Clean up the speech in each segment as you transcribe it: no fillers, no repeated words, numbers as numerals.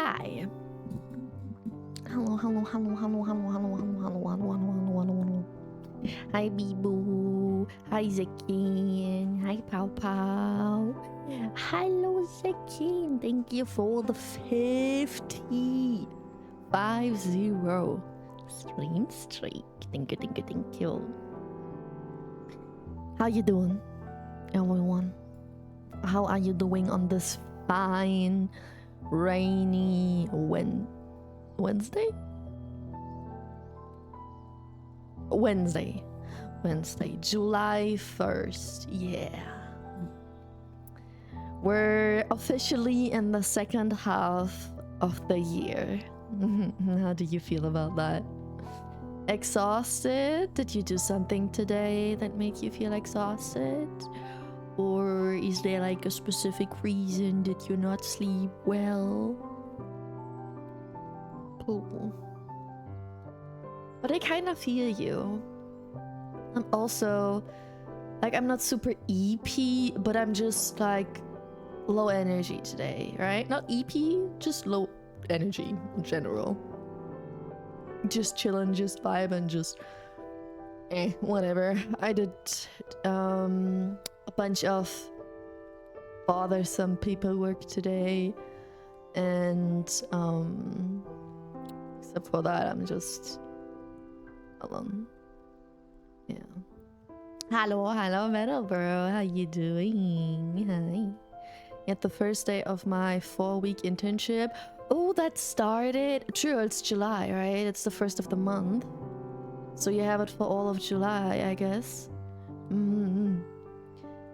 Hi. Hello, hello, hello, hello, hello, hello, hello, hello, hello, hello, hello, hello. Hi, Bibu. Hi, Zakin. Hi, Pow Pow. Hello, Zakin. Thank you for the 50. 50 stream streak. Thank you, thank you, thank you. How you doing, everyone? How are you doing on this fine, rainy Wednesday? Wednesday, July 1st. Yeah. We're officially in the second half of the year. How do you feel about that? Exhausted? Did you do something today that made you feel exhausted? Or is there like a specific reason that you not sleep well? Cool. But I kind of feel you. I'm also, like, I'm not super EP, but I'm just like low energy today, right? Not EP, just low energy in general. Just chillin', just vibing, just whatever. I did a bunch of bothersome paperwork today, and except for that, I'm just alone. Yeah. Hello, Metal Bro. How you doing? Hi. At the first day of my 4-week internship. Oh, that started. True, it's July, right? It's the first of the month. So you have it for all of July, I guess.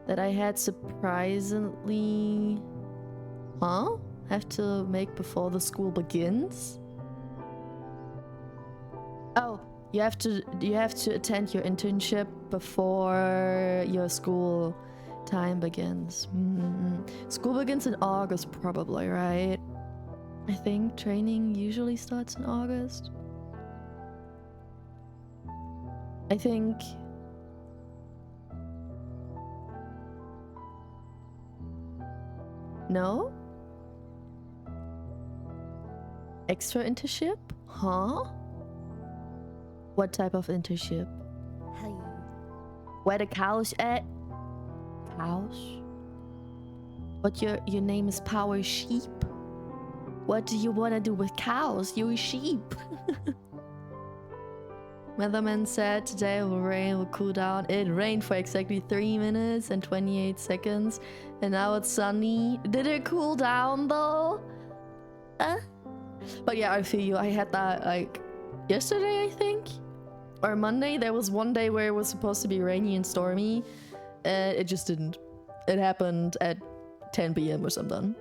That I had surprisingly... Huh? Have to make before the school begins? Oh, you have to attend your internship before your school time begins. School begins in August probably, right? I think training usually starts in August. I think... No? Extra internship? Huh? What type of internship? Hey. Where the cows at? Cows? What, your name is Power Sheep? What do you want to do with cows? You're a sheep. Weatherman said today will rain, will cool down. It rained for exactly 3 minutes and 28 seconds. And now it's sunny. Did it cool down though? But yeah, I feel you. I had that like yesterday, I think. Or Monday. There was one day where it was supposed to be rainy and stormy. It just didn't. It happened at 10 p.m. or something.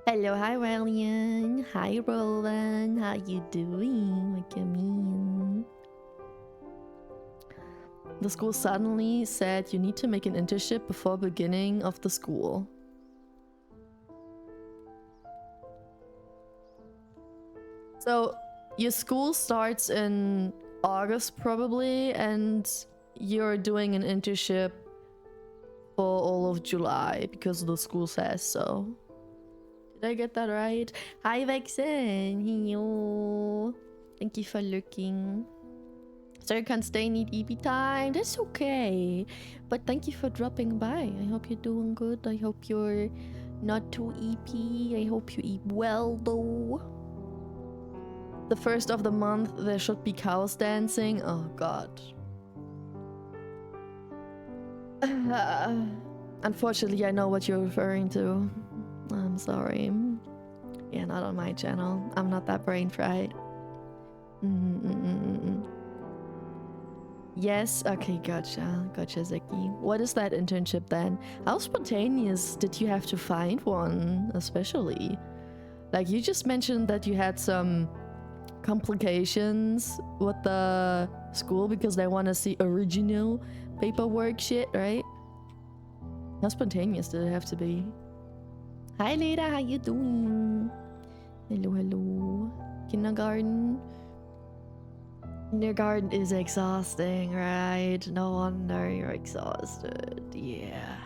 Hello, hi Rallian. Hi Roland. How you doing? What you mean? The school suddenly said you need to make an internship before beginning of the school. So your school starts in August probably, and you're doing an internship for all of July because the school says so. Did I get that right? Hi Vexen! Hello! Thank you for looking. So you can stay, need EP time. That's okay. But thank you for dropping by. I hope you're doing good. I hope you're not too EP. I hope you eat well though. The first of the month, there should be cows dancing. Oh god. Unfortunately, I know what you're referring to. I'm sorry. Yeah, not on my channel. I'm not that brain fried. Yes, okay, gotcha, Zeki. What is that internship then? How spontaneous did you have to find one, especially? Like, you just mentioned that you had some complications with the school because they want to see original paperwork shit, right? How spontaneous did it have to be? Hi Leda, how you doing? Hello. Kindergarten is exhausting, right? No wonder you're exhausted. Yeah.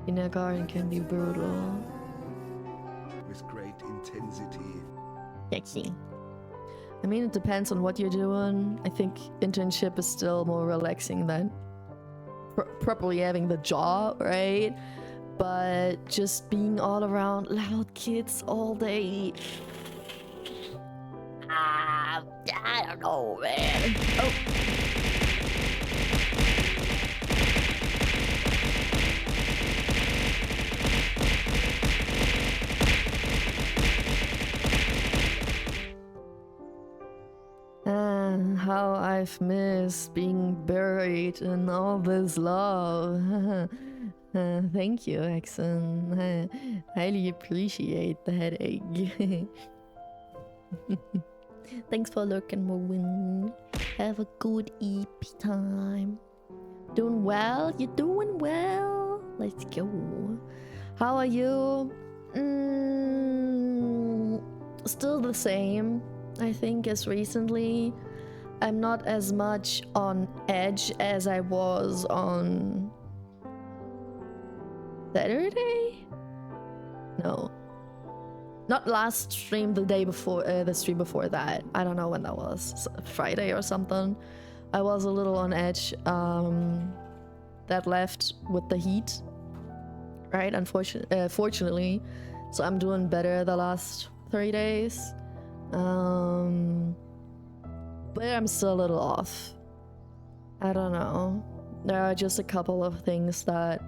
Kindergarten can be brutal. with great intensity. Sexy. I mean, it depends on what you're doing. I think internship is still more relaxing than properly having the job, right? But just being all around loud kids all day. I don't know, man. Oh. How I've missed being buried in all this love. Thank you, Exon. I highly appreciate that egg. Thanks for lurking, Morwin. Have a good EP time. Doing well? You're doing well? Let's go. How are you? Still the same, I think, as recently. I'm not as much on edge as I was on Saturday? No. Not last stream, the day before, the stream before that. I don't know when that was. Friday or something. I was a little on edge. That left with the heat. Right, fortunately. So I'm doing better the last 3 days. But I'm still a little off. I don't know. There are just a couple of things that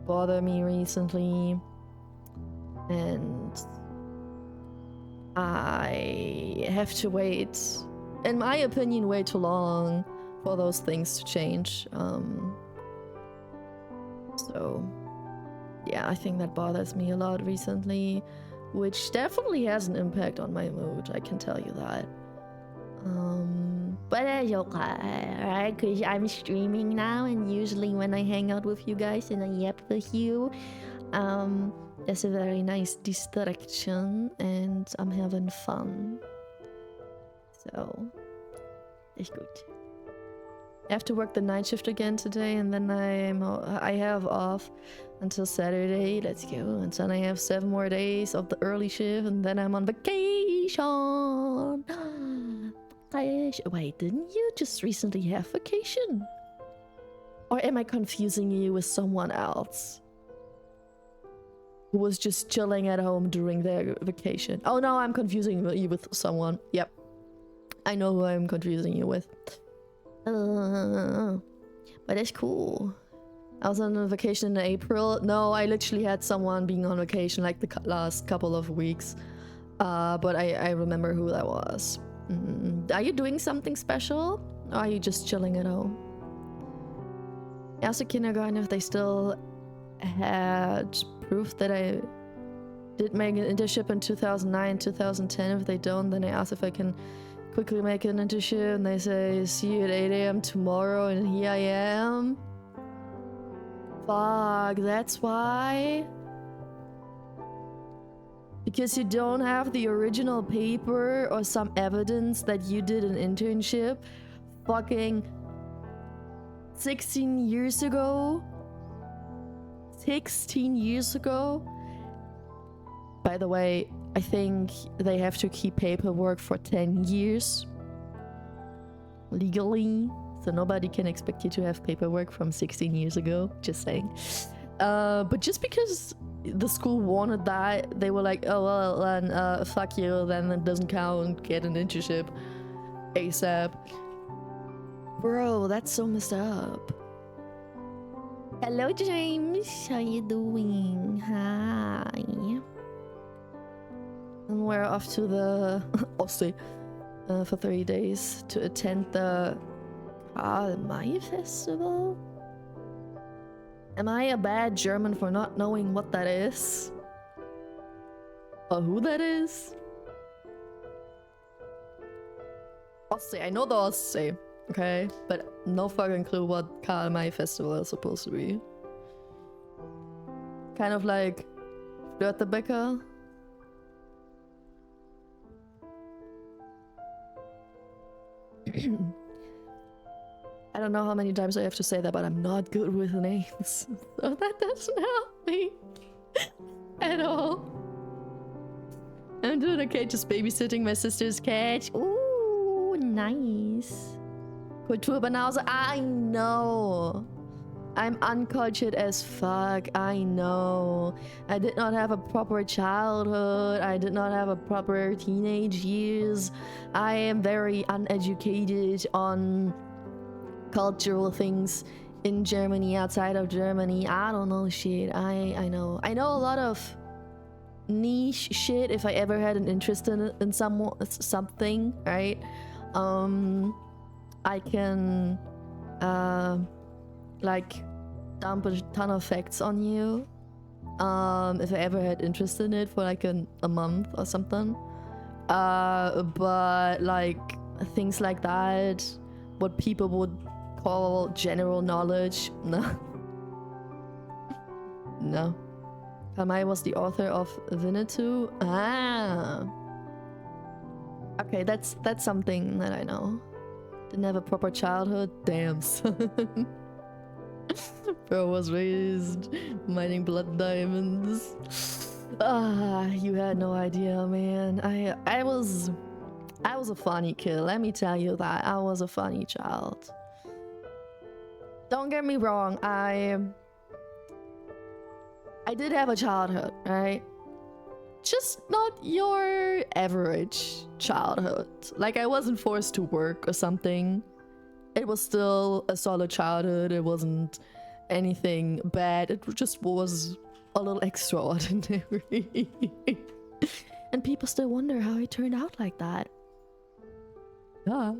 bother me recently. And I have to wait, in my opinion, way too long for those things to change. So yeah, I think that bothers me a lot recently, which definitely has an impact on my mood, I can tell you that. But that's okay, right? Because I'm streaming now, and usually when I hang out with you guys and I yap with you, that's a very nice distraction, and I'm having fun. So, it's good. I have to work the night shift again today, and then I have off until Saturday. Let's go. And then I have 7 more days of the early shift, and then I'm on vacation. Wait, didn't you just recently have vacation? Or am I confusing you with someone else who was just chilling at home during their vacation? Oh no, I'm confusing you with someone. Yep. I know who I'm confusing you with. But it's cool. I was on a vacation in April. No, I literally had someone being on vacation like the last couple of weeks. But I remember who that was. Are you doing something special? Or are you just chilling at home? I asked the kindergarten if they still had proof that I did make an internship in 2009, 2010. If they don't, then I asked if I can quickly make an internship, and they say, see you at 8 a.m. tomorrow, and here I am. Fuck, that's why? Because you don't have the original paper or some evidence that you did an internship fucking 16 years ago? 16 years ago? By the way, I think they have to keep paperwork for 10 years legally, so nobody can expect you to have paperwork from 16 years ago, just saying. But just because the school wanted that, they were like, oh well, then fuck you, then it doesn't count, get an internship ASAP. Bro, that's so messed up. Hello, James. How you doing? Hi. And we're off to the Ostsee for 3 days to attend the Mai festival. Am I a bad German for not knowing what that is? Or who that is? Ostsee, I know the Ostsee, okay? But no fucking clue what Karl May festival is supposed to be. Kind of like Flirtebecker. I don't know how many times I have to say that, but I'm not good with names. So that doesn't help me at all. I'm doing okay, just babysitting my sister's cat. Ooh, nice. Kulturbanause, I know. I'm uncultured as fuck, I know. I did not have a proper childhood. I did not have a proper teenage years. I am very uneducated on cultural things in Germany, outside of Germany. I don't know shit. I know. I know a lot of niche shit if I ever had an interest in something, right? I can like dump a ton of facts on you if I ever had interest in it for like a month or something. But like things like that, what people would call general knowledge, no. No. Kamai was the author of Winnetou. Ah. Okay, that's something that I know. Didn't have a proper childhood. Damn, son. Bro was raised mining blood diamonds. Ah, you had no idea, man. I was a funny kid. Let me tell you that. I was a funny child. Don't get me wrong. I did have a childhood, right? Just not your average childhood. Like, I wasn't forced to work or something. It was still a solid childhood. It wasn't anything bad. It just was a little extraordinary. And people still wonder how I turned out like that. Yeah.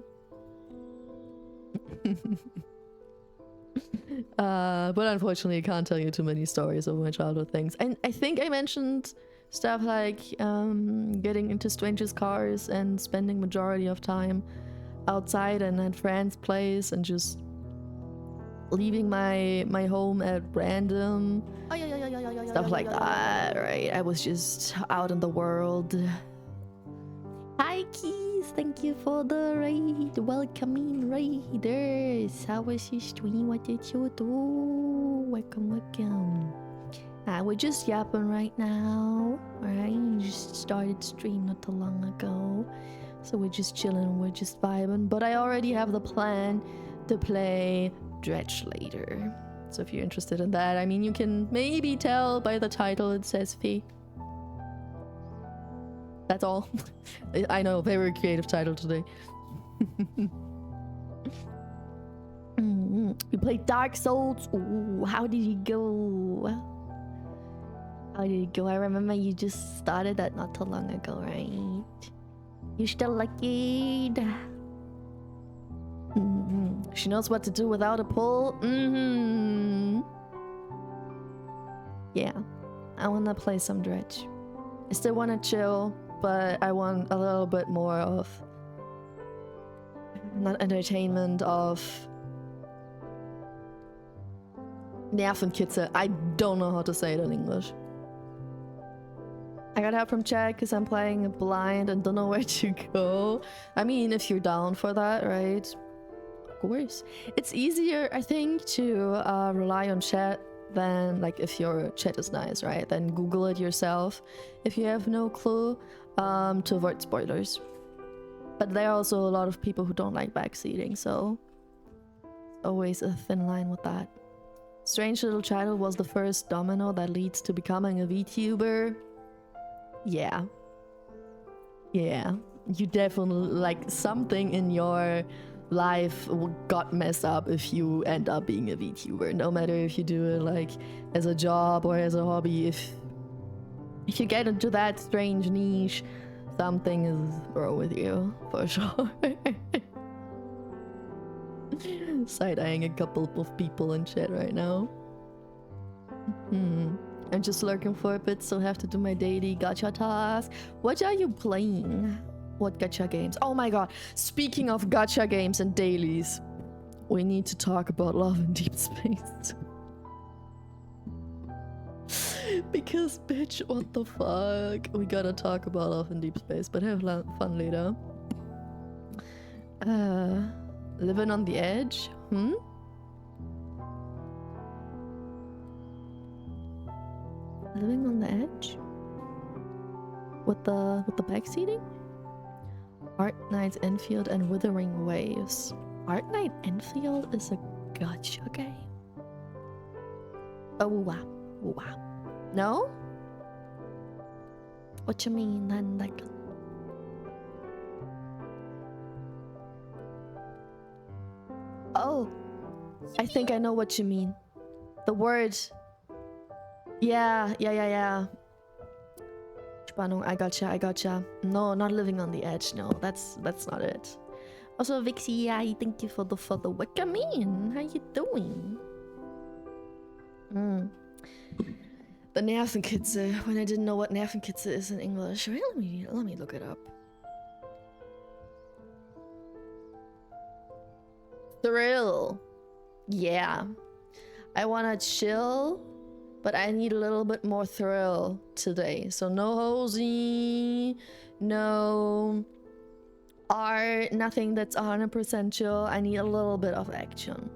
But unfortunately, I can't tell you too many stories of my childhood things. And I think I mentioned stuff like getting into strangers' cars and spending majority of time outside and at friends' place and just leaving my home at random. Stuff like that, right? I was just out in the world. Hi, Keys. Thank you for the raid. Welcoming raiders. How was your stream? What did you do? Welcome, welcome. We're just yapping right now. Alright, you just started stream not too long ago. So we're just chilling, we're just vibing. But I already have the plan to play Dredge later. So if you're interested in that, I mean, you can maybe tell by the title it says Fee. That's all. I know, very creative title today. We played Dark Souls. Ooh, how did it go? How did it go? I remember you just started that not too long ago, right? You still like it? She knows what to do without a pull. Yeah, I wanna play some Dredge. I still wanna chill, but I want a little bit more of not entertainment, of Nervenkitzel. I don't know how to say it in English. I got help from chat because I'm playing blind and don't know where to go. I mean, if you're down for that, right? Of course. It's easier, I think, to rely on chat than, like, if your chat is nice, right? Then Google it yourself if you have no clue, to avoid spoilers. But there are also a lot of people who don't like backseating, so always a thin line with that. Strange Little Child was the first domino that leads to becoming a VTuber. Yeah. Yeah. You definitely, like, something in your life got messed up if you end up being a VTuber. No matter if you do it, like, as a job or as a hobby. If you get into that strange niche, something is wrong with you, for sure. Side-eyeing a couple of people in chat right now. I'm just lurking for a bit, so have to do my daily gacha task. What are you playing? What gacha games? Oh my god, speaking of gacha games and dailies, we need to talk about Love in Deep Space. Because, bitch, what the fuck? We gotta talk about Love in Deep Space, but have fun later. Living on the Edge? Living on the Edge? with the backseating? Art Knight Enfield and Withering Waves. Art Knight Enfield is a gacha game. Oh wow. Wow. No? What you mean then, like? Oh, I think I know what you mean. The word. Yeah. Spannung, I gotcha. No, not living on the edge. No, that's not it. Also, Vixie, yeah, thank you for the what you mean? How you doing? The Nervenkitzel, when I didn't know what Nervenkitzel is in English. Wait, let me look it up. Thrill. Yeah. I wanna chill, but I need a little bit more thrill today. So no hosey, no art, nothing that's 100% chill. I need a little bit of action.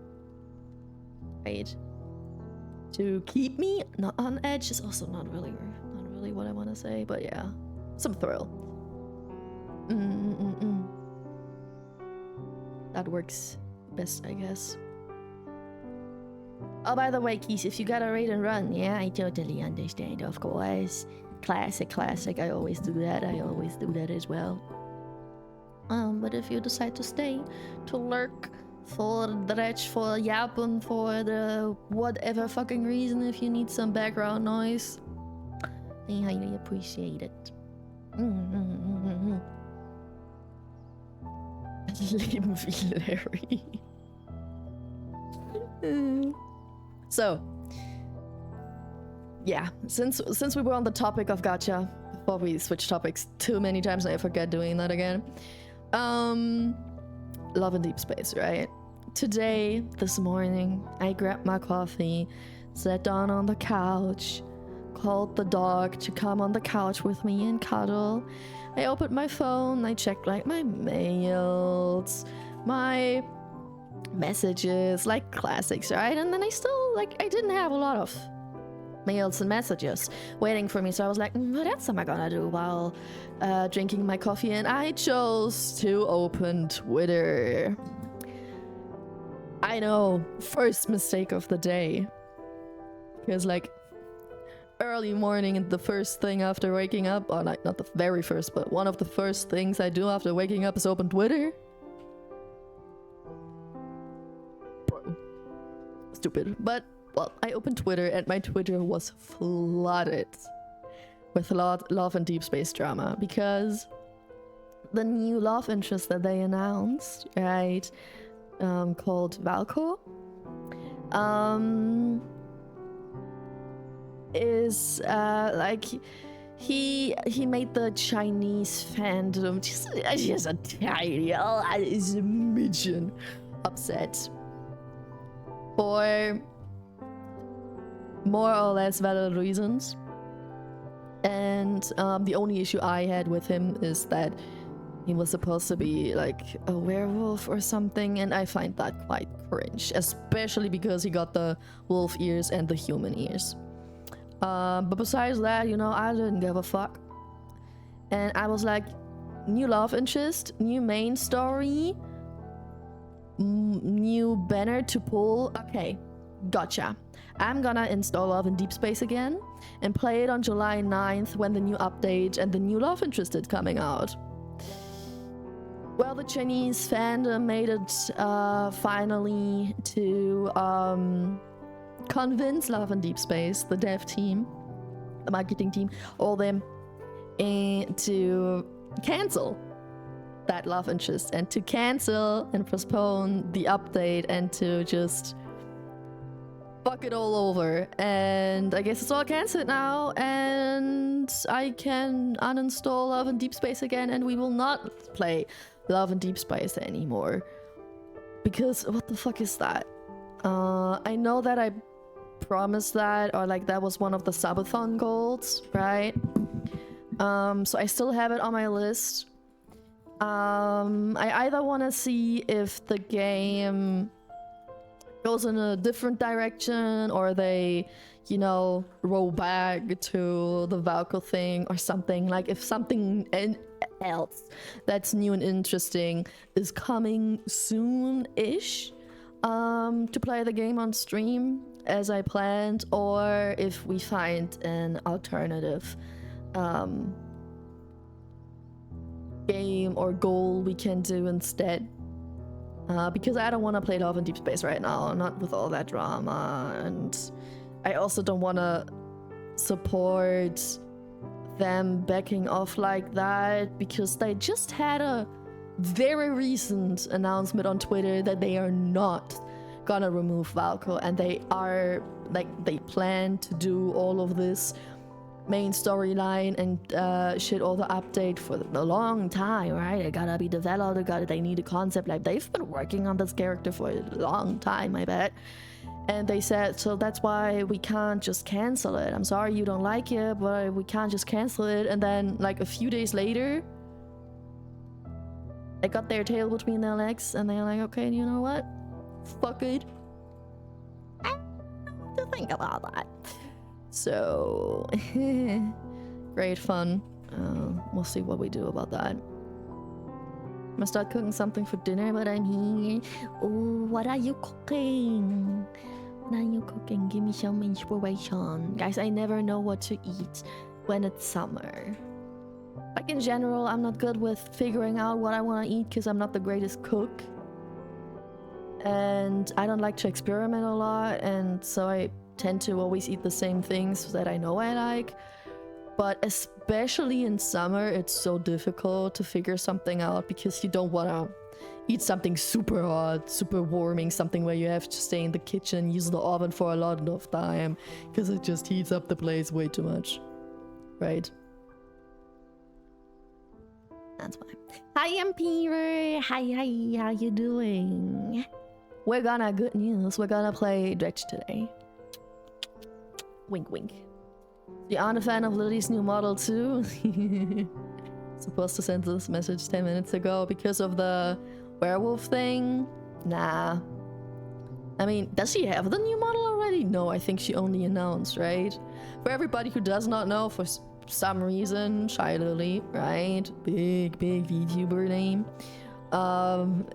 Right? To keep me not on edge is also not really what I want to say, but yeah, some thrill. That works best, I guess. Oh, by the way, Keys, if you gotta raid and run, yeah, I totally understand, of course. Classic. I always do that. I always do that as well. But if you decide to stay, to lurk, for Dredge, for yappen, for the whatever fucking reason, if you need some background noise, I highly appreciate it. Leben wie Larry. So, yeah, since we were on the topic of gacha, before we switch topics too many times and I forget doing that again. Love and Deep Space, right? Today, this morning, I grabbed my coffee, sat down on the couch, called the dog to come on the couch with me and cuddle. I opened my phone, I checked like my mails, my messages, like classics, right? And then I still, like, I didn't have a lot of mails and messages waiting for me, so I was like, what else am I gonna do while drinking my coffee? And I chose to open Twitter. I know, first mistake of the day, because like early morning and the first thing after waking up, or like not the very first, but one of the first things I do after waking up is open Twitter. Stupid. But well, I opened Twitter and my Twitter was flooded with love and deep space drama, because the new love interest that they announced, right, called Valko, is like he made the Chinese fandom just a tiny smidgen upset for more or less valid reasons. And the only issue I had with him is that he was supposed to be like a werewolf or something, and I find that quite cringe, especially because he got the wolf ears and the human ears. But besides that, you know, I didn't give a fuck. And I was like, new love interest, new main story, new banner to pull. Okay, gotcha. I'm gonna install Love in Deep Space again and play it on July 9th when the new update and the new love interest is coming out. Well, the Chinese fandom made it finally to convince Love in Deep Space, the dev team, the marketing team, all them, to cancel that love interest and to cancel and postpone the update and to just fuck it all over. And I guess it's all cancelled now, and I can uninstall Love in Deep Space again, and we will not play Love in Deep Space anymore. Because what the fuck is that? I know that I promised that, or like that was one of the subathon goals, right? So I still have it on my list. I either want to see if the game goes in a different direction, or they, you know, roll back to the Valko thing or something. Like if something else that's new and interesting is coming soon-ish to play the game on stream as I planned, or if we find an alternative game or goal we can do instead. Because I don't want to play Love in Deep Space right now, not with all that drama, and I also don't want to support them backing off like that, because they just had a very recent announcement on Twitter that they are not gonna remove Valko, and they plan to do all of this main storyline and shit, all the update for a long time, right? It gotta be developed, they need a concept, like they've been working on this character for a long time, I bet. And they said, so that's why we can't just cancel it. I'm sorry you don't like it, but we can't just cancel it. And then like a few days later, they got their tail between their legs and they're like, okay, you know what? Fuck it. I don't know what to think about that. So, great fun. We'll see what we do about that. I'm gonna start cooking something for dinner, but I'm here. Oh, what are you cooking? What are you cooking? Give me some inspiration. Guys, I never know what to eat when it's summer. Like in general, I'm not good with figuring out what I want to eat because I'm not the greatest cook. And I don't like to experiment a lot, and so I tend to always eat the same things that I know I like. But especially in summer, it's so difficult to figure something out because you don't want to eat something super hot, super warming, something where you have to stay in the kitchen, use the oven for a lot of time because it just heats up the place way too much, right? That's fine. Hi, Emperor. Hi, how you doing? Good news. We're gonna play Dredge today. Wink, wink. You aren't a fan of Lily's new model too? Supposed to send this message 10 minutes ago because of the werewolf thing? Nah. I mean, does she have the new model already? No, I think she only announced, right? For everybody who does not know, for some reason, Shy Lily, right? Big VTuber name.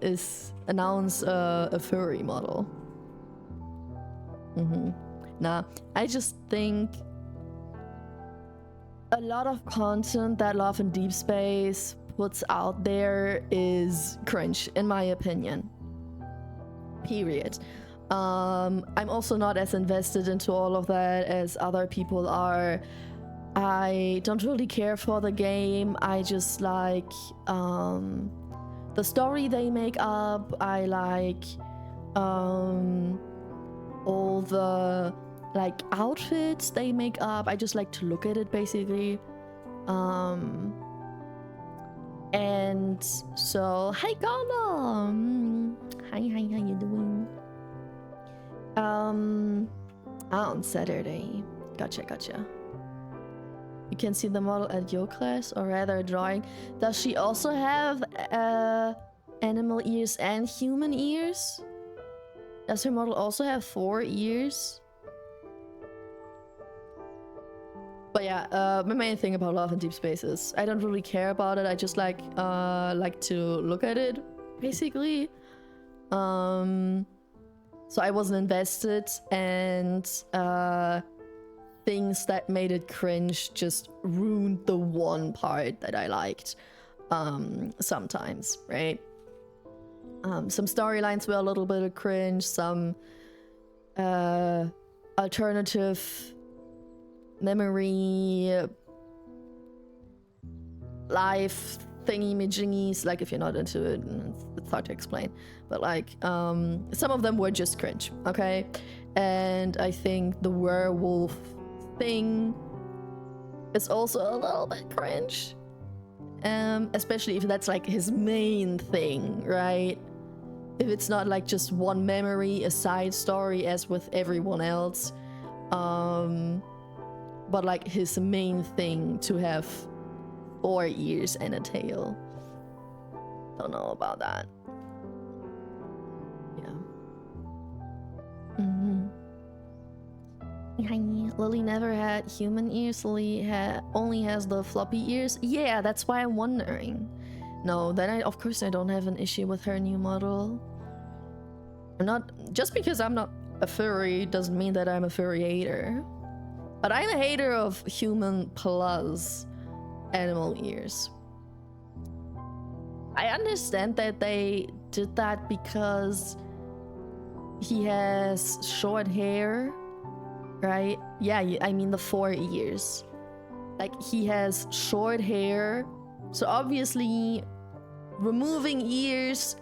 Is announce a furry model. Nah, I just think a lot of content that Love in Deep Space puts out there is cringe, in my opinion. Period. I'm also not as invested into all of that as other people are. I don't really care for the game. I just like the story they make up. I like all the like outfits they make up. I just like to look at it basically. And so hi Gollum. Hi, how you doing? On Saturday. Gotcha. You can see the model at your class, or rather drawing. Does she also have animal ears and human ears? Does her model also have 4 ears? But yeah, my main thing about Love in Deep Space is I don't really care about it. I just like to look at it, basically. So I wasn't invested, and things that made it cringe just ruined the one part that I liked. Sometimes, right? Some storylines were a little bit of cringe. Some alternative memory life thingy-majingies, like if you're not into it, it's hard to explain, but like some of them were just cringe, okay? And I think the werewolf thing is also a little bit cringe, especially if that's like his main thing, right? If it's not like just one memory, a side story as with everyone else, but like his main thing to have 4 ears and a tail. Don't know about that. Yeah. Lily never had human ears. Lily only has the floppy ears. Yeah, that's why I'm wondering. No, then of course I don't have an issue with her new model. I'm not, just because I'm not a furry doesn't mean that I'm a furry hater. But I'm a hater of human plus animal ears. I understand that they did that because he has short hair, right? Yeah, I mean the 4 ears. Like, he has short hair, so obviously removing ears,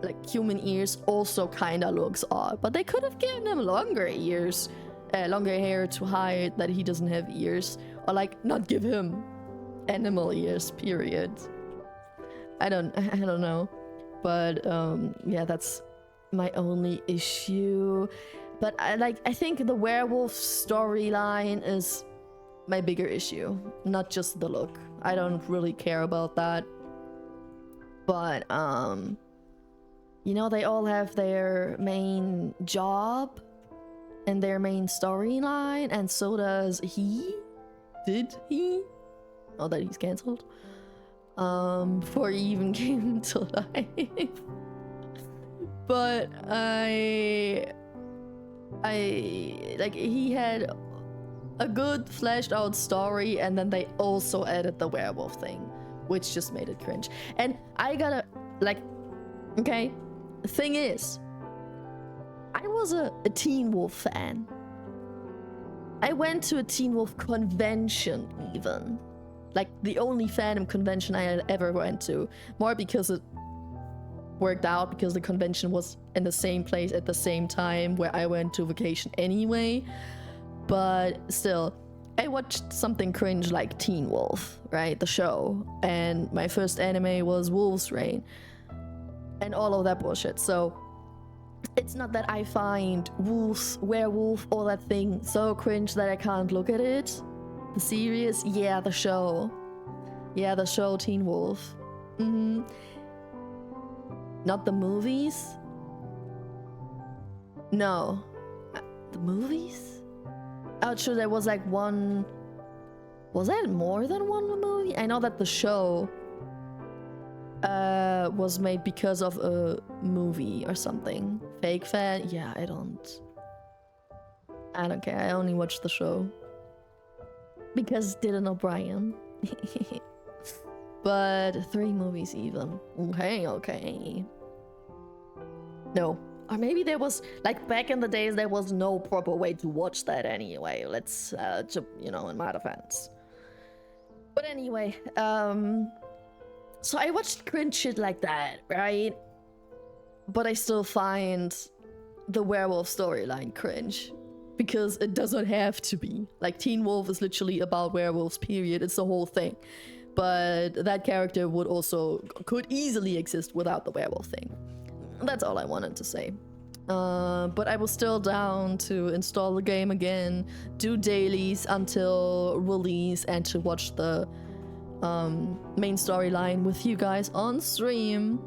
like human ears, also kinda looks odd. But they could have given him longer ears, longer hair to hide that he doesn't have ears, or like not give him animal ears, period. I don't know, but yeah, that's my only issue. But I think the werewolf storyline is my bigger issue, not just the look. I don't really care about that. But you know, they all have their main job and their main storyline, and so does he. Did he? Oh, that he's cancelled. Before he even came to life. But I like, he had a good fleshed out story, and then they also added the werewolf thing, which just made it cringe. And I gotta, like, okay, the thing is, I was a Teen Wolf fan. I went to a Teen Wolf convention even. Like, the only fandom convention I had ever went to. More because it worked out, because the convention was in the same place at the same time where I went to vacation anyway. But still, I watched something cringe like Teen Wolf, right? The show. And my first anime was Wolf's Rain. And all of that bullshit. So it's not that I find werewolf, all that thing so cringe that I can't look at it. The series? Yeah, the show. Yeah, the show Teen Wolf. Not the movies? No. The movies? Oh, sure, there was like one... Was that more than one movie? I know that the show was made because of a movie or something. Fake fan? Yeah, I don't care. I only watched the show. Because Dylan O'Brien. But 3 movies even. Okay. No. Or maybe there was, like, back in the days, there was no proper way to watch that anyway. Let's, you know, in my defense. But anyway, so I watched cringe shit like that, right? But I still find the werewolf storyline cringe. Because it doesn't have to be. Like, Teen Wolf is literally about werewolves, period. It's the whole thing. But that character could easily exist without the werewolf thing. That's all I wanted to say. But I was still down to install the game again, do dailies until release, and to watch the main storyline with you guys on stream.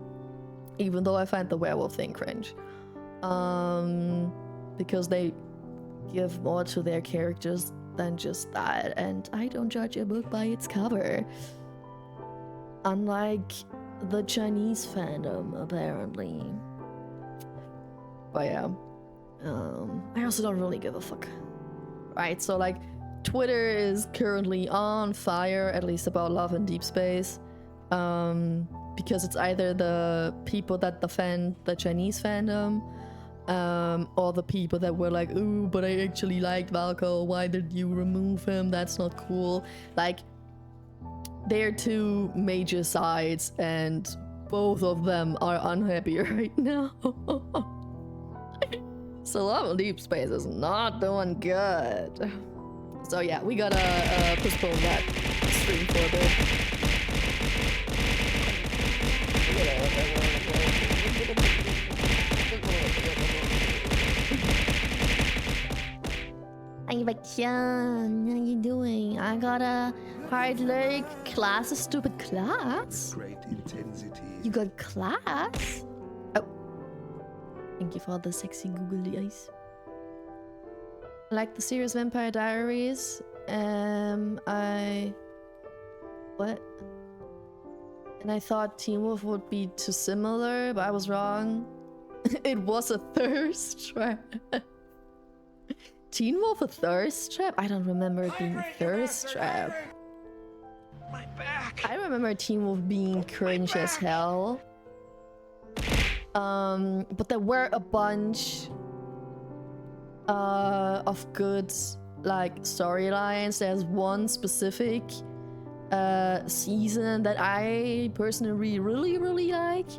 Even though I find the werewolf thing cringe. Because they give more to their characters than just that, and I don't judge a book by its cover. Unlike the Chinese fandom, apparently. But yeah, I also don't really give a fuck. Right, so like, Twitter is currently on fire, at least about Love in Deep Space. Because it's either the people that defend the Chinese fandom, or the people that were like, ooh, but I actually liked Valko, why did you remove him, that's not cool. Like, they're 2 major sides, and both of them are unhappy right now. So Love in Deep Space is not doing good. So yeah, we gotta postpone that stream for a bit. Hey, Bakshan, how you doing? I got a hard lyric class, a stupid class. Great intensity. You got class? Oh. Thank you for the sexy googly eyes. I like the series Vampire Diaries. What? And I thought Teen Wolf would be too similar, but I was wrong. It was a thirst trap. Teen Wolf a thirst trap? I don't remember it being a thirst trap. My back. I remember Teen Wolf being cringe as hell. But there were a bunch of good like storylines. There's one specific season that I personally really like.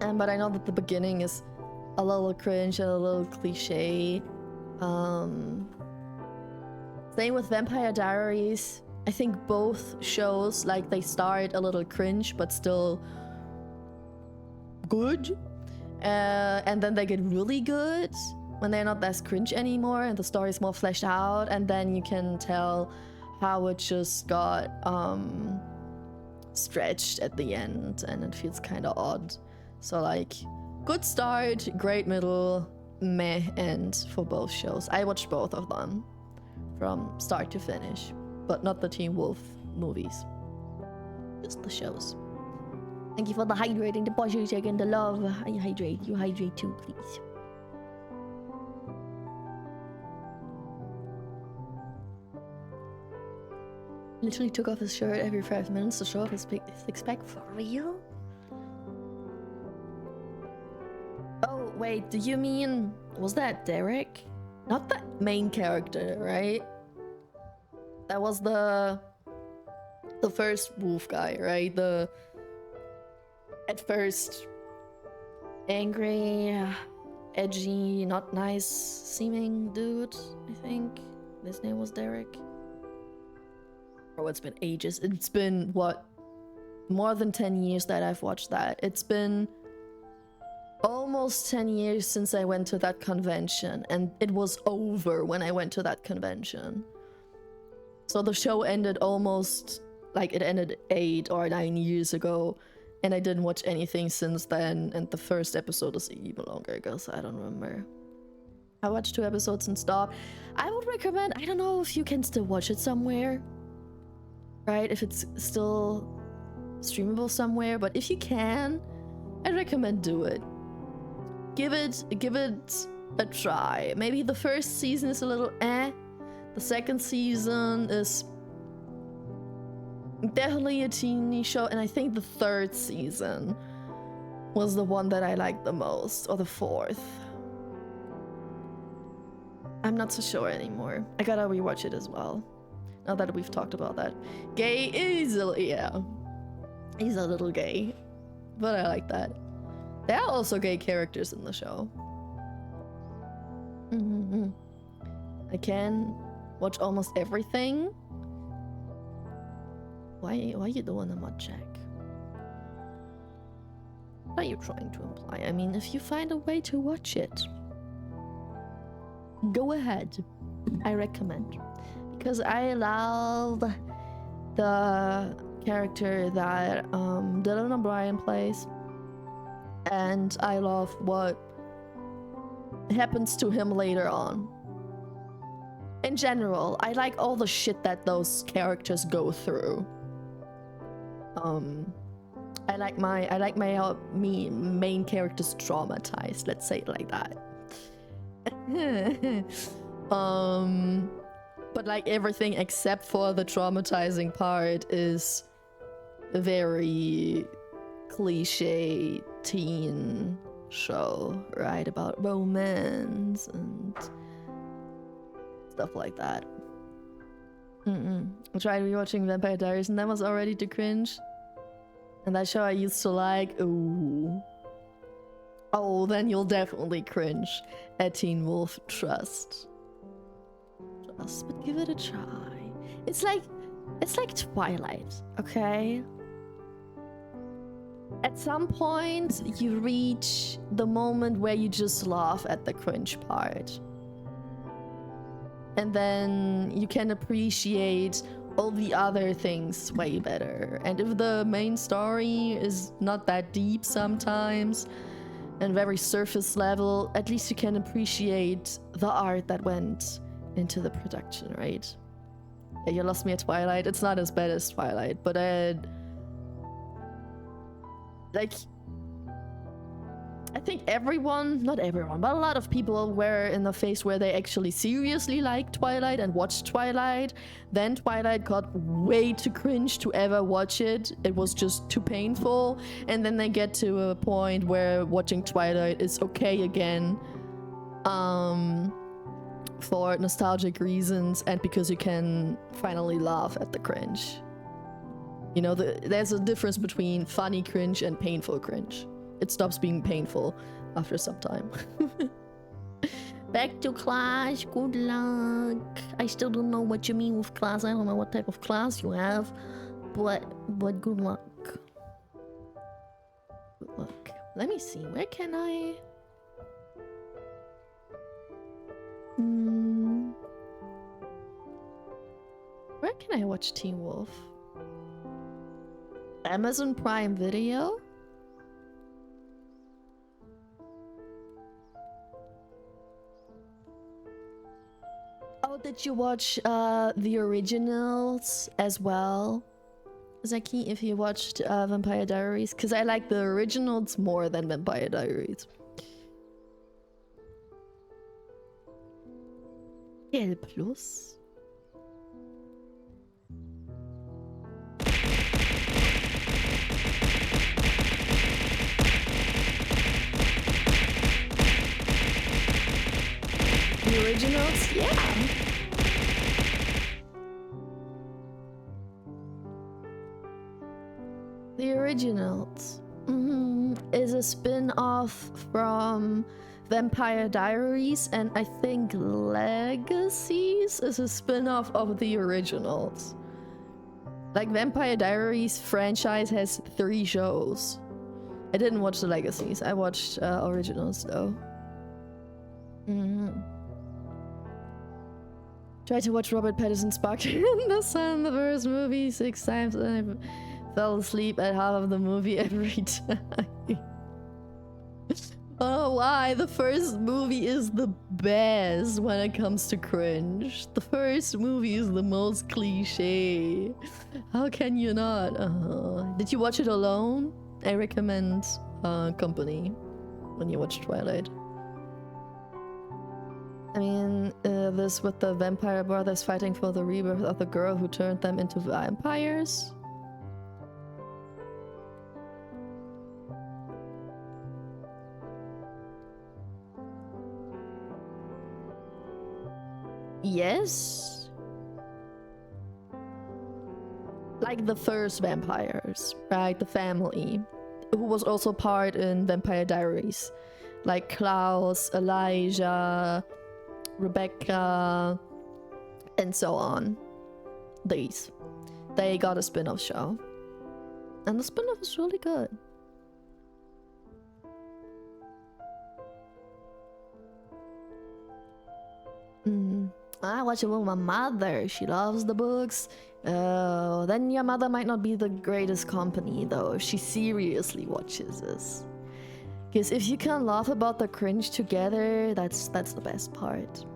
But I know that the beginning is a little cringe and a little cliche. Same with Vampire Diaries. I think both shows, like, they start a little cringe but still good, and then they get really good when they're not as cringe anymore and the story's more fleshed out, and then you can tell how it just got stretched at the end and it feels kind of odd. So like, good start, great middle, meh end for both shows. I watched both of them from start to finish, but not the Teen Wolf movies, just the shows. Thank you for the hydrating, the posture check, and the love. I hydrate. You hydrate too, please. Literally took off his shirt every 5 minutes to show off his six-pack. For real? Oh, wait, do you mean... was that Derek? Not the main character, right? That was the first wolf guy, right? The... at first... angry, edgy, not nice seeming dude, I think. His name was Derek. Oh, it's been ages. It's been, what, more than 10 years that I've watched that. It's been almost 10 years since I went to that convention, and it was over when I went to that convention. So the show ended almost, like, it ended 8 or 9 years ago, and I didn't watch anything since then, and the first episode is even longer ago, so I don't remember. I watched 2 episodes and stopped. I would recommend, I don't know if you can still watch it somewhere, right? If it's still streamable somewhere, but if you can, I'd recommend do it. Give it a try. Maybe the first season is a little eh. The second season is definitely a teeny show, and I think the third season was the one that I liked the most, or the fourth. I'm not so sure anymore. I gotta rewatch it as well, now that we've talked about that. Gay easily, yeah. He's a little gay, but I like that. There are also gay characters in the show. I can watch almost everything. Why you doing a mod check? What are you trying to imply? I mean, if you find a way to watch it, go ahead. I recommend. Because I love the character that Dylan O'Brien plays. And I love what happens to him later on. In general, I like all the shit that those characters go through. I like my main characters traumatized, let's say it like that. But like everything except for the traumatizing part is a very cliche teen show, right? About romance and stuff like that. I tried rewatching Vampire Diaries and that was already too cringe. And that show I used to like, ooh. Oh, then you'll definitely cringe at Teen Wolf. Trust, but give it a try. It's like Twilight, okay? At some point, you reach the moment where you just laugh at the cringe part. And then you can appreciate all the other things way better. And if the main story is not that deep sometimes, and very surface level, at least you can appreciate the art that went into the production, right? Yeah, you lost me at Twilight. It's not as bad as Twilight, but like, I think everyone, not everyone, but a lot of people were in the phase where they actually seriously liked Twilight and watched Twilight. Then Twilight got way too cringe to ever watch it. It was just too painful. And then they get to a point where watching Twilight is okay again. For nostalgic reasons and because you can finally laugh at the cringe. You know, there's a difference between funny cringe and painful cringe. It stops being painful after some time. Back to class, good luck. I still don't know what you mean with class. I don't know what type of class you have, but good luck. Good luck. Let me see, where can I... Where can I watch Teen Wolf? Amazon Prime Video? Oh, did you watch the originals as well, Zaki, if you watched Vampire Diaries? Because I like the originals more than Vampire Diaries. L Plus? The originals? Yeah. The originals is a spin-off from Vampire Diaries, and I think Legacies is a spin-off of the originals. Like, Vampire Diaries franchise has 3 shows. I didn't watch the Legacies. I watched originals though. Tried to watch Robert Pattinson's Sparkle in the Sun, the first movie, 6 times, and I fell asleep at half of the movie every time. Oh, why? The first movie is the best when it comes to cringe. The first movie is the most cliche. How can you not? Did you watch it alone? I recommend company when you watch Twilight. I mean, this with the vampire brothers fighting for the rebirth of the girl who turned them into vampires. Yes. Like the first vampires, right? The family, who was also part in Vampire Diaries. Like Klaus, Elijah, Rebecca, and so on. They got a spin-off show. And the spin-off is really good. I watch it with my mother. She loves the books. Then your mother might not be the greatest company though if she seriously watches this. Because if you can laugh about the cringe together, that's the best part.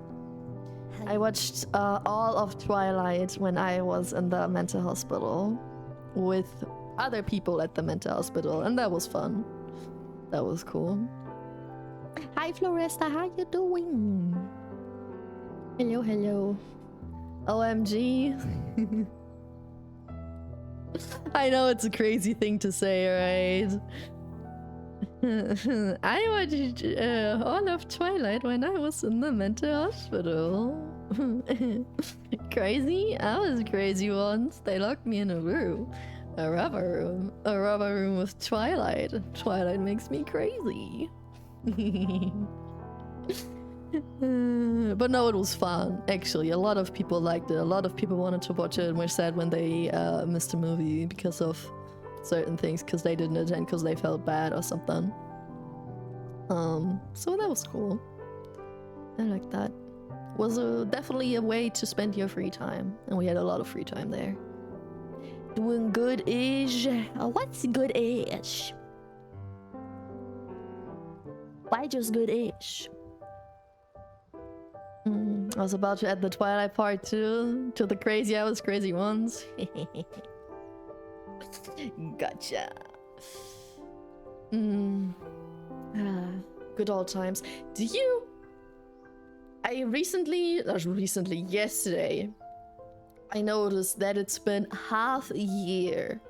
I watched all of Twilight when I was in the mental hospital with other people at the mental hospital, and that was fun. That was cool. Hi Floresta, how you doing? Hello, hello. OMG. I know it's a crazy thing to say, right? I watched all of Twilight when I was in the mental hospital. Crazy? I was crazy once. They locked me in a room. A rubber room with Twilight. Twilight makes me crazy. But no, it was fun. Actually, a lot of people liked it. A lot of people wanted to watch it and were sad when they missed the movie because of certain things, because they didn't attend because they felt bad or something. So that was cool. I like that. Was definitely a way to spend your free time, and we had a lot of free time there. Doing good-ish. What's good-ish? Why just good-ish? I was about to add the Twilight Part 2 to the Crazy Hours, Crazy Ones. Gotcha. Good old times. Do you... yesterday, I noticed that it's been half a year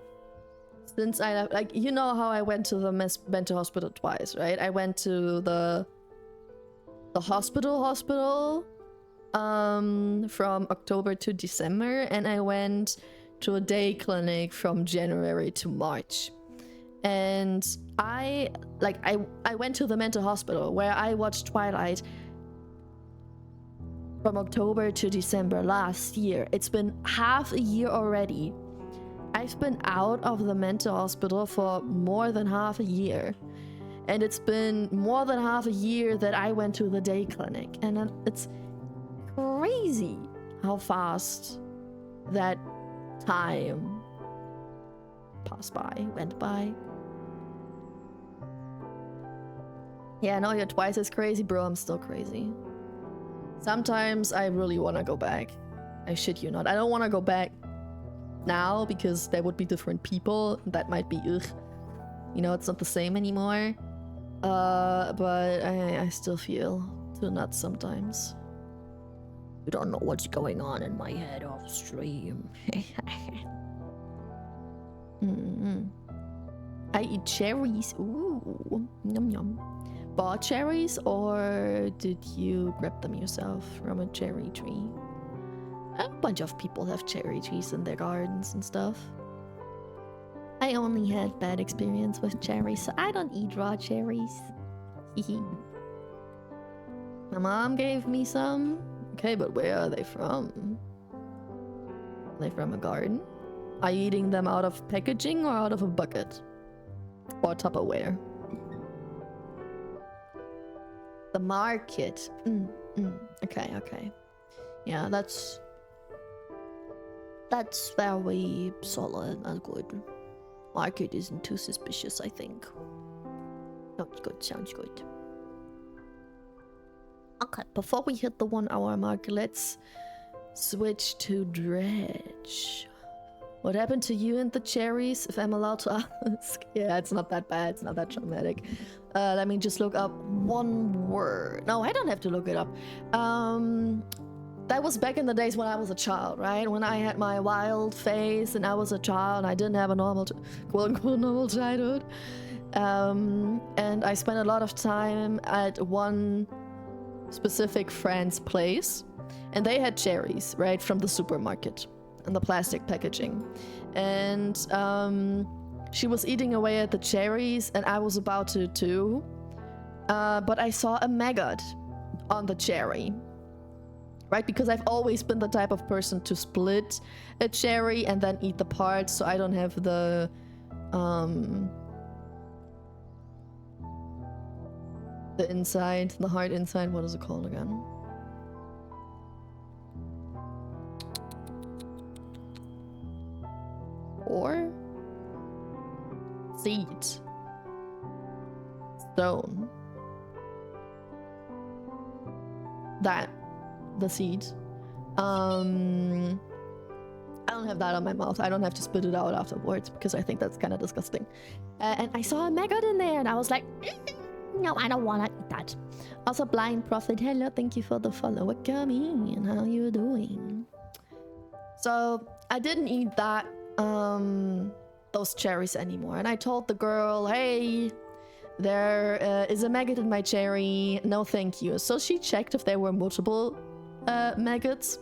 since I left. Like, you know how I went to the mental hospital twice, right? I went to the hospital from October to December, and I went to a day clinic from January to March. And I went to the mental hospital where I watched Twilight from October to December last year. It's been half a year already. I've been out of the mental hospital for more than half a year. And it's been more than half a year that I went to the day clinic. And it's crazy how fast that time went by. Yeah, I know you're twice as crazy, bro. I'm still crazy. Sometimes I really want to go back. I shit you not. I don't want to go back now because there would be different people. That might be ugh. You know, it's not the same anymore. But I still feel too nuts sometimes. You don't know what's going on in my head off stream. I eat cherries. Ooh, yum yum. Bought cherries, or did you grab them yourself from a cherry tree? A bunch of people have cherry trees in their gardens and stuff. I only had bad experience with cherries, so I don't eat raw cherries. My mom gave me some. Okay, but where are they from? Are they from a garden? Are you eating them out of packaging or out of a bucket? Or Tupperware? The market. Okay. Yeah, that's very solid and good. Market isn't too suspicious, I think. Sounds good. Okay, before we hit the 1 hour mark, let's switch to Dredge. What happened to you and the cherries, if I'm allowed to ask? Yeah, it's not that bad. It's not that traumatic. Let me just look up one word. No, I don't have to look it up. That was back in the days when I was a child, right? When I had my wild phase and I was a child. I didn't have a normal, quote-unquote, normal childhood. And I spent a lot of time at one specific friend's place. And they had cherries, right? From the supermarket. And the plastic packaging. And she was eating away at the cherries, and I was about to too. But I saw a maggot on the cherry. Right? Because I've always been the type of person to split a cherry and then eat the parts, so I don't have the inside, the hard inside. What is it called again? Or seed, stone, that, the seed. I don't have that on my mouth. I don't have to spit it out afterwards because I think that's kind of disgusting. And I saw a maggot in there and I was like, no, I don't want to eat that. Also, Blind Prophet, hello, thank you for the follow. What coming? How you doing? So I didn't eat that those cherries anymore, and I told the girl, hey, there is a maggot in my cherry, no thank you. So she checked if there were multiple maggots,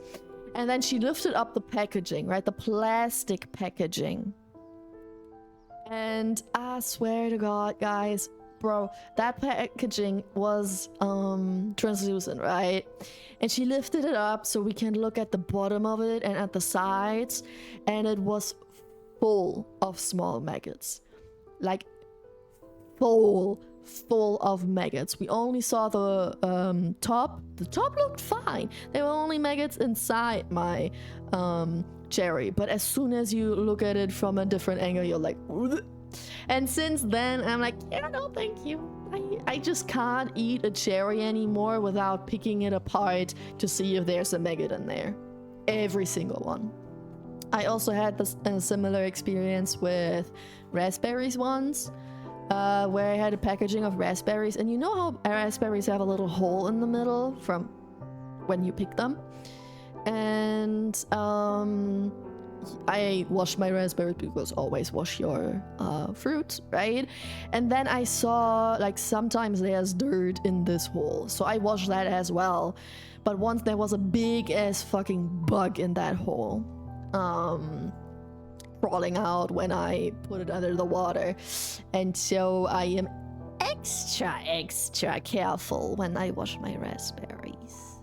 and then she lifted up the packaging, right, the plastic packaging, and I swear to God, guys, bro, that packaging was translucent, right? And she lifted it up so we can look at the bottom of it and at the sides, and it was full of small maggots. Like full of maggots. We only saw the top. The top looked fine. There were only maggots inside my cherry, but as soon as you look at it from a different angle, you're like, ugh. And since then I'm like, yeah, no thank you, I just can't eat a cherry anymore without picking it apart to see if there's a maggot in there. Every single one. I also had a similar experience with raspberries once, where I had a packaging of raspberries, and you know how raspberries have a little hole in the middle from when you pick them? And I washed my raspberries because always wash your fruit, right? And then I saw like sometimes there's dirt in this hole, so I washed that as well. But once there was a big ass fucking bug in that hole, crawling out when I put it under the water, and so I am extra careful when I wash my raspberries.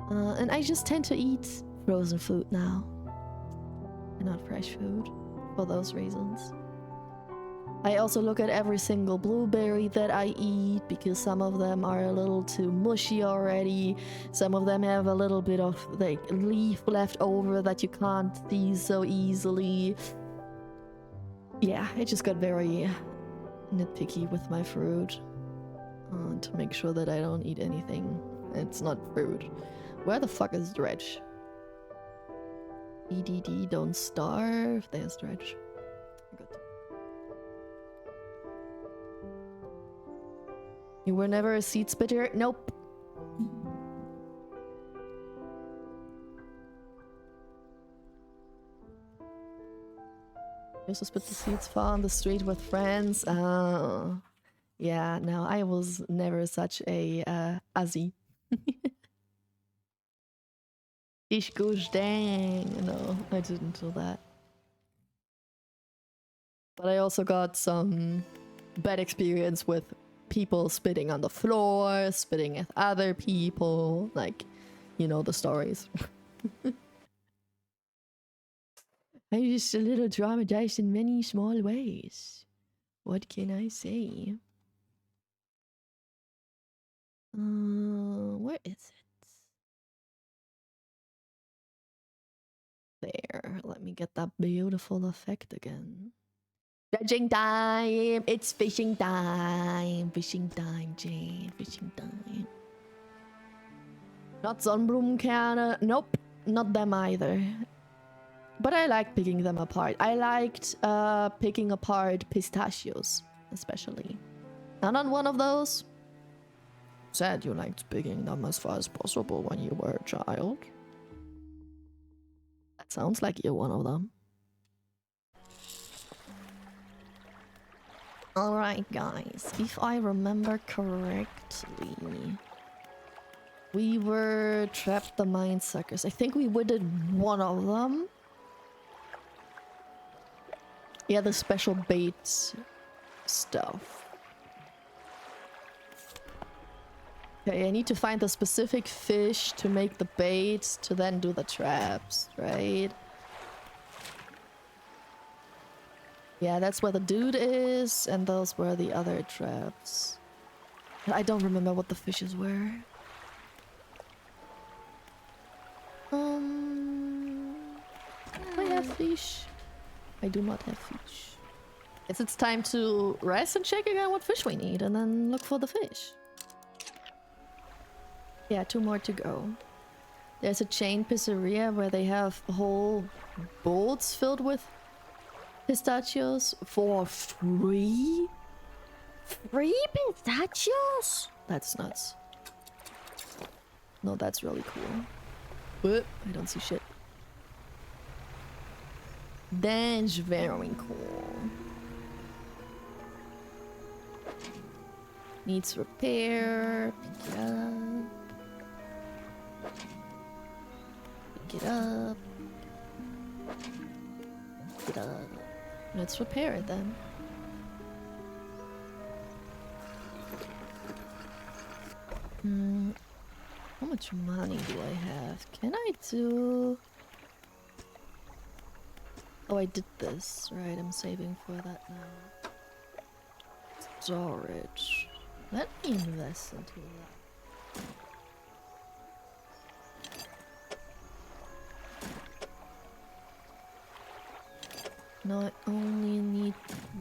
And I just tend to eat frozen food now. Not fresh food for those reasons. I also look at every single blueberry that I eat because some of them are a little too mushy already. Some of them have a little bit of like leaf left over that you can't see so easily. Yeah, I just got very nitpicky with my fruit to make sure that I don't eat anything. It's not fruit. Where the fuck is Dredge? EDD, don't starve. There's Dredge. Good. You were never a seed spitter? Nope. Used to spit the seeds far on the street with friends. Oh. Yeah, no, I was never such a Azzy. Ich gosh dang. No, I didn't do that. But I also got some bad experience with people spitting on the floor, spitting at other people. Like, you know the stories. I'm just a little traumatized in many small ways. What can I say? Where is it? There, let me get that beautiful effect again. Dredging time! It's fishing time! Fishing time, Jane. Fishing time. Not Sonnenblumenkerne. Nope, not them either. But I like picking them apart. I liked picking apart pistachios, especially. Not on one of those. Said you liked picking them as far as possible when you were a child. That sounds like you're one of them. Alright guys, if I remember correctly, we were trapped the mine suckers. I think we did one of them. Yeah, the special bait stuff. Okay, I need to find the specific fish to make the bait to then do the traps, right? Yeah, that's where the dude is, and those were the other traps. I don't remember what the fishes were. I have fish. I do not have fish. Guess it's time to rest and check again what fish we need, and then look for the fish. Yeah, 2 more to go. There's a chain pizzeria where they have whole boats filled with pistachios for free? Free pistachios? That's nuts. No, that's really cool. But I don't see shit. That's very cool. Needs repair. Pick it up. Pick it up. Pick it up. Let's repair it then. How much money do I have? Can I do... Oh, I did this. Right, I'm saving for that now. Storage. Let me invest into that. No, I only need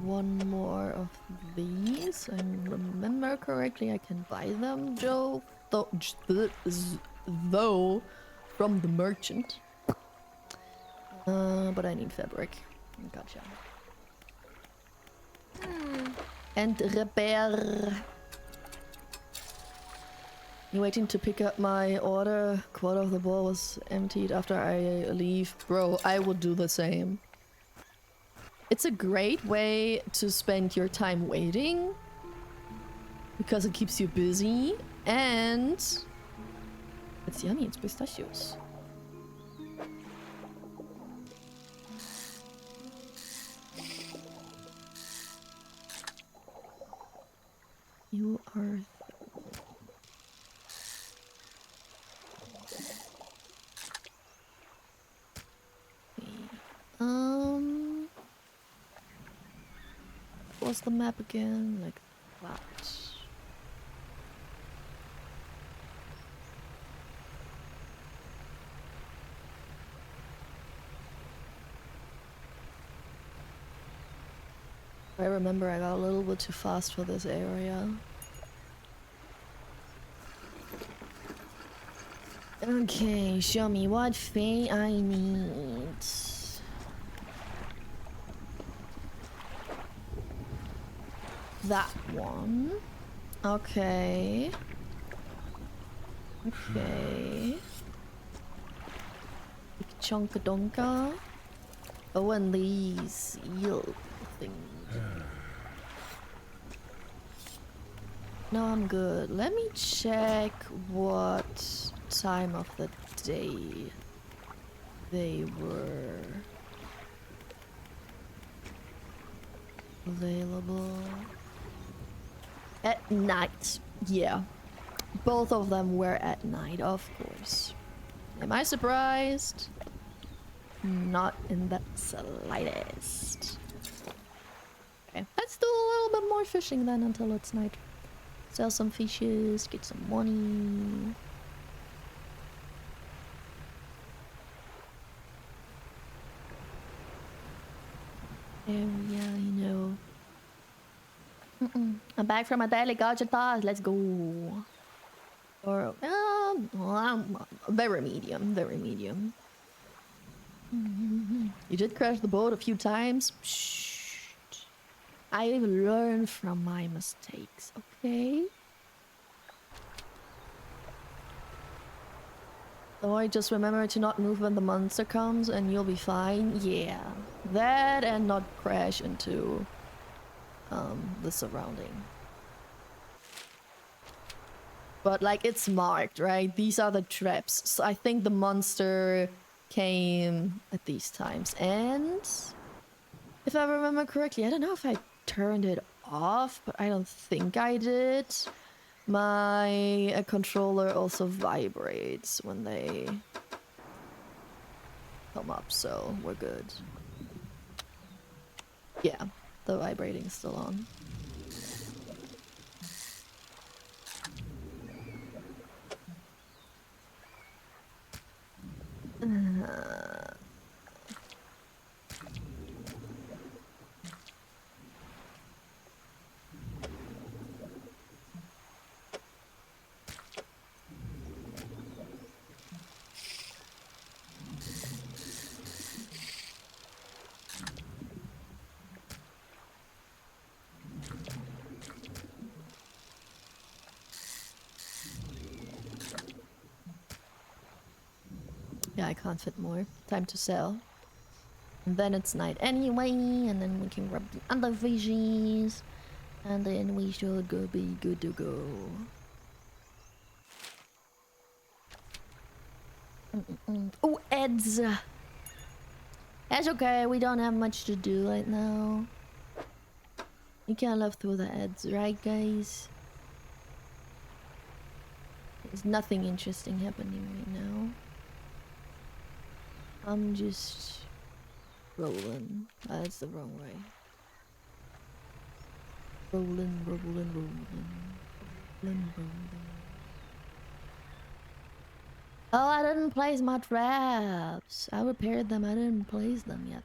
one more of these. I remember correctly, I can buy them, Joe. Though from the merchant. But I need fabric. Gotcha. And repair. You waiting to pick up my order? Quarter of the bowl was emptied after I leave. Bro, I would do the same. It's a great way to spend your time waiting because it keeps you busy and it's yummy, it's pistachios. You are what's the map again? Like that. I remember I got a little bit too fast for this area. Okay, show me what fate I need. That one. Okay. Okay. Big chunka donka. Oh, and these yield things. No, I'm good. Let me check what time of the day they were available. At night. Yeah. Both of them were at night, of course. Am I surprised? Not in the slightest. Okay, let's do a little bit more fishing then until it's night. Sell some fishes, get some money. Yeah, you know. I'm back from a daily gotcha task. Let's go. Or very medium, very medium. You did crash the boat a few times. Shh. I've learned from my mistakes, okay? So I just remember to not move when the monster comes and you'll be fine. Yeah. That and not crash into the surrounding. But like it's marked, right? These are the traps. So I think the monster came at these times. And if I remember correctly, I don't know if I turned it off, but I don't think I did. My controller also vibrates when they come up, so we're good. Yeah, the vibrating is still on. Yeah, I can't fit more. Time to sell. And then it's night anyway, and then we can grab the other veggies. And then we should be good to go. Oh, Eds! That's okay, we don't have much to do right now. You can't live through the Eds, right guys? There's nothing interesting happening right now. I'm just rolling. That's the wrong way. Rolling. Oh, I didn't place my traps. I repaired them. I didn't place them yet.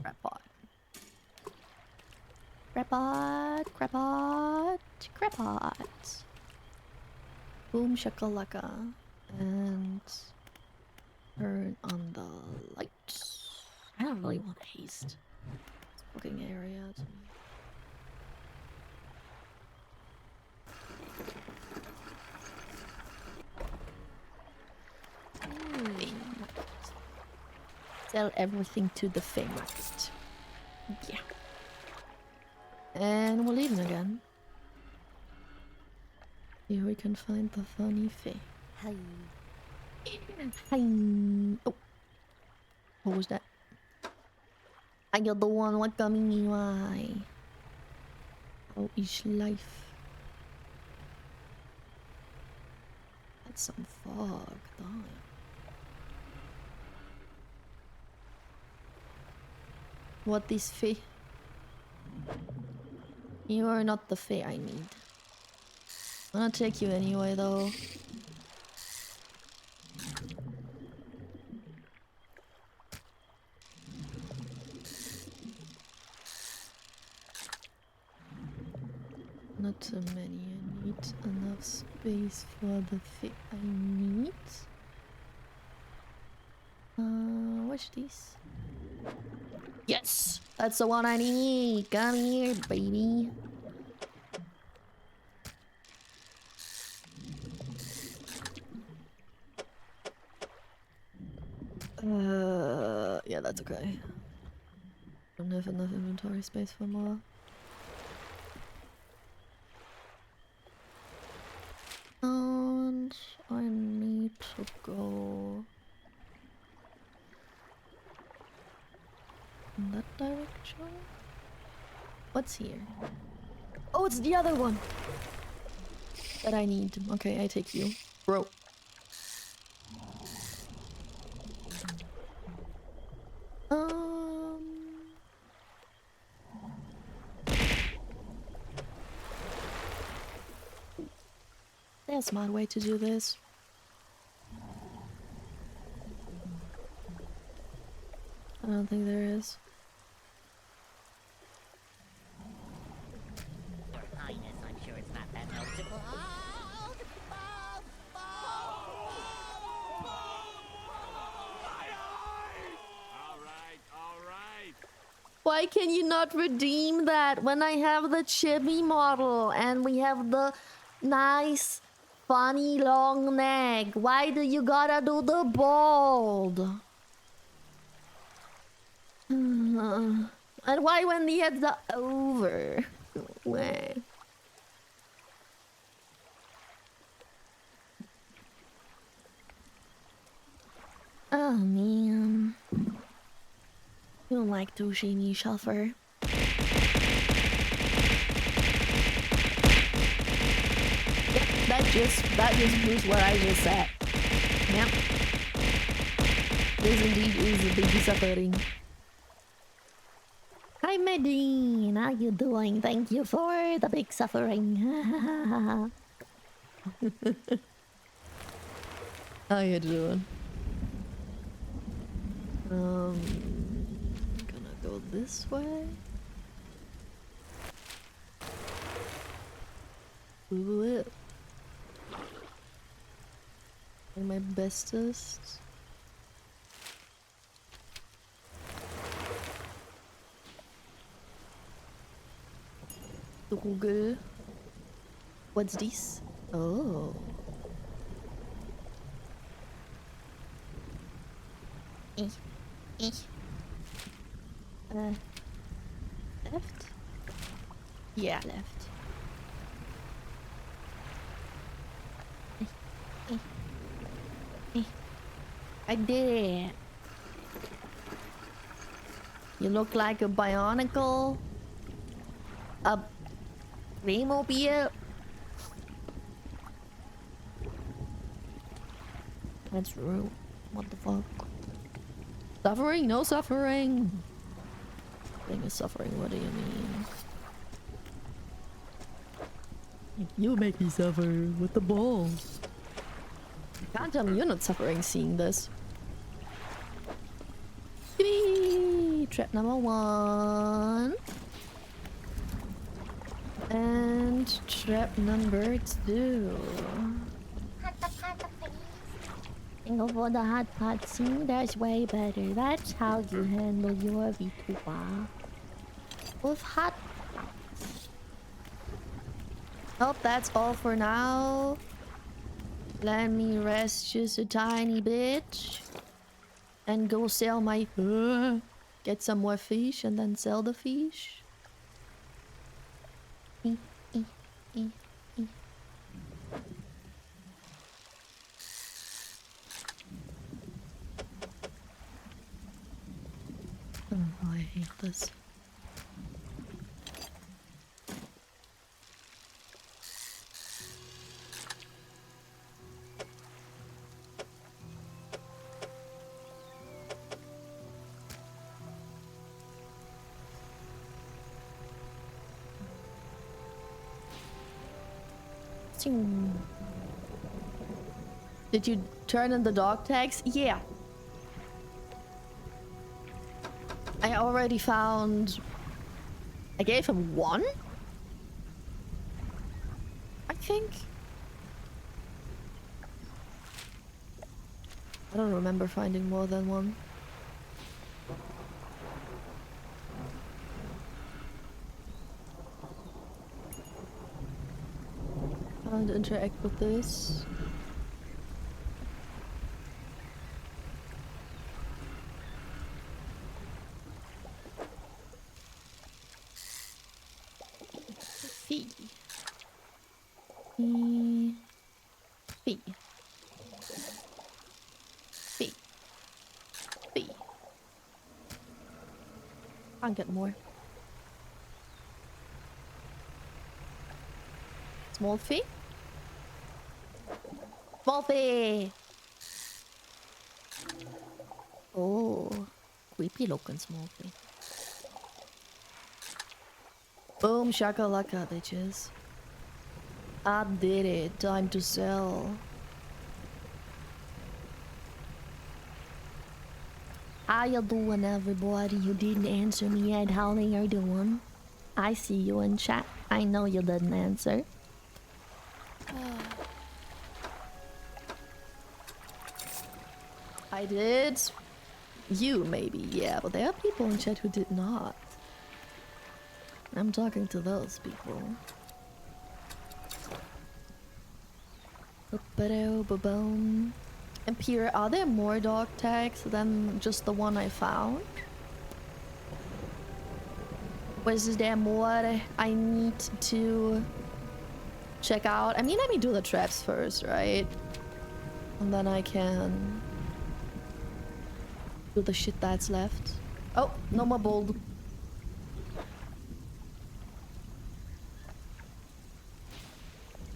Crap pot. Crapot, crapot, crapot. Boom shakalaka. And turn on the light. I don't really want to haste this fucking area to me. Sell everything to the Fey market. Yeah. And we're leaving again. Here we can find the funny Fey. Hi. Hi. Oh. What was that? You're the one what coming why? How is life? That's some fog. Damn. What is Fey? You are not the Fey I need. I'm gonna take you anyway, though. Not too many. I need enough space for the Fey I need. What's this? Yes! That's the one I need! Come here, baby! Yeah, that's okay. Don't have enough inventory space for more. And I need to go in that direction. What's here? Oh, it's the other one that I need. Okay, I take you, bro. There's a smart way to do this. I don't think there is. Your Highness, I'm sure it's not that noticeable. All right. Why can you not redeem that when I have the chibi model and we have the nice, funny long neck? Why do you gotta do the bald? And why when the heads are over? Why? Oh man. You don't like to see me suffer. Yep, that just proves what I just said. Yep. This indeed is a big suffering. Hi Medine, how you doing? Thank you for the big suffering. How you doing? Gonna go this way. Ooh, it. Doing my bestest. Google. What's this? Oh. Left? Yeah, left. I did it. You look like a bionicle. A Playmobil. That's rude. What the fuck? Suffering? No suffering. Thing is suffering. What do you mean? You make me suffer with the balls. You can't tell me you're not suffering seeing this. Yippee! Trap number 1. And trap number 2. Hot pot, please. And go for the hot pot. See, that's way better. That's how you handle your vtuber. With hot pots. Oh, that's all for now. Let me rest just a tiny bit. And go sell my... get some more fish and then sell the fish. Eh, eh, eh, eh. Oh, I hate this. Did you turn in the dog tags? Yeah. I already found... I gave him 1? I think. I don't remember finding more than 1. Can't interact with this. Fee. Fee. Fee. Fee. Fee. Can't get more. Small fee? Small fee! Oh, creepy looking small fee. Boom shakalaka, bitches. I did it. Time to sell. How you doing, everybody who didn't answer me yet? How they are doing? I see you in chat. I know you didn't answer. I did. You maybe, yeah, but there are people in chat who did not. I'm talking to those people. Ba-ba-do-ba-boom. And Pierre, are there more dog tags than just the one I found? Or is there more I need to check out? I mean, let me do the traps first, right? And then I can do the shit that's left. Oh, no more bold.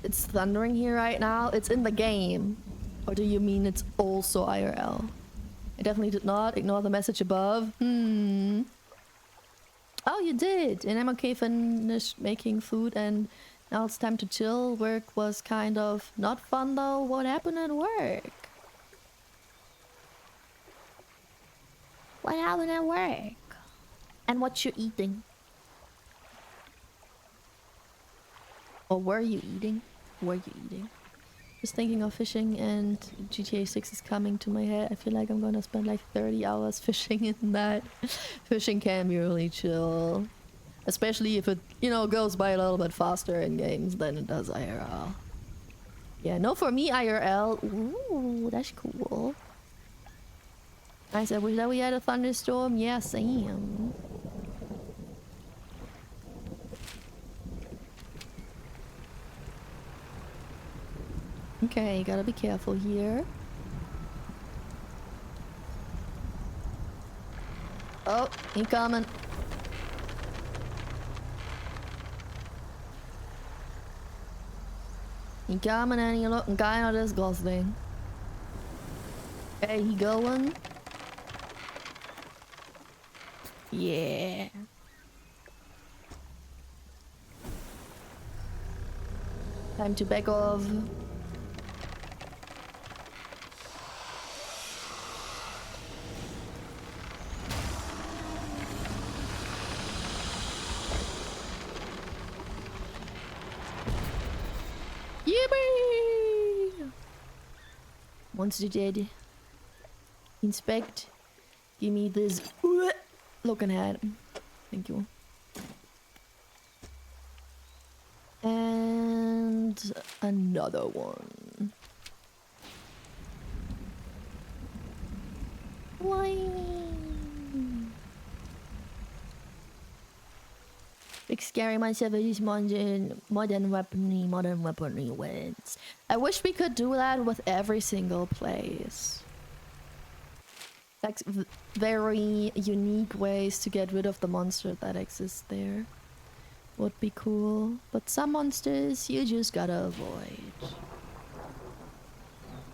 It's thundering here right now. It's in the game. Or do you mean it's also IRL? I definitely did not ignore the message above. Oh, you did. And I'm okay, finished making food and now it's time to chill. Work was kind of not fun though. What happened at work? What happened at work? And what you eating? Or were you eating? Were you eating? Just thinking of fishing and GTA 6 is coming to my head. I feel like I'm gonna spend like 30 hours fishing in that. Fishing can be really chill. Especially if it, you know, goes by a little bit faster in games than it does IRL. Yeah, no, for me IRL. Ooh, that's cool. I said, wish that we had a thunderstorm. Yeah, same. Okay, gotta be careful here. Oh, he coming. He coming and he looking kinda disgusting. Okay, he going. Yeah. Time to back off. Yippee! Monster dead. Inspect. Give me this looking at. Thank you. And another one. Why? Big scary monster versus modern weaponry wins. I wish we could do that with every single place. Like very unique ways to get rid of the monster that exists there. Would be cool. But some monsters you just gotta avoid.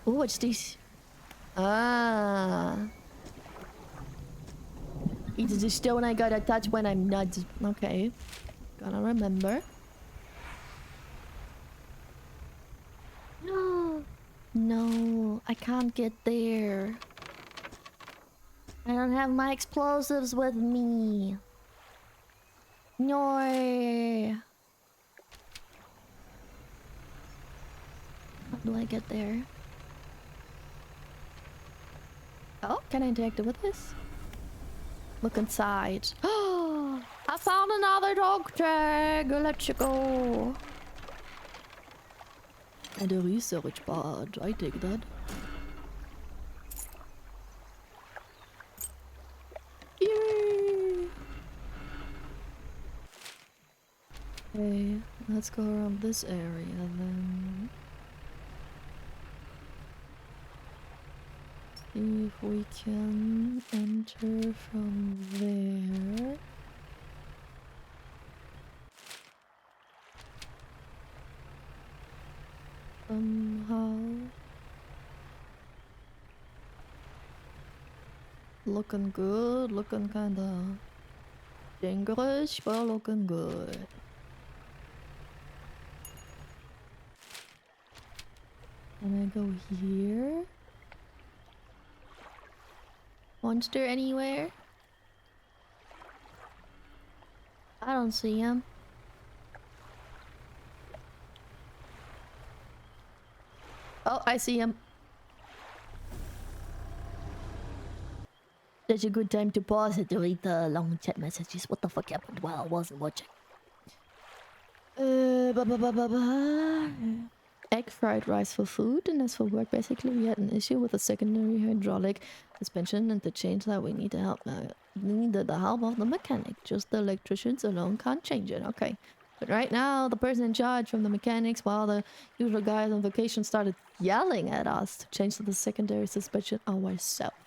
Oh, what's this? Ah. It's the stone I gotta touch when I'm not. Okay. Gotta remember. No. No, I can't get there. I don't have my explosives with me. No. How do I get there? Oh, can I interact with this? Look inside. Oh, I found another dog tag. Let's go. And a research badge. I take that. Yay! Okay, let's go around this area then. See if we can enter from there. Somehow. Looking good, looking kinda dangerous, but looking good. Can I go here? Monster anywhere? I don't see him. Oh, I see him. Such a good time to pause and delete the long chat messages. What the fuck happened while I wasn't watching? Egg fried rice for food, and as for work, basically we had an issue with a secondary hydraulic suspension and the change that we need to help. Needed the help of the mechanic. Just the electricians alone can't change it. Okay. But right now, the person in charge from the mechanics, while the usual guys on vacation started yelling at us to change the secondary suspension ourselves.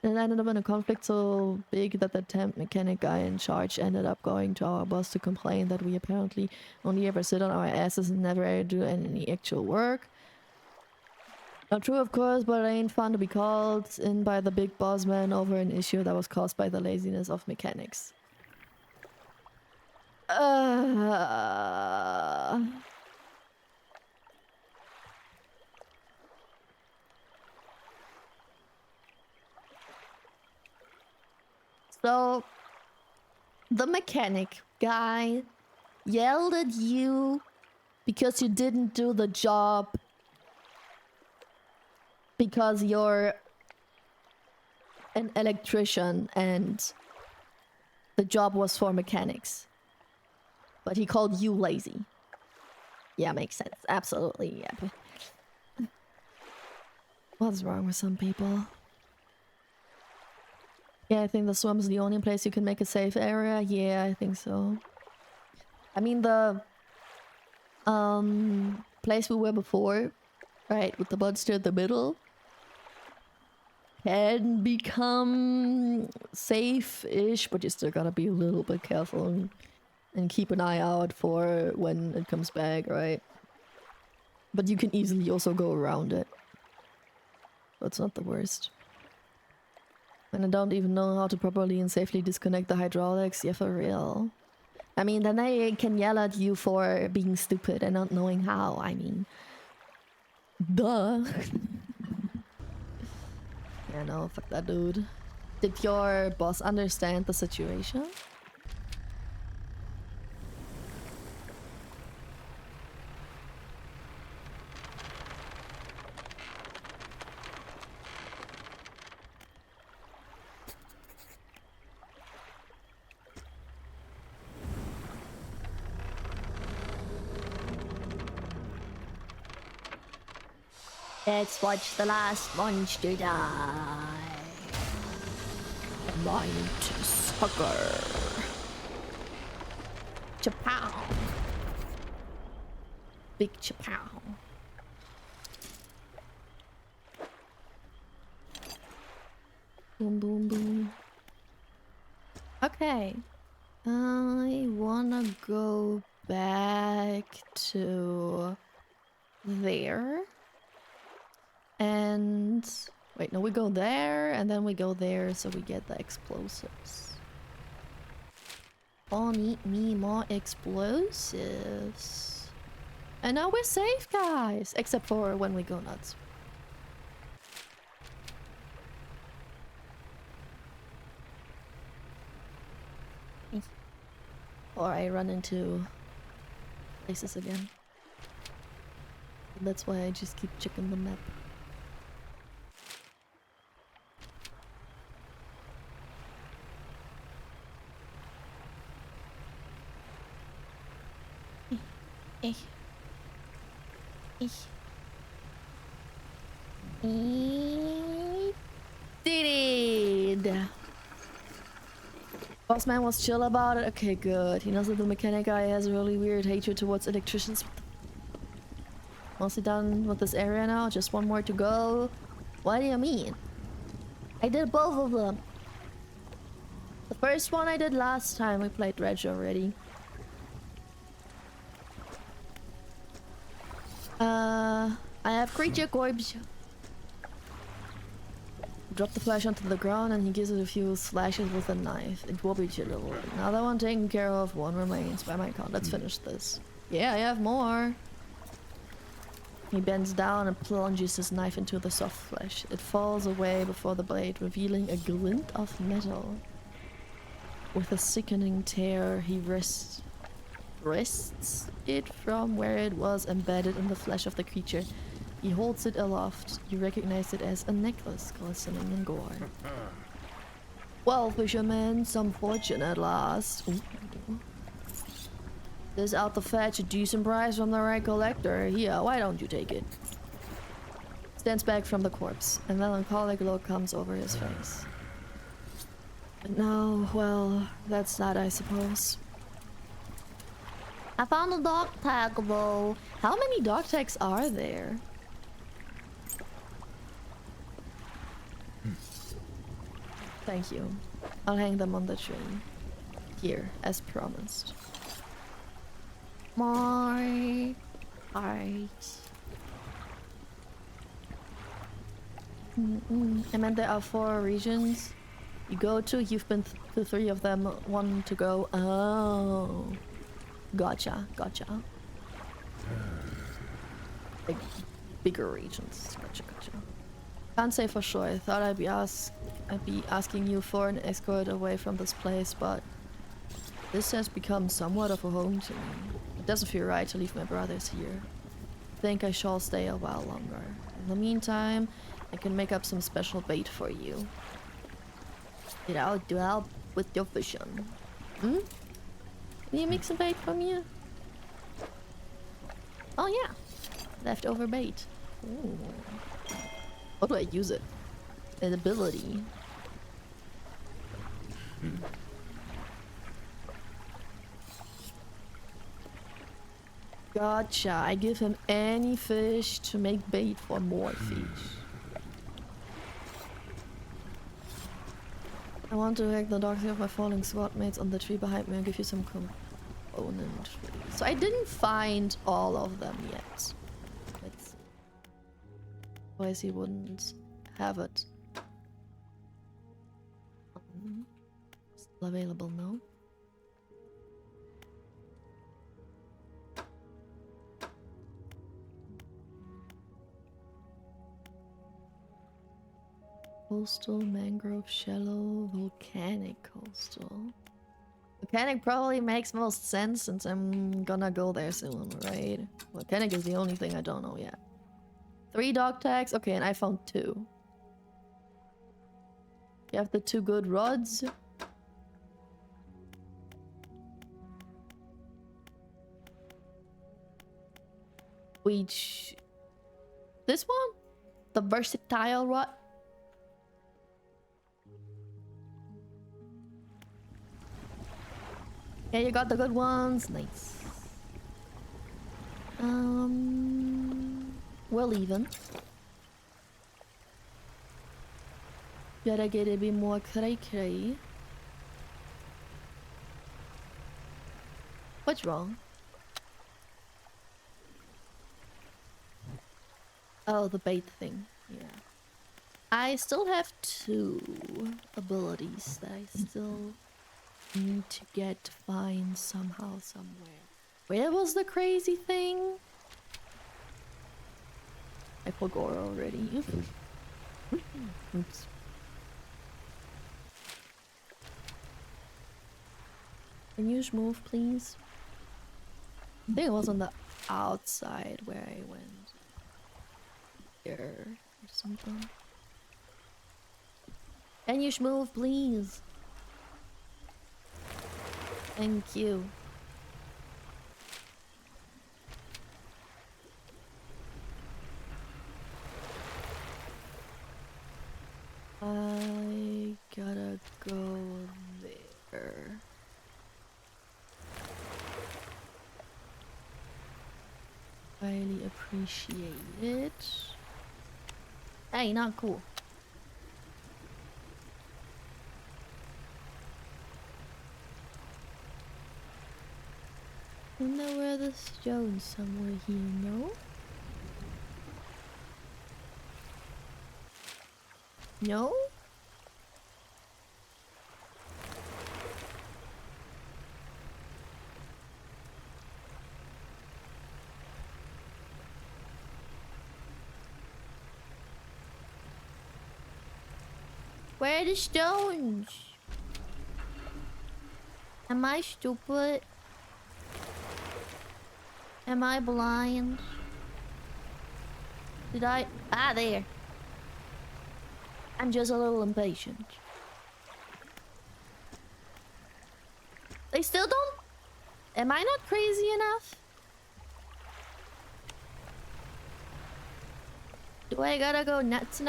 And it ended up in a conflict so big that the temp mechanic guy in charge ended up going to our boss to complain that we apparently only ever sit on our asses and never ever do any actual work. Not true, of course, but it ain't fun to be called in by the big boss man over an issue that was caused by the laziness of mechanics. So, the mechanic guy yelled at you because you didn't do the job because you're an electrician and the job was for mechanics. But he called you lazy. Yeah, makes sense. Absolutely, yeah. What's wrong with some people? Yeah, I think the swamp's the only place you can make a safe area. Yeah, I think so. I mean, the place we were before, right, with the monster in the middle, can become safe-ish, but you still gotta be a little bit careful and keep an eye out for when it comes back, right? But you can easily also go around it. So it's not the worst. And I don't even know how to properly and safely disconnect the hydraulics. Yeah, for real. I mean, then they can yell at you for being stupid and not knowing how. I mean, duh. Yeah, no, fuck that dude. Did your boss understand the situation? Let's watch the last monster die. Mind sucker. Chapow. Big chapow. Boom, boom, boom. Okay. I wanna go back to there. And wait, no, we go there and then we go there so we get the explosives. Oh, need me more explosives. And now we're safe, guys. Except for when we go nuts. Or I run into places again. That's why I just keep checking the map. Did it! Bossman was chill about it. Okay, good. He knows that the mechanic guy has a really weird hatred towards electricians. Mostly done with this area now. Just one more to go. What do you mean? I did both of them. The first one I did last time we played Dredge already. I have creature corpse. Drop the flesh onto the ground and he gives it a few slashes with a knife. It will be chill. Now that one taken care of, one remains by my count. Let's finish this. Yeah, I have more. He bends down and plunges his knife into the soft flesh. It falls away before the blade, revealing a glint of metal. With a sickening tear, he wrists it from where it was embedded in the flesh of the creature. He holds it aloft. You recognize it as a necklace glistening in gore. Well, fisherman, some fortune at last. Ooh. This out to fetch a decent price from the right collector. Here, why don't you take it? Stands back from the corpse. A melancholic look comes over his face. No, well, that's that, I suppose. I found a dog tag, though. How many dog tags are there? Thank you. I'll hang them on the tree. Here, as promised. My heart. I meant there are 4 regions you go to. You've been to 3 of them. 1 to go. Oh. Gotcha. Like, bigger regions. Gotcha. Can't say for sure. I thought I'd be asking you for an escort away from this place, but this has become somewhat of a home to me. It doesn't feel right to leave my brothers here. I think I shall stay a while longer. In the meantime, I can make up some special bait for you. Get out to help with your fishing. Can you make some bait for me? Oh yeah, leftover bait. Ooh. How do I use it? An ability. Gotcha. I give him any fish to make bait for more fish. I want to hack the dogs of my falling squad mates on the tree behind me and give you some component. So I didn't find all of them yet. Let's see. Otherwise he wouldn't have it. Still available, no? Coastal, mangrove, shallow, volcanic coastal. Volcanic probably makes most sense since I'm gonna go there soon, right? Volcanic is the only thing I don't know yet. 3 dog tags? Okay, and I found 2. You have the 2 good rods. Which... This one? The versatile what? Yeah, you got the good ones. Nice. We're leaving. Gotta get a bit more cray. What's wrong? Oh, the bait thing. Yeah. I still have 2 abilities that I still need to get to find somehow, somewhere. Where was the crazy thing? I forgot already. Oops. Can you just move, please? I think it was on the outside where I went. Here or something. Can you just move, please? Thank you. I gotta go there. Highly appreciate it. Hey, not cool. Wonder where the stone somewhere here, no? No? Where are the stones? Am I stupid? Am I blind? Did I? Ah, there. I'm just a little impatient. They still don't? Am I not crazy enough? Do I gotta go nuts?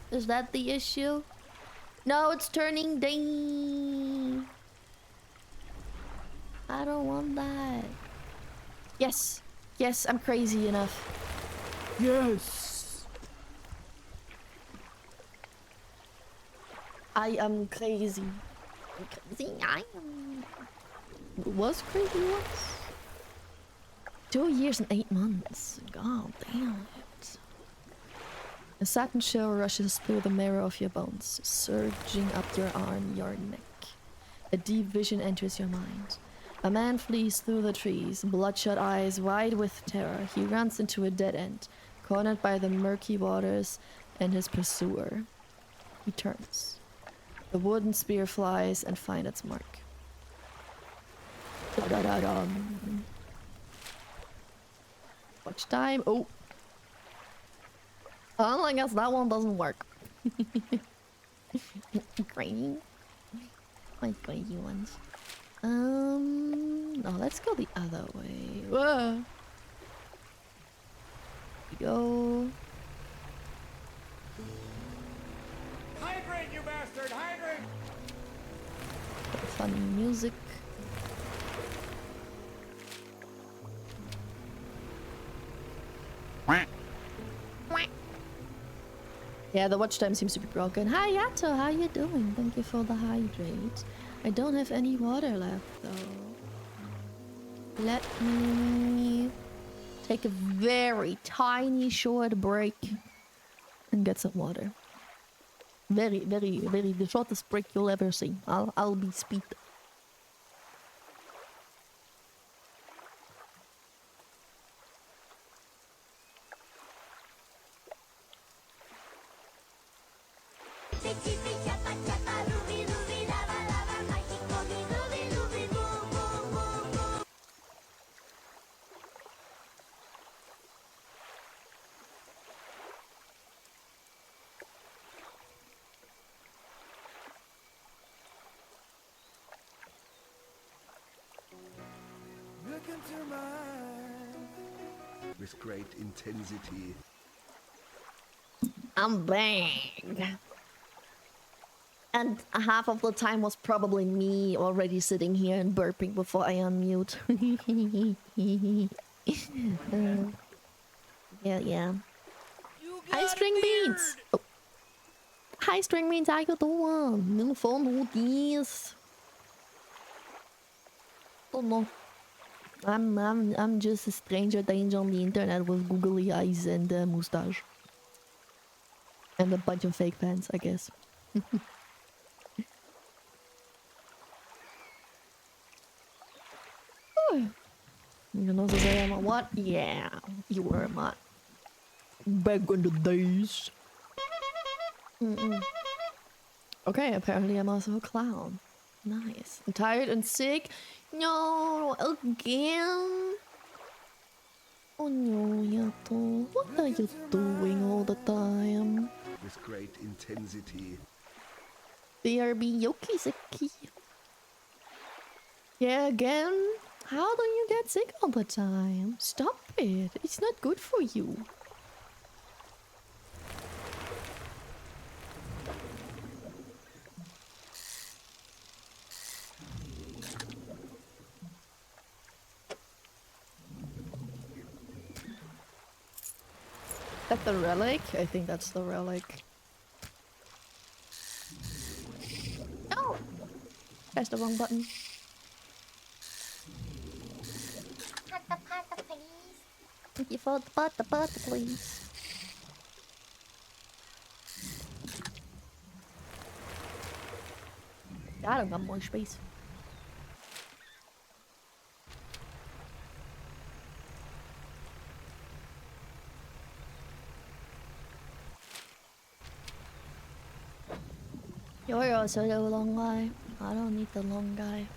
Is that the issue? No, it's turning day. I don't want that. Yes. Yes, I'm crazy enough. Yes! I am crazy. I'm crazy. I am. Was crazy once. 2 years and 8 months. God damn it. A satin chill rushes through the marrow of your bones, surging up your arm, your neck. A deep vision enters your mind. A man flees through the trees, bloodshot eyes wide with terror. He runs into a dead end, cornered by the murky waters and his pursuer. He turns. The wooden spear flies and finds its mark. Da-da-da-dum. Watch time. Oh. I guess that one doesn't work. Crazy. My crazy ones. No, let's go the other way. Whoa. Go. Hydrate, you bastard! Hydrate! Funny music. Yeah, the watch time seems to be broken. Hi Yato, how you doing? Thank you for the hydrate. I don't have any water left though. Let me take a very tiny short break and get some water. Very the shortest break you'll ever see. I'll be speed. Look into mine with great intensity. I'm back. And half of the time was probably me already sitting here and burping before I unmute. Yeah. You Hi, got a String Beans! beard! Oh. Hi, String Beans, how you doing? No phone notice. Oh no. I'm just a stranger danger on the internet with googly eyes and a mustache. And a bunch of fake fans, I guess. You can also say I'm a what? Yeah, you were my back in the days. Okay, apparently I'm also a clown. Nice. I'm tired and sick. No, again. Oh no, Yato. What are you doing all the time? With great intensity. BRB Yokizaki. Yeah, again? How do you get sick all the time? Stop it. It's not good for you. That the relic? I think that's the relic. No! Press the wrong button. Pata, please. Thank you for the butter, please. I don't got more space. You're also the long guy. I don't need the long guy.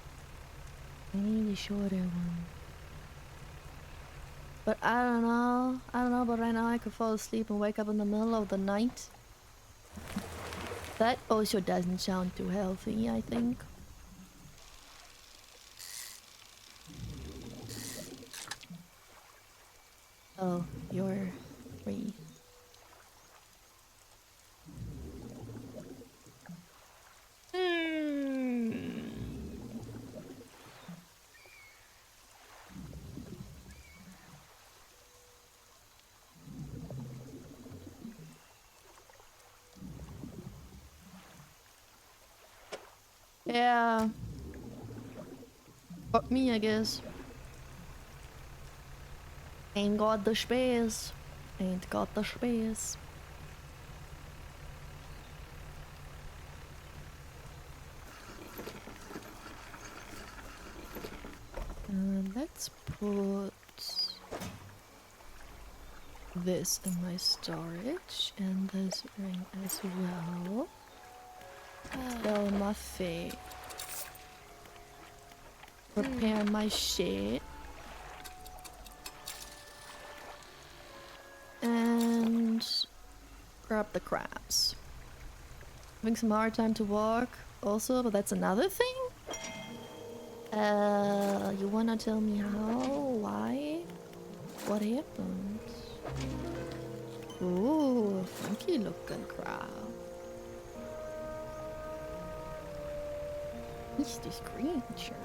I need the shorter one. But I don't know, but right now I could fall asleep and wake up in the middle of the night. That also doesn't sound too healthy, I think. Oh, you're free. Yeah. Fuck me, I guess. Ain't got the space. Ain't got the space. Let's put this in my storage and this ring as well. Sell my fate. Prepare my shit. And grab the crabs. Having some hard time to walk also, but that's another thing? You wanna tell me how? Why? What happened? Ooh, funky looking crab. What's this creature?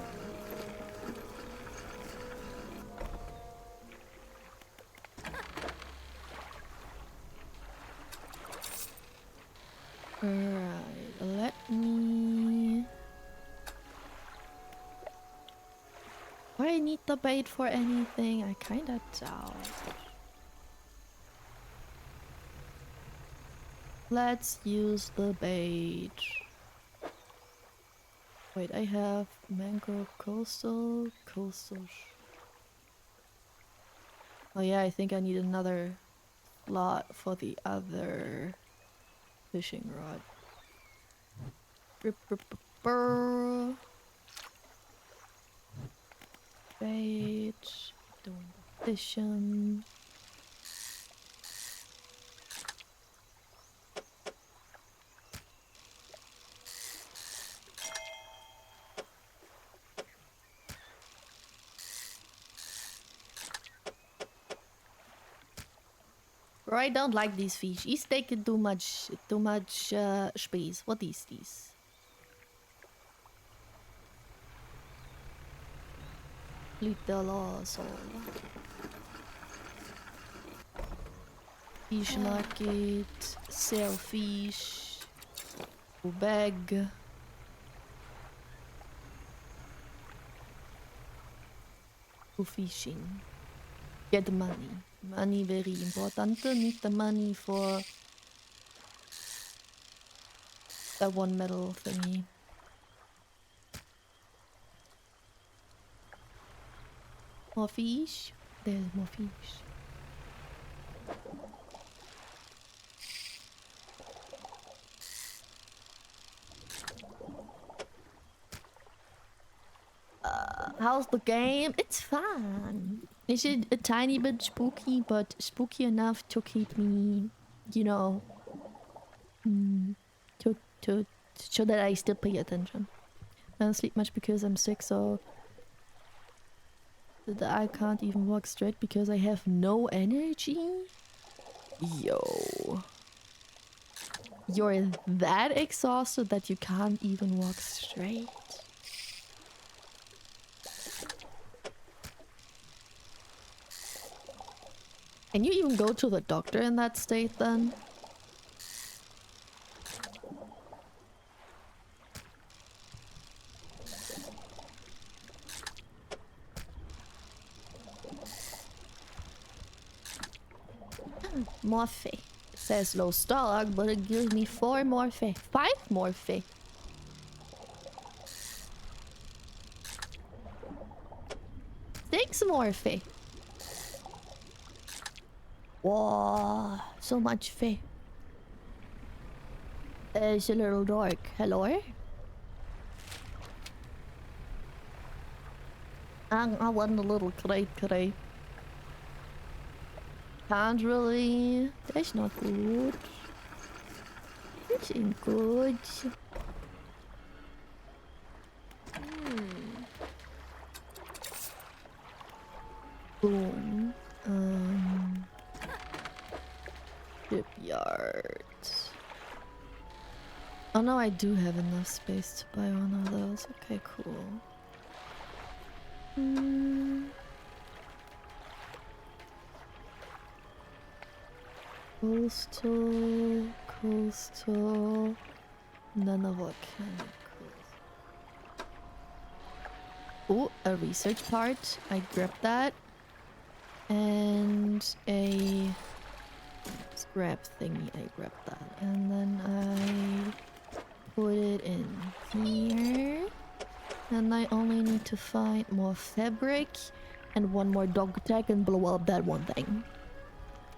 Alright, let me... Do I need the bait for anything? I kinda doubt. Let's use the bait. Wait, I have mangrove coastal. Oh yeah, I think I need another slot for the other fishing rod. Brr. Bait. Doing the fishing. Or I don't like these fish. He's taking too much space. What is this? Little soul. Fish market. Sell fish. Bag. Go fishing. Get money. Money very important. Need the money for that one metal thingy. More fish? There's more fish. How's the game? It's fun. Is it a tiny bit spooky, but spooky enough to keep me, you know, to show that I still pay attention. I don't sleep much because I'm sick, so I can't even walk straight because I have no energy. Yo. You're that exhausted that you can't even walk straight? Can you even go to the doctor in that state then? Morphe. It says low stock, but it gives me 4 Morphe. 5 Morphe. Six Morphe. Whoa, so much fe. It's a little dark. Hello? I want a little cray. Can't really. That's not good. This ain't good. Boom. Shipyard. Oh no, I do have enough space to buy one of those. Okay, cool. Coastal, none of volcanic. Oh, a research part. I grabbed that. And a scrap thingy. I grabbed that. And then I put it in here. And I only need to find more fabric and one more dog tag and blow up that one thing.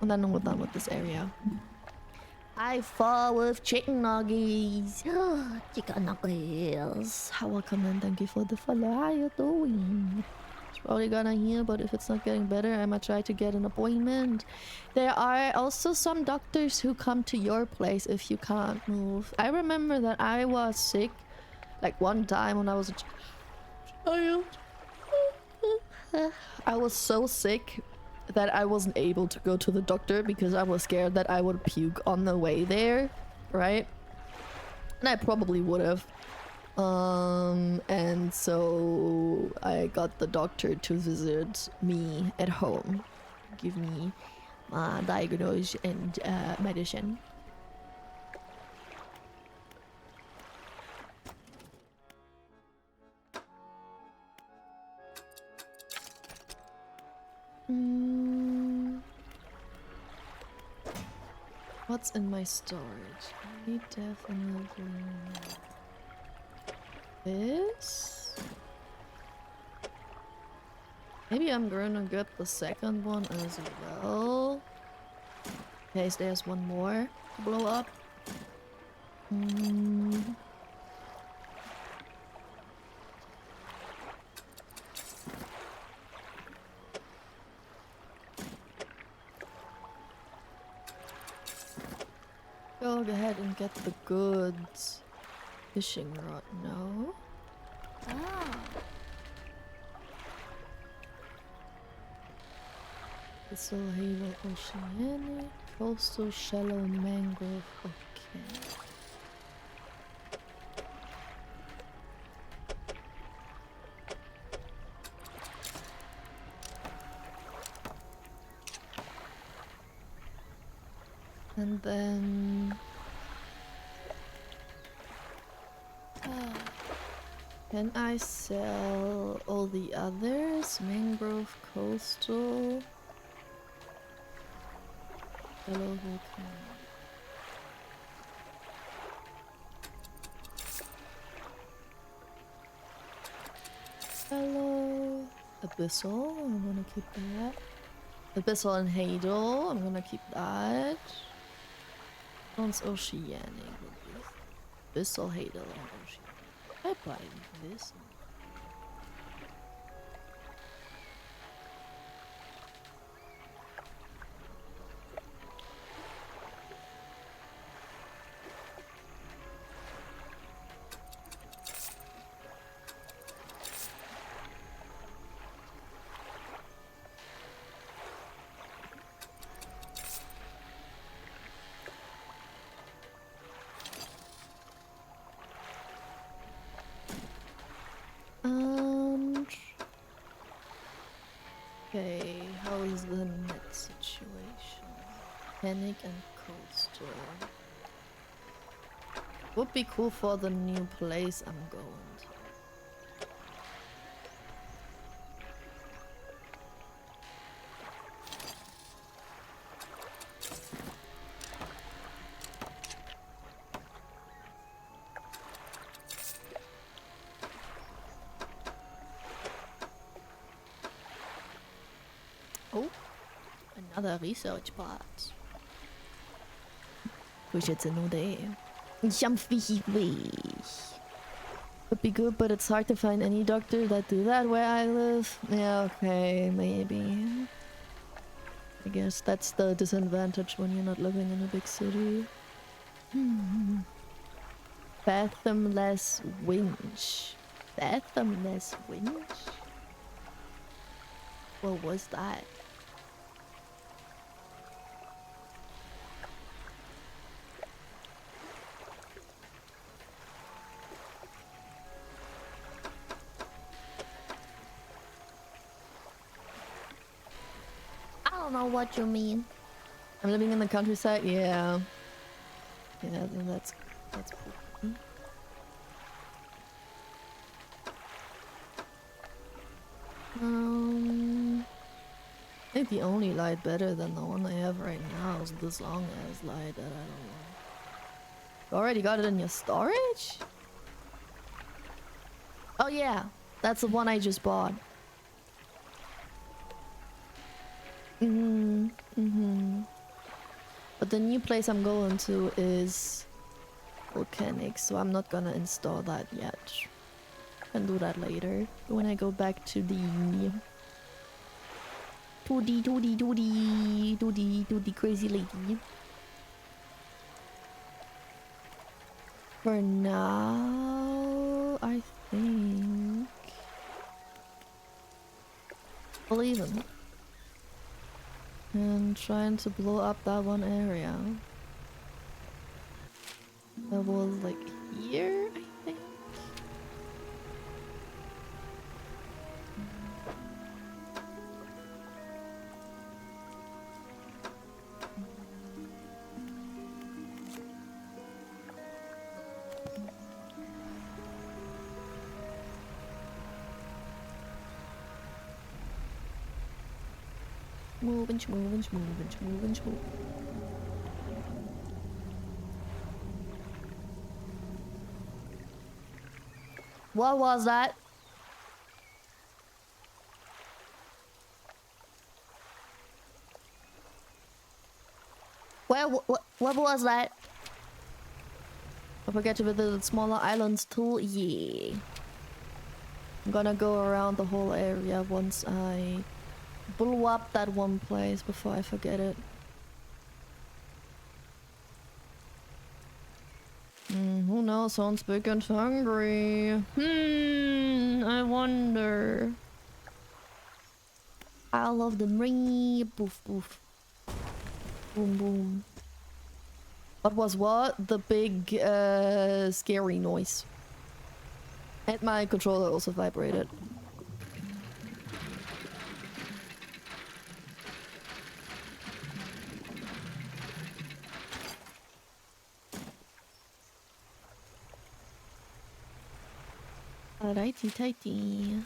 And then we're done with this area. I fall with chicken nuggies. Chicken nuggies. Welcome and thank you for the follow. How you doing? It's probably gonna heal, but if it's not getting better, I might try to get an appointment. There are also some doctors who come to your place if you can't move. I remember that I was sick, like one time when I was a child. I was so sick that I wasn't able to go to the doctor because I was scared that I would puke on the way there, right? And I probably would have. And so I got the doctor to visit me at home, give me my diagnosis and medicine. What's in my storage? I need definitely this. Maybe I'm gonna get the second one as well. In case there's one more to blow up. Go ahead and get the goods. Fishing rod, no. Thistle, hazel, oceanic, coastal, shallow, mangrove, okay. And then can I sell all the others? Mangrove, coastal, shallow, volcano. Hello. Abyssal, I'm gonna keep that. Abyssal and Hadal, I'm gonna keep that. Transoceanic. Abyssal, Hadal, and Oceanic. I buy this. Okay, how is the net situation? Panic and coastal. Would be cool for the new place I'm going to. Oh, another research part. Wish it's a new day. Would be good, but it's hard to find any doctor that do that where I live. Yeah, okay, maybe. I guess that's the disadvantage when you're not living in a big city. Fathomless winch. Fathomless winch? What was that? I don't know what you mean. I'm living in the countryside? Yeah. Yeah, then that's cool. I think the only light better than the one I have right now is this long ass light that I don't want. You already got it in your storage? Oh yeah, that's the one I just bought. But the new place I'm going to is volcanic, so I'm not gonna install that yet. Can do that later when I go back to the crazy lady. For now, I think I'll leave him. And trying to blow up that one area. That was like here, I think. Moving. What was that? What was that? I forget to visit smaller islands too. Yeah. I'm gonna go around the whole area once I blow up that one place before I forget it. Who knows? Sounds big and hungry. I wonder. I love the ring. Poof poof. Boom boom. What was what? The big scary noise. And my controller also vibrated. Alrighty tighty.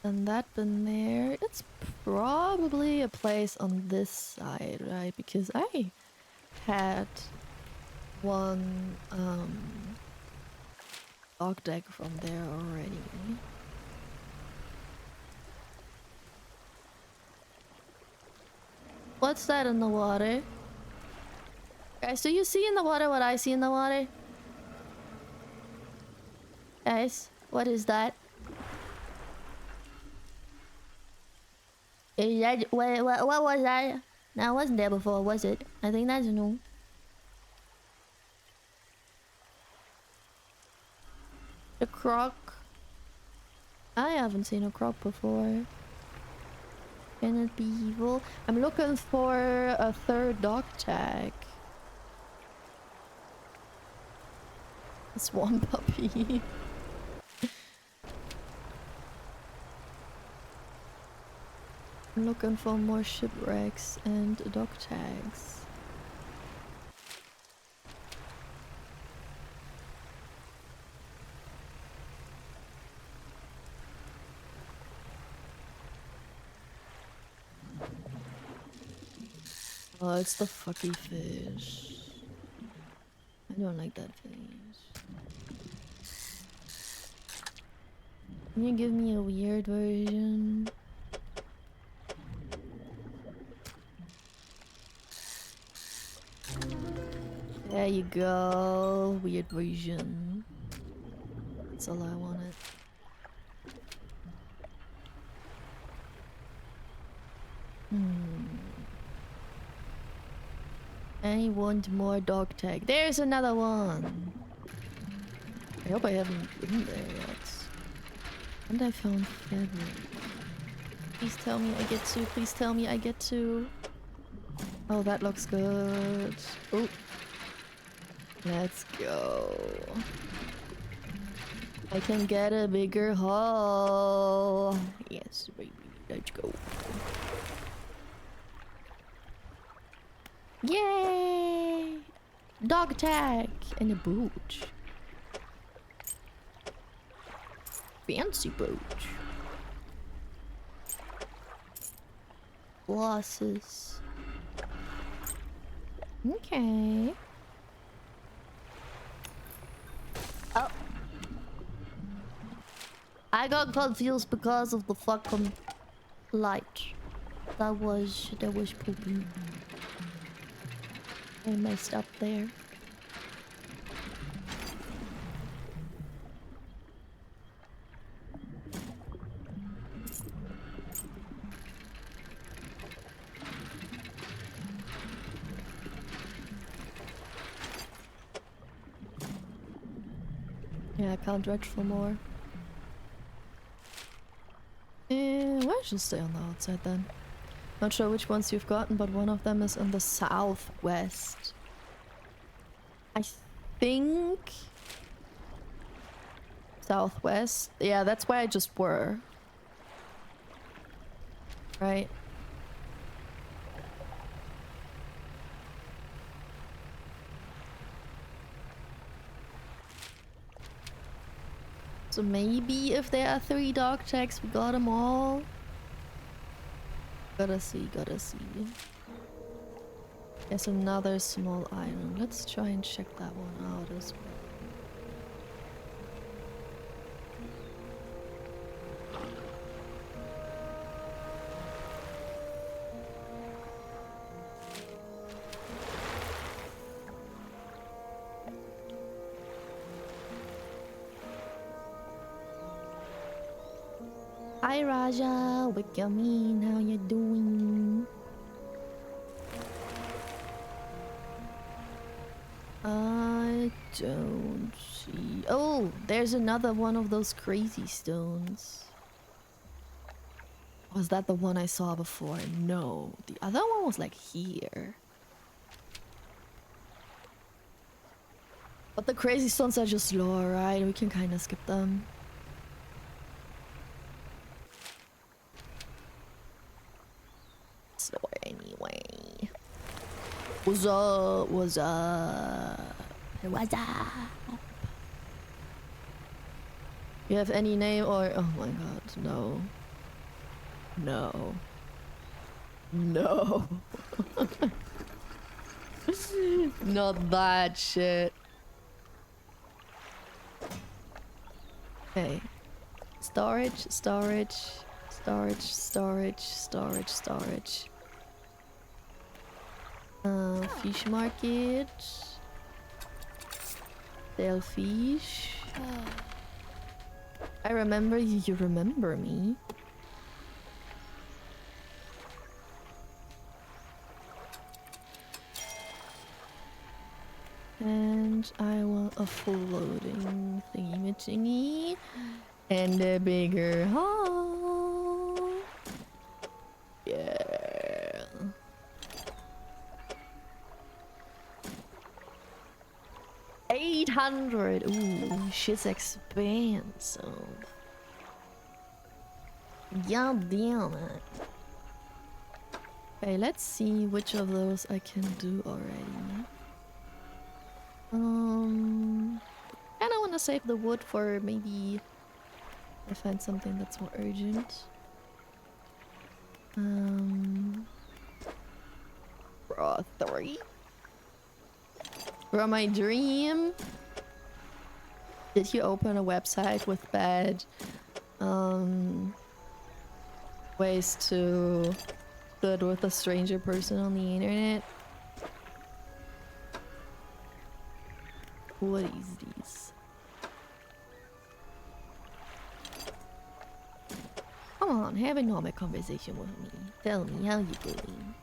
And that been there. It's probably a place on this side, right? Because I had one dog deck from there already. What's that in the water? Guys, do you see in the water what I see in the water? Guys, what is that? Is that what was that? That wasn't there before, was it? I think that's new. The croc. I haven't seen a croc before. Can it be evil? I'm looking for a third dog tag. A swan puppy. I'm looking for more shipwrecks and dog tags. Oh, it's the fucky fish. I don't like that fish. Can you give me a weird version? There you go. Weird version. That's all I wanted. I want more dog tag. There's another one. I hope I haven't been there yet. And I found fabric. Please tell me I get to. Please tell me I get to. Oh, that looks good. Oh. Let's go. I can get a bigger haul. Yes, baby. Let's go. Yay! Dog tag and a boot. Fancy boot. Glasses. Okay. Oh. I got confused because of the fucking light. That was poopy. I messed up there. Yeah, I can't dredge for more. Well, I should stay on the outside then. Not sure which ones you've gotten, but one of them is in the southwest. I think... Southwest? Yeah, that's where I just were. Right? So maybe if there are 3 dog tags, we got them all. Gotta see, gotta see. There's another small island. Let's try and check that one out as well. Hi Raja, what you mean? How you doing? I don't see... Oh, there's another one of those crazy stones. Was that the one I saw before? No. The other one was like here. But the crazy stones are just lower, right? We can kind of skip them. So anyway. What's up? What's up? What's up? You have any name or... Oh my god, no. No. No. Not that shit. Okay. Storage, storage, storage, storage, storage, storage. Fish market. Sell fish. I remember you, you remember me. And I want a floating thingy and a bigger haul. Yeah. $800. Ooh, shit's expensive. God damn it. Okay, let's see which of those I can do already. Kinda wanna save the wood for maybe I find something that's more urgent. Bro, 3? Bro, my dream. Did you open a website with bad ways to flirt with a stranger person on the internet? What is this? Come on, have a normal conversation with me. Tell me how you doing.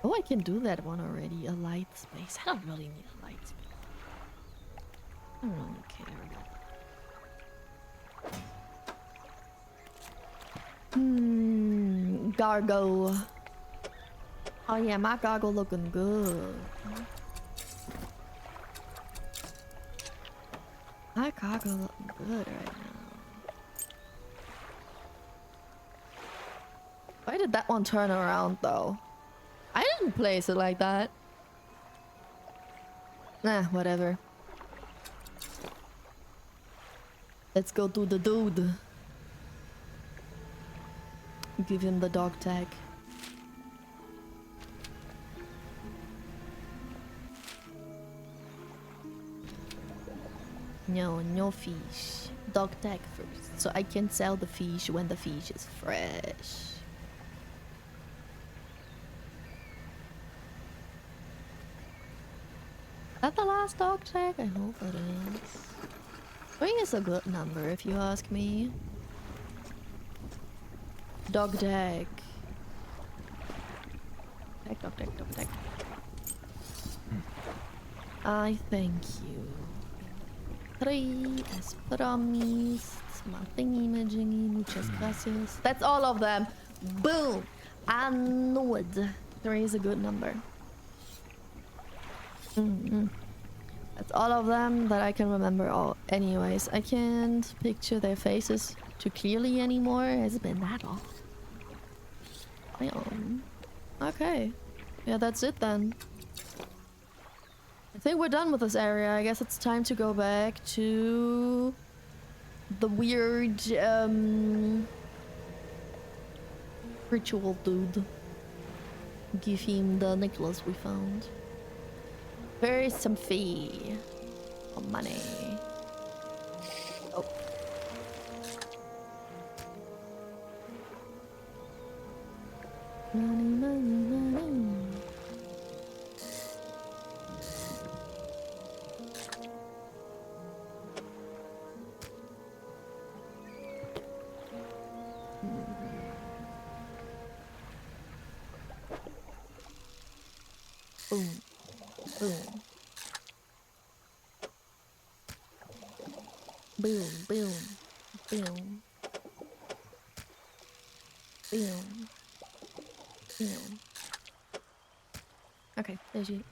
Oh, I can do that one already. A light space. I don't really need a light space. I don't really care about that. Gargo. Oh yeah, my gargle looking good. My cargo looking good right now. Why did that one turn around though? I didn't place it like that. Nah, whatever. Let's go to the dude. Give him the dog tag. No, no fish. Dog tag first, so I can sell the fish when the fish is fresh. Is that the last dog tag? I hope it is. 3 is a good number if you ask me. Dog tag. Dog tag. I thank you. 3 as promised. Smarting imaging, muchas gracias. That's all of them. Boom! I know it. 3 is a good number. That's all of them that I can remember. Oh, anyways, I can't picture their faces too clearly anymore. Has it been that long? Okay. Yeah, that's it then. I think we're done with this area. I guess it's time to go back to the weird ritual dude. Give him the necklace we found. There's some fee or money. Oh. Money. Boom. Boom. Boom, boom, boom. Boom. Boom. Okay, there's you.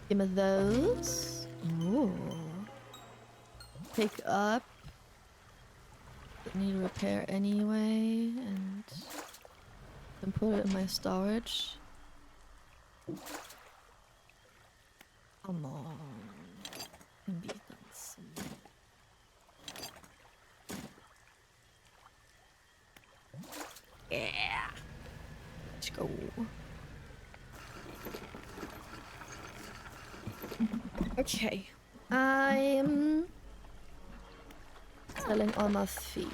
Give me those. Ooh. Pick up. Need to repair anyway, and then put it in my storage. Come on. Can be done some. Yeah. Let's go. Okay. I'm selling all my fish.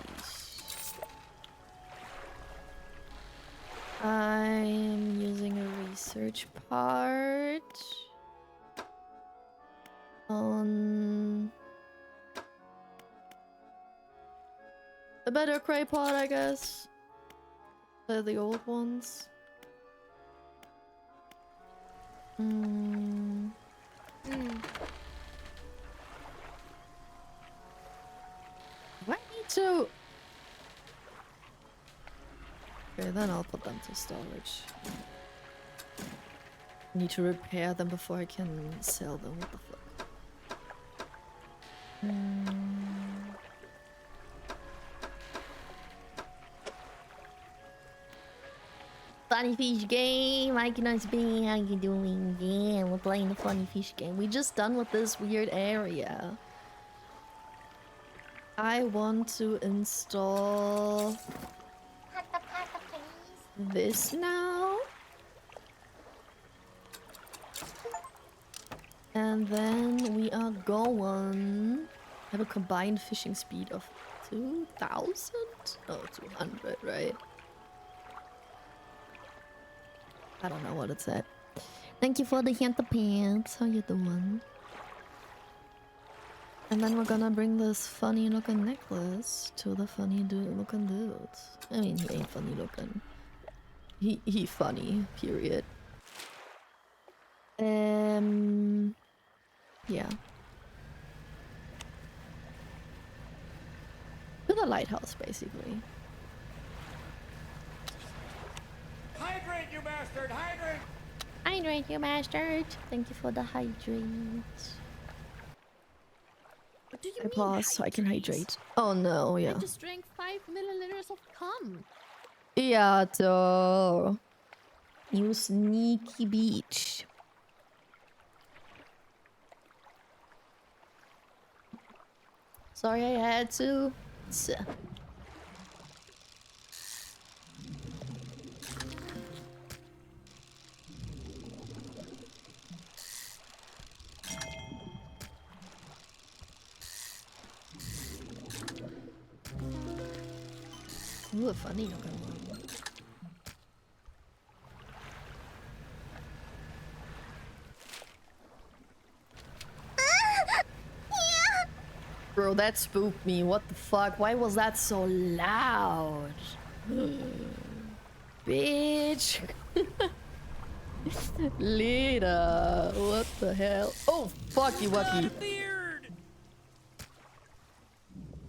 I'm using a research part on a better cray pot, I guess. They're the old ones. Do I need to? Okay, then I'll put them to storage. Need to repair them before I can sell them. What the fuck? Funny fish game. Hi, nice being. How you doing? Yeah, we're playing the funny fish game. We just done with this weird area. I want to install this now. And then we are going. Have a combined fishing speed of 2,000? Oh, 200, right? I don't know what it said. Thank you for the hint of pants. How you doing? And then we're gonna bring this funny looking necklace to the funny looking dude. I mean, he ain't funny looking. He funny, period. Yeah. To the lighthouse, basically. Hydrate, you bastard! Hydrate! Hydrate, you bastard! Thank you for the hydrate. What do you I mean pause so I can hydrate? hydrate. Oh no, I yeah. just drank 5 milliliters of cum. Yeah, so you sneaky beach. Sorry I had to. Ooh, a funny looking one. Bro, that spooked me. What the fuck? Why was that so loud? Bitch. Lita. What the hell? Oh, fucky wucky.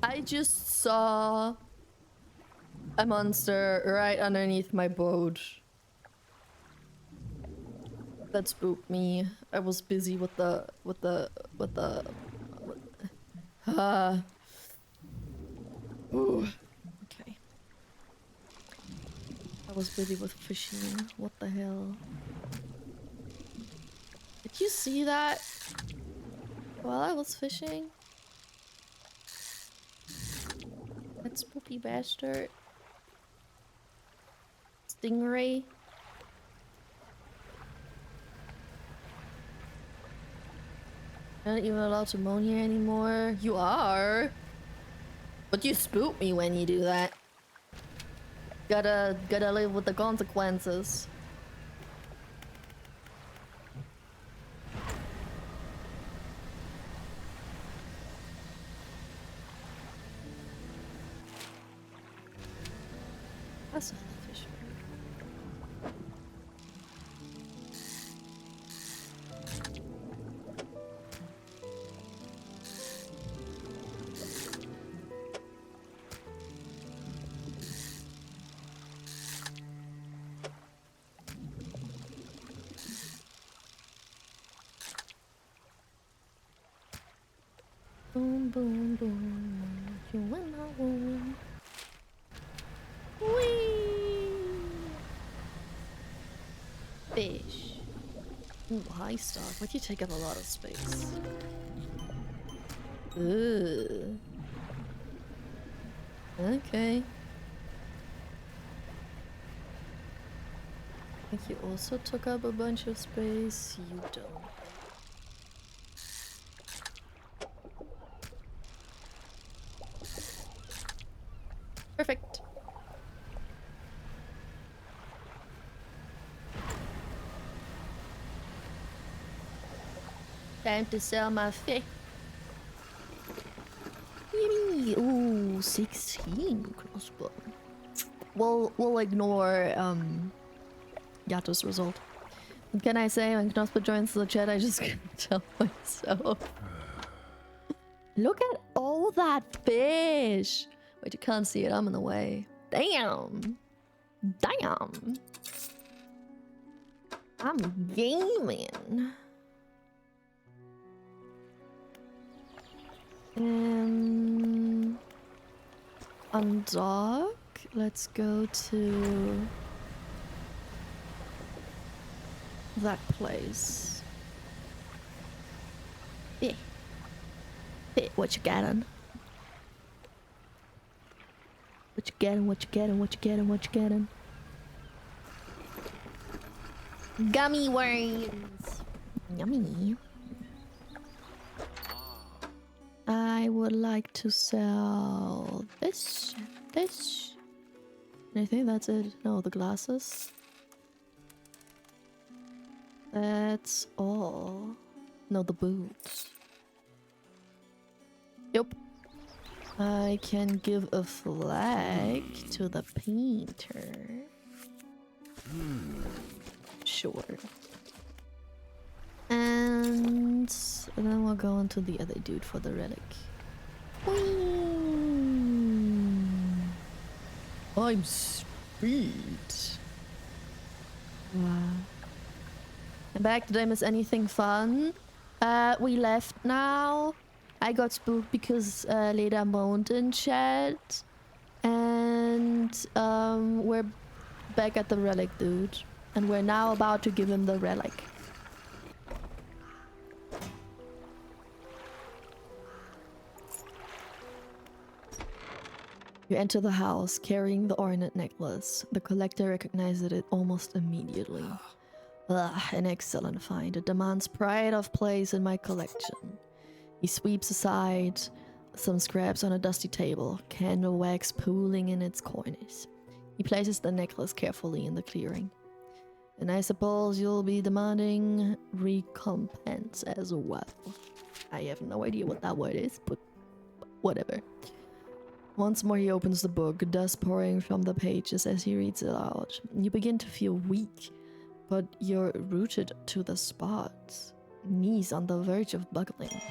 I just saw a monster right underneath my boat. That spooked me. I was busy with the Ooh. Okay. I was busy with fishing. What the hell? Did you see that? While I was fishing? That spooky bastard. Stingray. Not even allowed to moan here anymore. You are. But you spook me when you do that. Gotta live with the consequences. That's not the fish. Boom, boom, boom. You in my room. Whee! Fish. Ooh, high stock. But you take up a lot of space. Ugh. Okay. I think you also took up a bunch of space. You don't. Perfect. Time to sell my fish. Yippee! Ooh, 16 crossbow. We'll ignore Yato's result. What can I say when Knospa joins the chat? I just can't tell myself. Look at all that fish! Wait, you can't see it. I'm in the way. Damn! Damn! I'm gaming. On dock, let's go to that place. Yeah. Yeah, what you getting? What you getting? What you getting? What you getting? What you getting? Gummy worms. Yummy. I would like to sell this. I think that's it. No, the glasses. That's all. No, the boots. Yep. I can give a flag to the painter. Sure. And then we'll go on to the other dude for the relic. Whee! I'm speed. Wow. And back, did I miss anything fun? We left now. I got spooked because Leda moaned in chat. And we're back at the relic dude. And we're now about to give him the relic. You enter the house carrying the ornate necklace. The collector recognizes it almost immediately. Ugh, an excellent find. It demands pride of place in my collection. He sweeps aside some scraps on a dusty table, candle wax pooling in its corners. He places the necklace carefully in the clearing. And I suppose you'll be demanding recompense as well. I have no idea what that word is, but whatever. Once more he opens the book, dust pouring from the pages as he reads it out. You begin to feel weak, but you're rooted to the spot, knees on the verge of buckling.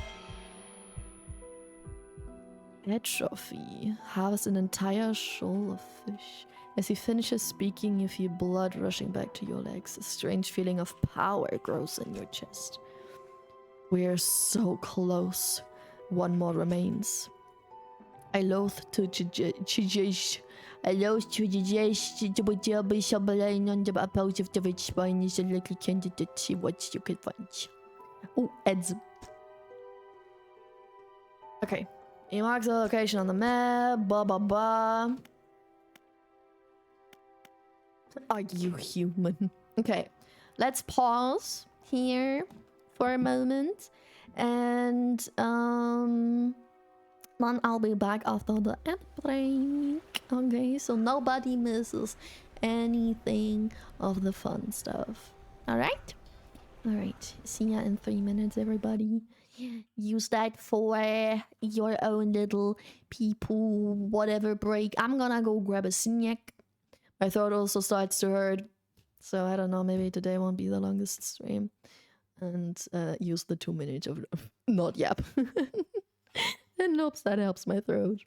Atrophy harvests an entire shoal of fish. As he finishes speaking, you feel blood rushing back to your legs. A strange feeling of power grows in your chest. We're so close. One more remains. I loathe to suggest I loathe to suggest to be somebody on the approach of the rich spine is a little candidate to see what you can find. Oh, ads. Okay. He marks the location on the map. Blah blah blah. Are you human? Okay. Let's pause here for a moment. And then I'll be back after the ad break. Okay, so nobody misses anything of the fun stuff. Alright? Alright, see ya in 3 minutes, everybody. Use that for your own little people, whatever break. I'm gonna go grab a snack. My throat also starts to hurt. So I don't know, maybe today won't be the longest stream. And use the 2 minutes of not yap. And hopes that helps my throat.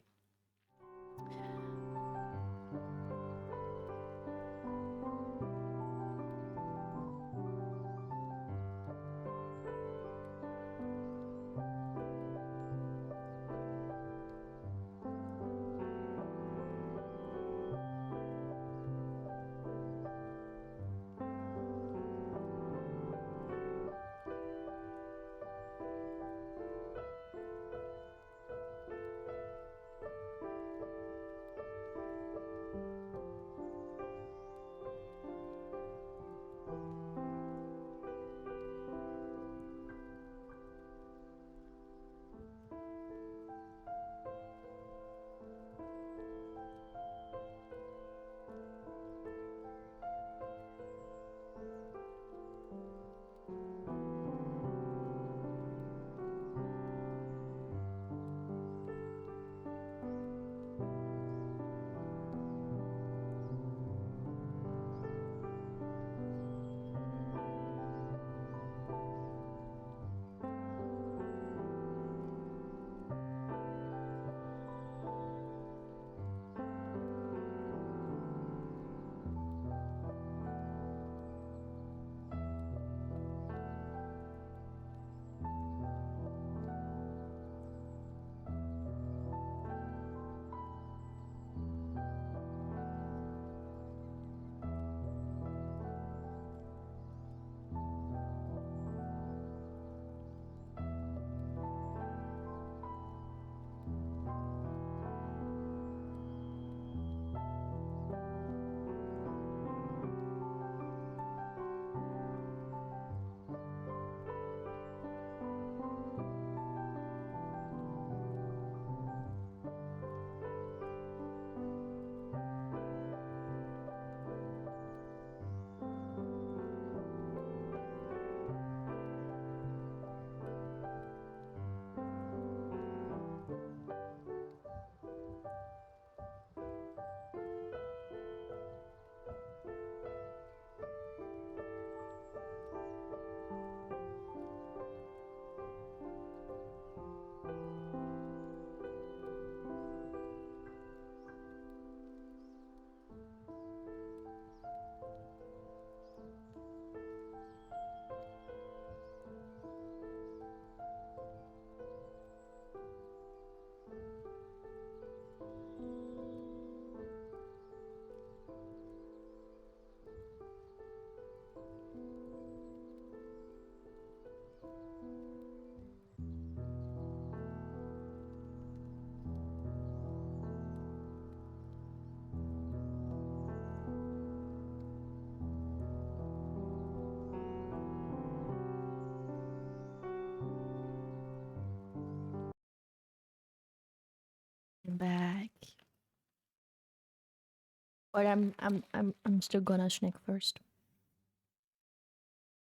But I'm still gonna snack first.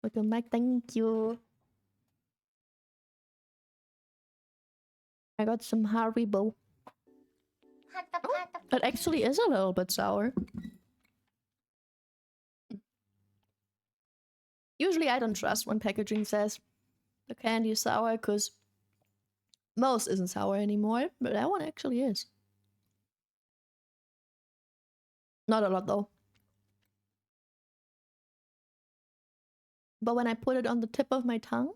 Welcome back, thank you. I got some Haribo. It actually is a little bit sour. Usually I don't trust when packaging says the candy is sour, because most isn't sour anymore, but that one actually is. Not a lot though. But when I put it on the tip of my tongue,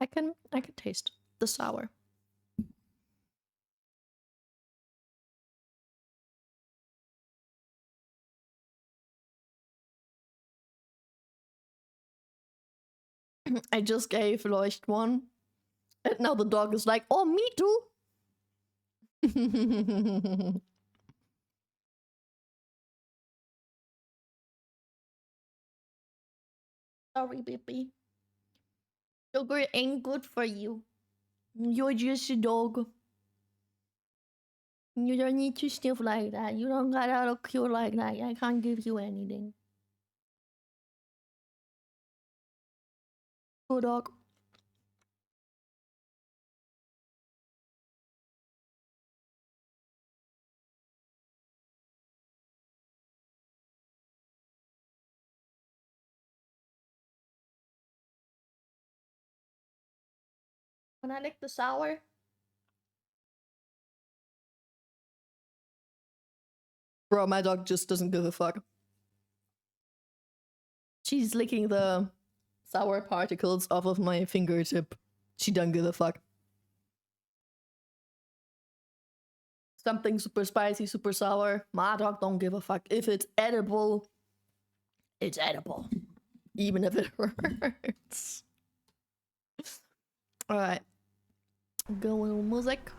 I can taste the sour. I just gave Leucht one, and now the dog is like, oh, me too. Sorry, baby. Sugar ain't good for you. You're just a dog. You don't need to sniff like that. You don't gotta look cute like that. I can't give you anything. Good dog. When I lick the sour, bro, my dog just doesn't give a fuck. She's licking the sour particles off of my fingertip. She don't give a fuck. Something super spicy, super sour. My dog don't give a fuck. If it's edible, it's edible. Even if it hurts. Alright. Going with music.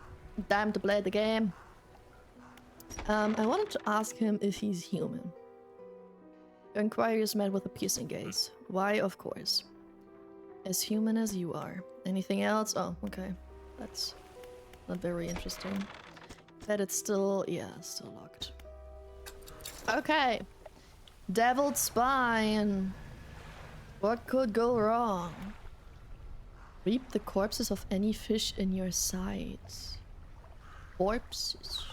Time to play the game. I wanted to ask him if he's human. Your inquiry is met with a piercing gaze. Why, of course. As human as you are. Anything else? Oh, okay. That's not very interesting. But it's still, yeah, still locked. Okay. Deviled Spine. What could go wrong? Reap the corpses of any fish in your sight. Corpses.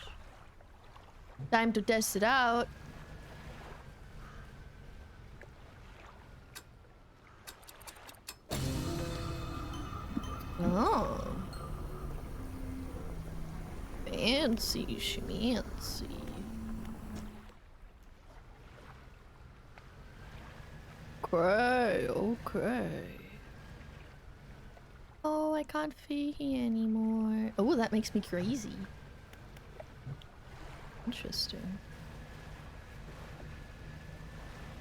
Time to test it out. Oh. Fancy schmancy. Okay, okay. Oh, I can't fee anymore. Oh, that makes me crazy. Interesting.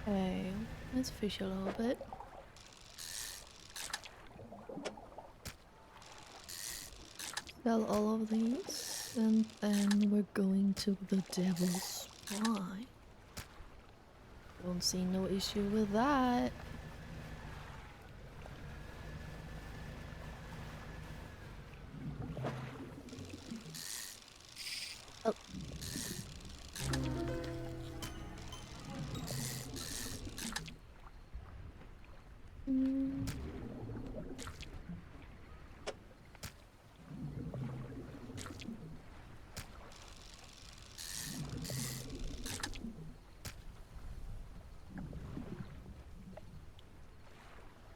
Okay, let's fish a little bit. Sell all of these, and then we're going to the Devil's Spine. Don't see no issue with that. Oh.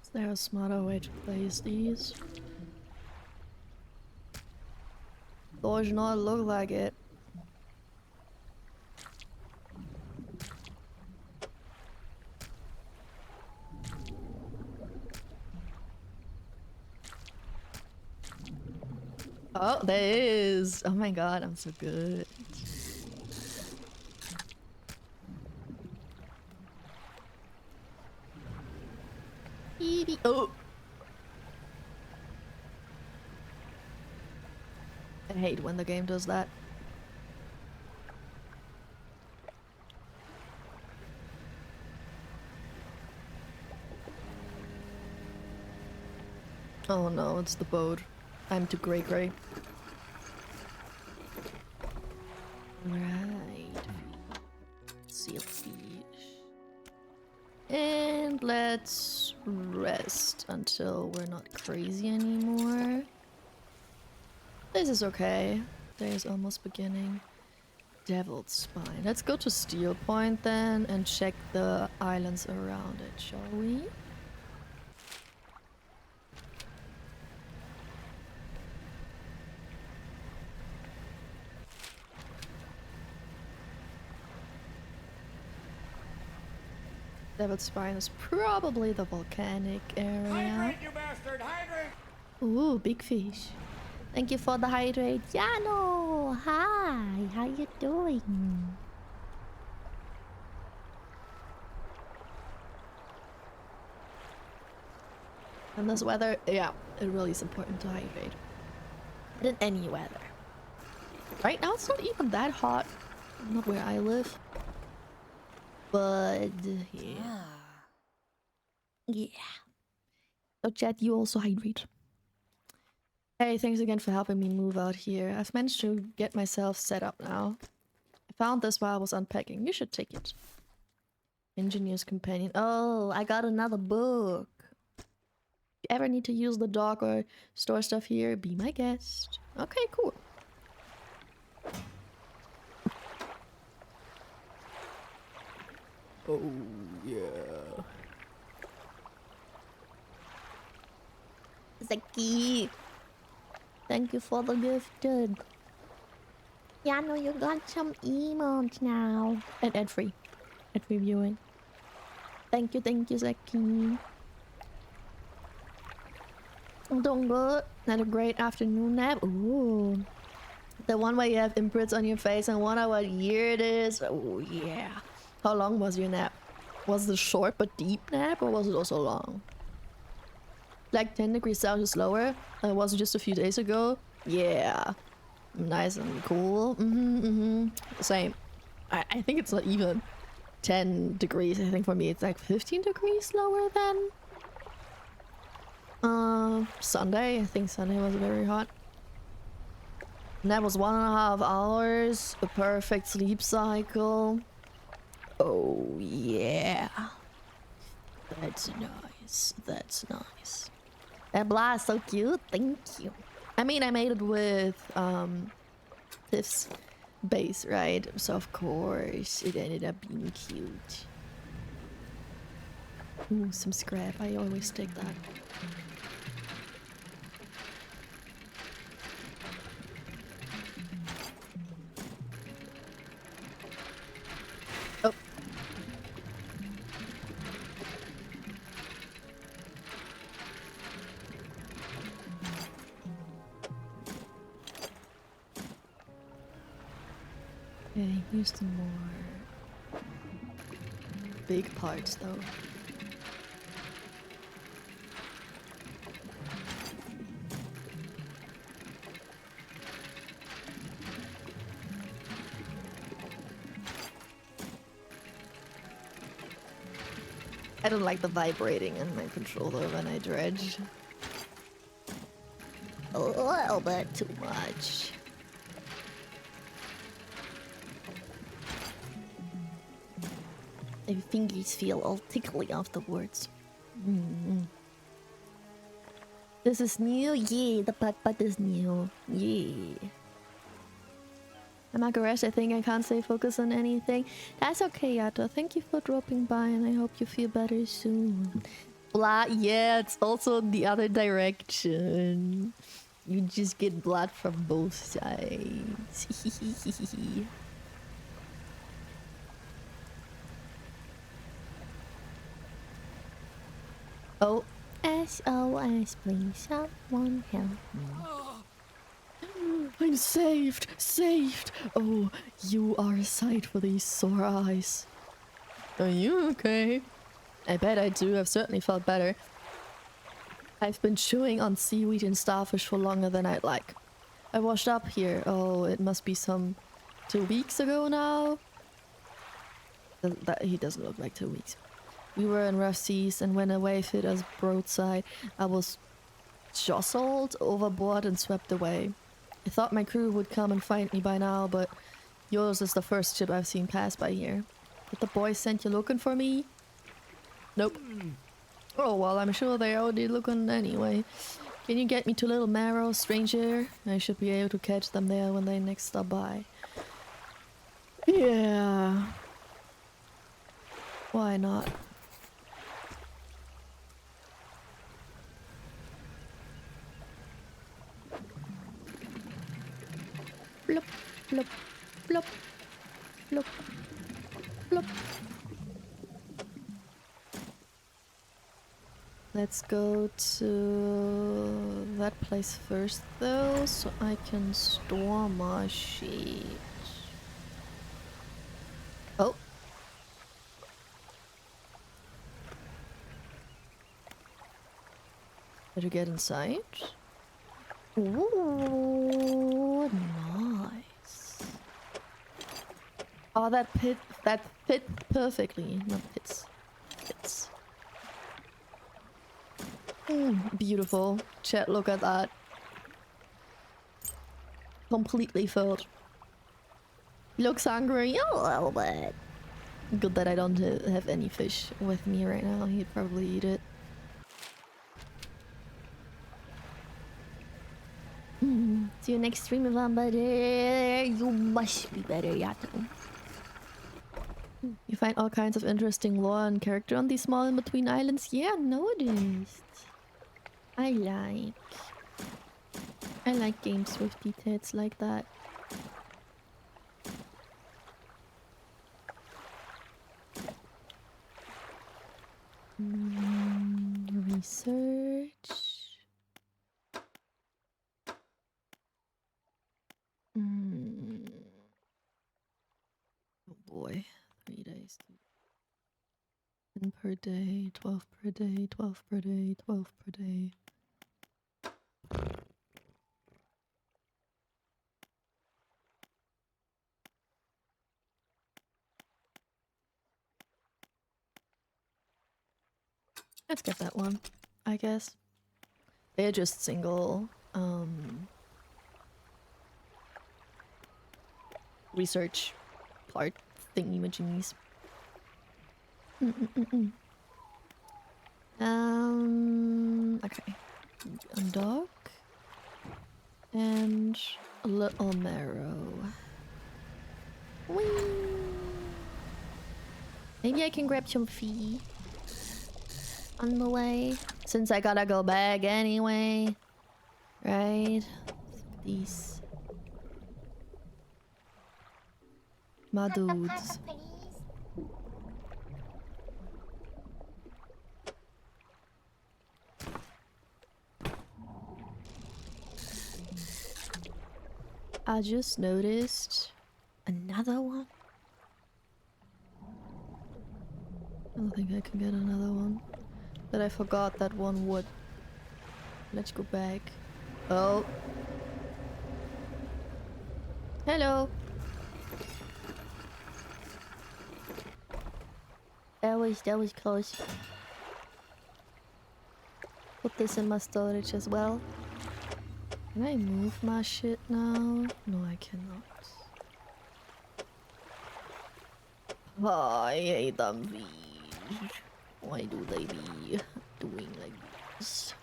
Is there a smarter way to place these? Does not look like it. Oh, there is. Oh my god, I'm so good. Oh. I hate when the game does that. Oh no, it's the boat. I'm too gray. Right. seal fish. And let's rest until we're not crazy anymore. This is okay. Day is almost beginning. Devil's Spine. Let's go to Steel Point then and check the islands around it, shall we? Devil's Spine is probably the volcanic area. Hydrant, you bastard! Hydrant! Ooh, big fish. Thank you for the hydrate. Yano! Hi! How you doing? In this weather, yeah, it really is important to hydrate. But in any weather. Right now it's not even that hot. Not where I live. But yeah. Yeah. So chat, you also hydrate. Hey, thanks again for helping me move out here. I've managed to get myself set up now. I found this while I was unpacking. You should take it. Engineer's Companion. Oh, I got another book. If you ever need to use the dock or store stuff here, be my guest. Okay, cool. Oh, yeah. Zaki! Thank you for the gifted. Yano, you got some emotes now. And ad-free. Ad-free viewing. Thank you, Zaki. Doing good. Had a great afternoon nap. Ooh. The one where you have imprints on your face and wonder what year it is. Oh, yeah. How long was your nap? Was it a short but deep nap, or was it also long? Like 10 degrees Celsius lower than it was just a few days ago? Yeah. Nice and cool. Same. I think it's not even 10 degrees. I think for me it's like 15 degrees lower than Sunday. I think Sunday was very hot. And that was 1.5 hours. A perfect sleep cycle. Oh yeah. That's nice. That's nice. That blah is so cute. Thank you. I mean, I made it with this base, right? So of course it ended up being cute. Ooh, some scrap. I always take that. Oh. Okay, here's some more big parts though. I don't like the vibrating in my controller when I dredge. A little bit too much. My fingers feel all tickly afterwards. This is new? Yeah, the putt is new. Yeah. I'm Agaresh, I think I can't stay focused on anything. That's okay, Yato. Thank you for dropping by and I hope you feel better soon. Blood, yeah, it's also the other direction. You just get blood from both sides. Oh. SOS, please, someone help me. I'm saved! Saved! Oh, you are a sight for these sore eyes. Are you okay? I bet I do. I've certainly felt better. I've been chewing on seaweed and starfish for longer than I'd like. I washed up here. Oh, it must be some 2 weeks ago now. He doesn't look like 2 weeks. We were in rough seas, and when a wave hit us broadside, I was jostled overboard and swept away. I thought my crew would come and find me by now, but yours is the first ship I've seen pass by here. Did the boys send you looking for me? Nope. Oh, well, I'm sure they're already looking anyway. Can you get me to Little Marrow, stranger? I should be able to catch them there when they next stop by. Yeah. Why not? Blop, blop, blop, blop, blop. Let's go to that place first though, so I can store my shit. Oh. Did you get inside? Ooh, nice. Oh, that fit perfectly. Not fits. Fits. Beautiful. Chat, look at that. Completely filled. Looks hungry a little bit. Good that I don't have any fish with me right now. He'd probably eat it. See you next stream if I'm better. You must be better, Yato. You find all kinds of interesting lore and character on these small in-between islands? Yeah, noticed. I like games with details like that. Research. Oh boy, 3 days. 10 per day, 12 per day, 12 per day, 12 per day. Let's get that one, I guess. They're just single, research part thingy-majingies. Okay. A dog. And a little marrow. Whee! Maybe I can grab some fee on the way, since I gotta go back anyway. Right? These. My dudes. I just noticed another one. I don't think I can get another one. But I forgot that one would. Let's go back. Oh. Hello. That was close. Put this in my storage as well. Can I move my shit now? No, I cannot. Oh, I hate them bees. Why do they be doing like this?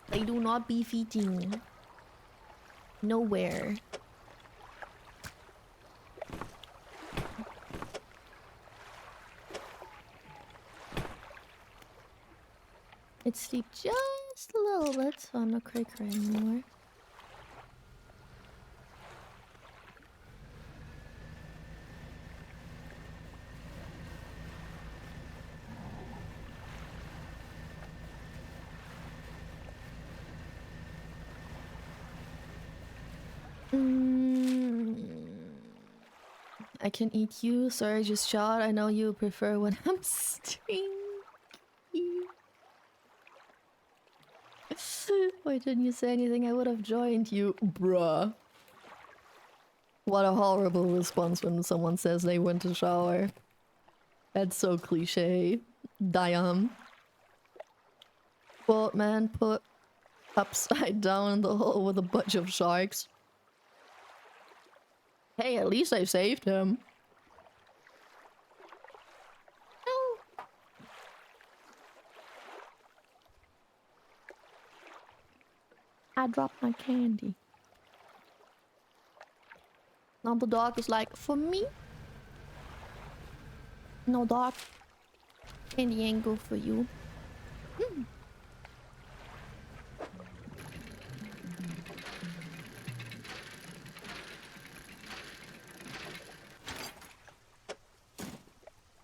They do not be feeding. Nowhere. It sleep just a little bit, so I'm not cray cray anymore. I can eat you. Sorry, just shot. I know you prefer when I'm stinky. Why didn't you say anything? I would have joined you. Bruh. What a horrible response when someone says they went to shower. That's so cliche. Damn. Well, man, put upside down in the hole with a bunch of sharks. Hey, at least I saved him. I dropped my candy. Now the dog is like, for me? No, dog. Candy ain't good for you.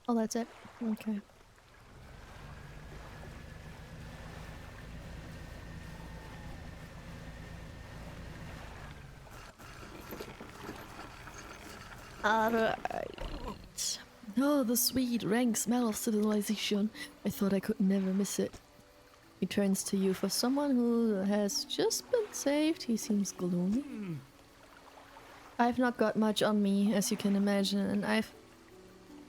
Oh, that's it? Okay. Alright. Oh, the sweet, rank smell of civilization. I thought I could never miss it. He turns to you. For someone who has just been saved, he seems gloomy. I've not got much on me, as you can imagine, and I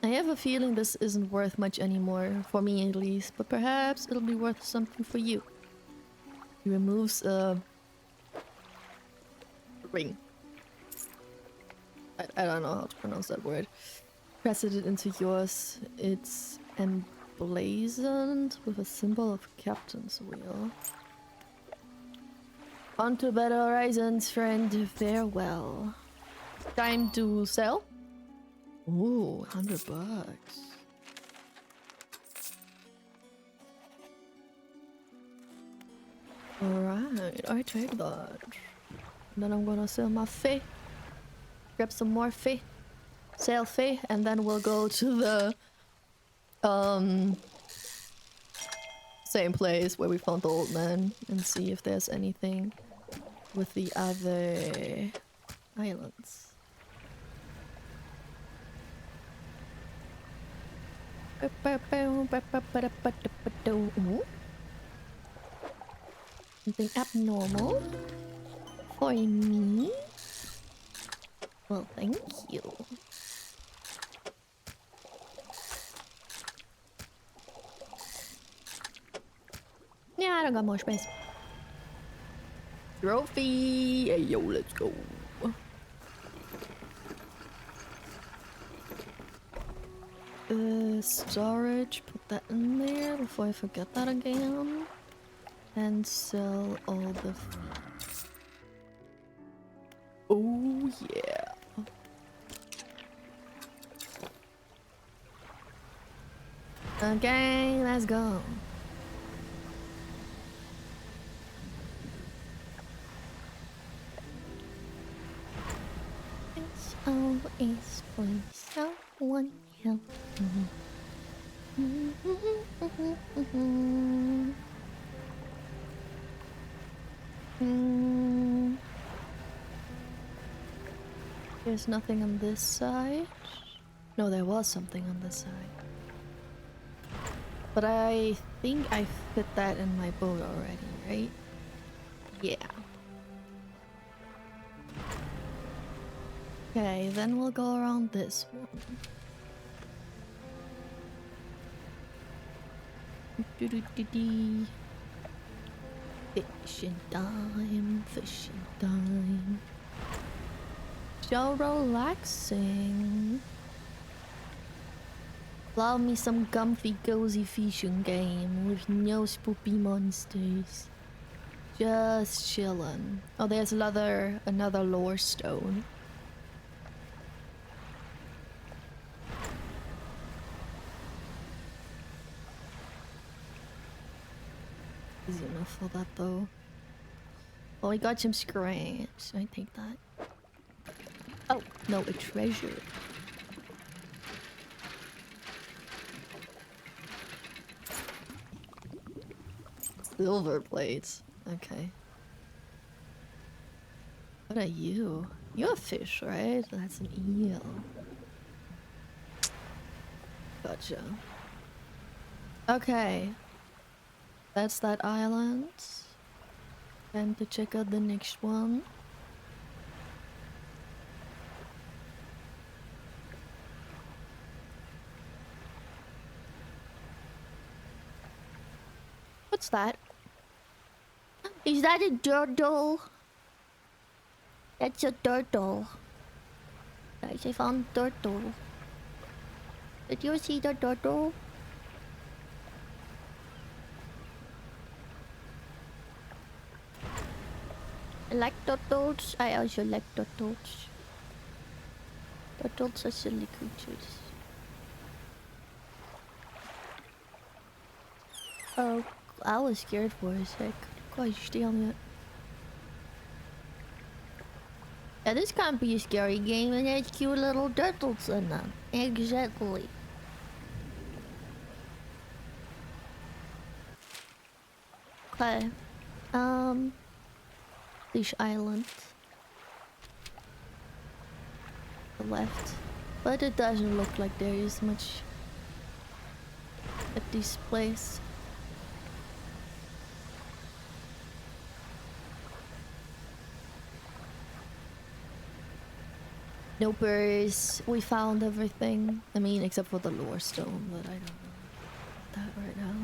have a feeling this isn't worth much anymore, for me at least, but perhaps it'll be worth something for you. He removes a ring. I don't know how to pronounce that word. Presses it into yours. It's emblazoned with a symbol of captain's wheel. On to better horizons, friend. Farewell. Time to sell? Ooh, $100. Alright, I take that. Then I'm gonna sell my fee. Grab some more fee. Sell fee, and then we'll go to the same place where we found the old man and see if there's anything with the other islands. Ooh. Something abnormal for me? Well, thank you. Yeah, I don't got more space. Trophy! Hey yo, let's go. Storage, put that in there before I forget that again. And sell all the... Oh yeah. Okay, let's go. It's always for someone else. There's nothing on this side. No, there was something on this side. But I think I fit that in my boat already, right? Yeah. Okay, then we'll go around this one. Do-do-do-dee. Fishing time, fishing time. So relaxing. Love me some comfy, cozy fishing game with no spoopy monsters. Just chillin'. Oh, there's another lore stone. Easy enough for that though. Oh, we got some scraps. I take that. Oh, no, a treasure. Silver plates. Okay. What are you? You're a fish, right? That's an eel. Gotcha. Okay. That's that island. Time to check out the next one. What's that? Is that a turtle? That's a turtle. Guys, I found turtle. Did you see the turtle? I like turtles. I also like turtles. Turtles are silly creatures. Oh, I was scared for a sec. Gosh, damn it. Yeah, this can't be a scary game and there's cute little turtles in them. Exactly. Okay. This island. The left. But it doesn't look like there is much at this place. No berries. We found everything. I mean, except for the lore stone, but I don't know that right now.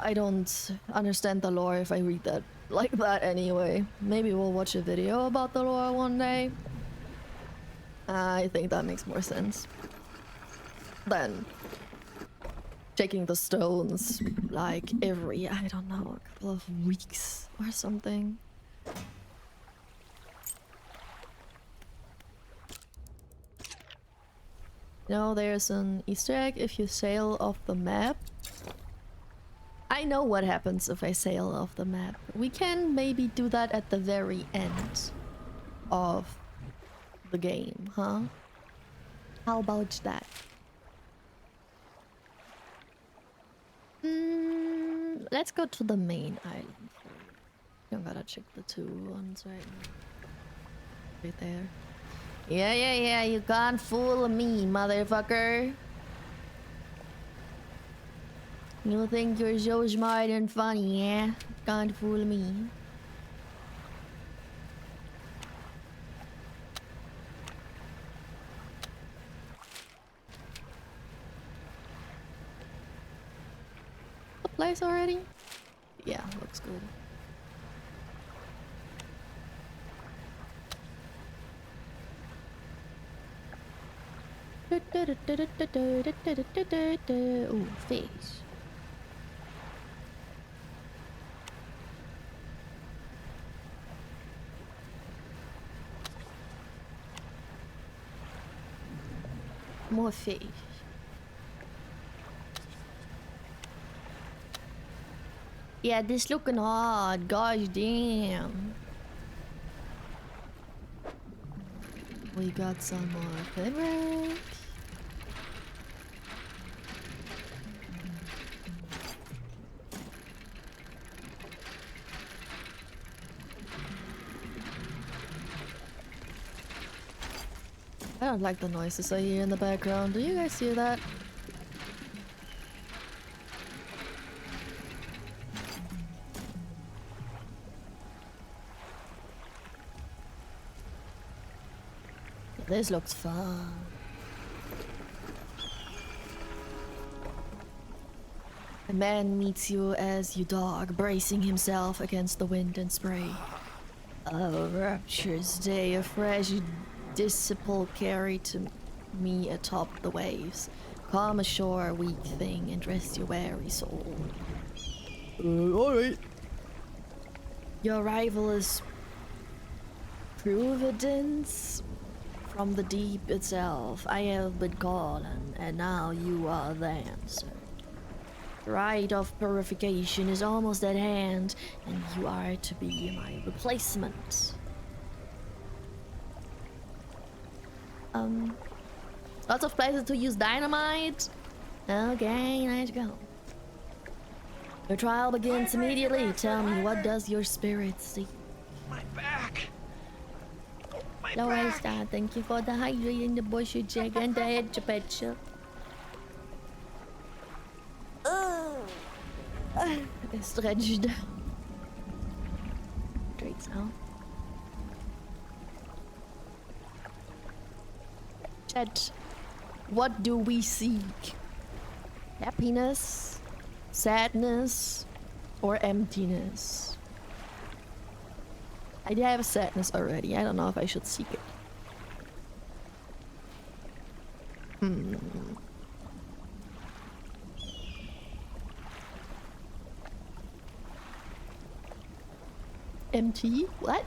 I don't understand the lore if I read that like that anyway. Maybe we'll watch a video about the lore one day. I think that makes more sense than checking the stones like every, I don't know, a couple of weeks or something. No, there's an Easter egg if you sail off the map. I know what happens if I sail off the map. We can maybe do that at the very end of the game, huh? How about that? Let's go to the main island. I gotta check the two ones right now. Right there. Yeah, you can't fool me, motherfucker. You think you're so smart and funny, yeah? Can't fool me. The place already? Yeah, looks good. Ooh, fish. More fish. Yeah, this looking hard. Gosh damn. We got some more fabric. I don't like the noises I hear in the background. Do you guys hear that? This looks fun. A man meets you as you dog, bracing himself against the wind and spray. A rapturous day, a fresh disciple carried to me atop the waves. Come ashore, weak thing, and rest your weary soul. Alright. Your arrival is providence from the deep itself. I have been calling, and now you are the answer. The rite of purification is almost at hand, and you are to be my replacement. Lots of places to use dynamite. Okay, let's go. Your trial begins immediately. Tell me, what does your spirit see? My back. No worries, Dad. Thank you for the hydrating, the bush check, and the head petcha. It's dredged. Great sound. Chat, what do we seek? Happiness, sadness, or emptiness? I have sadness already. I don't know if I should seek it. Empty? What?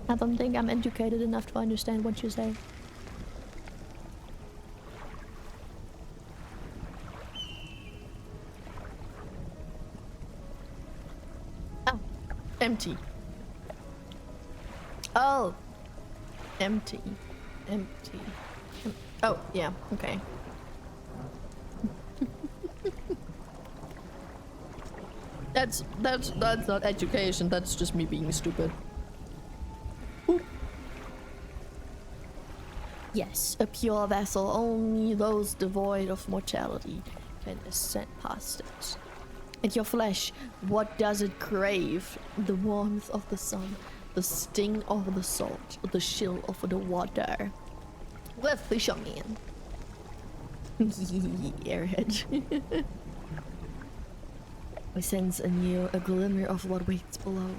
I don't think I'm educated enough to understand what you say. Oh, empty. Oh, empty. Empty. Oh, yeah, okay. That's not education, that's just me being stupid. Yes, a pure vessel, only those devoid of mortality can ascend past it. And your flesh, what does it crave? The warmth of the sun, the sting of the salt, the chill of the water. Well, fisherman. Airhead. I sense anew a glimmer of what waits below.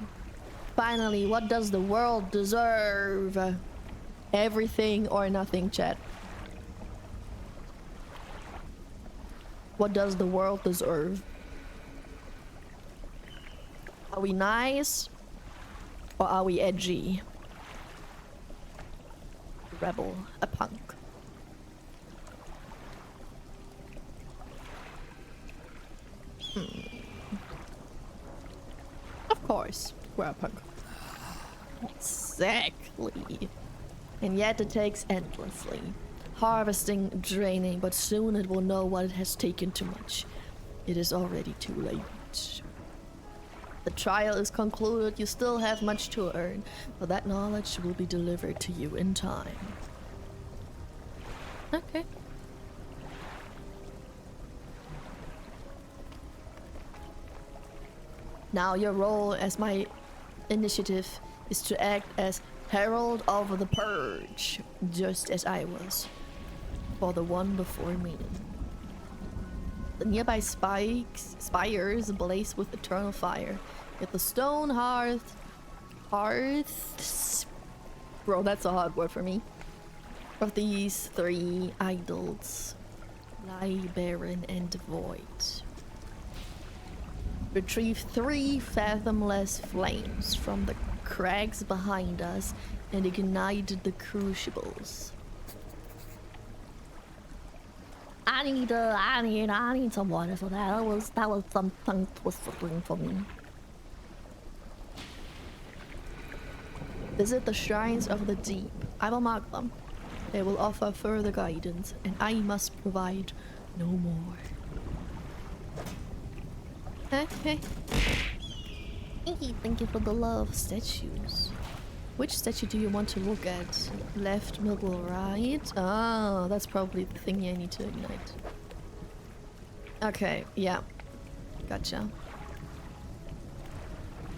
Finally, what does the world deserve? Everything or nothing, chat. What does the world deserve? Are we nice? Or are we edgy? A rebel, a punk. Of course, we're a punk. Exactly. And yet it takes endlessly. Harvesting, draining, but soon it will know what it has taken too much. It is already too late. The trial is concluded, you still have much to earn, but that knowledge will be delivered to you in time. Okay. Now your role as my initiative is to act as Herald of the Purge, just as I was, for the one before me. The nearby spires blaze with eternal fire, yet the stone hearths, bro, that's a hard word for me, of these three idols lie barren and void. Retrieve 3 fathomless flames from the crags behind us and ignite the crucibles. I need some water for that. That was some tongue twistling for me. Visit the shrines of the deep. I will mark them. They will offer further guidance, and I must provide no more. Okay. Thank you for the love. Statues. Which statue do you want to look at? Left, middle, right? Oh, that's probably the thingy I need to ignite. Okay, yeah. Gotcha.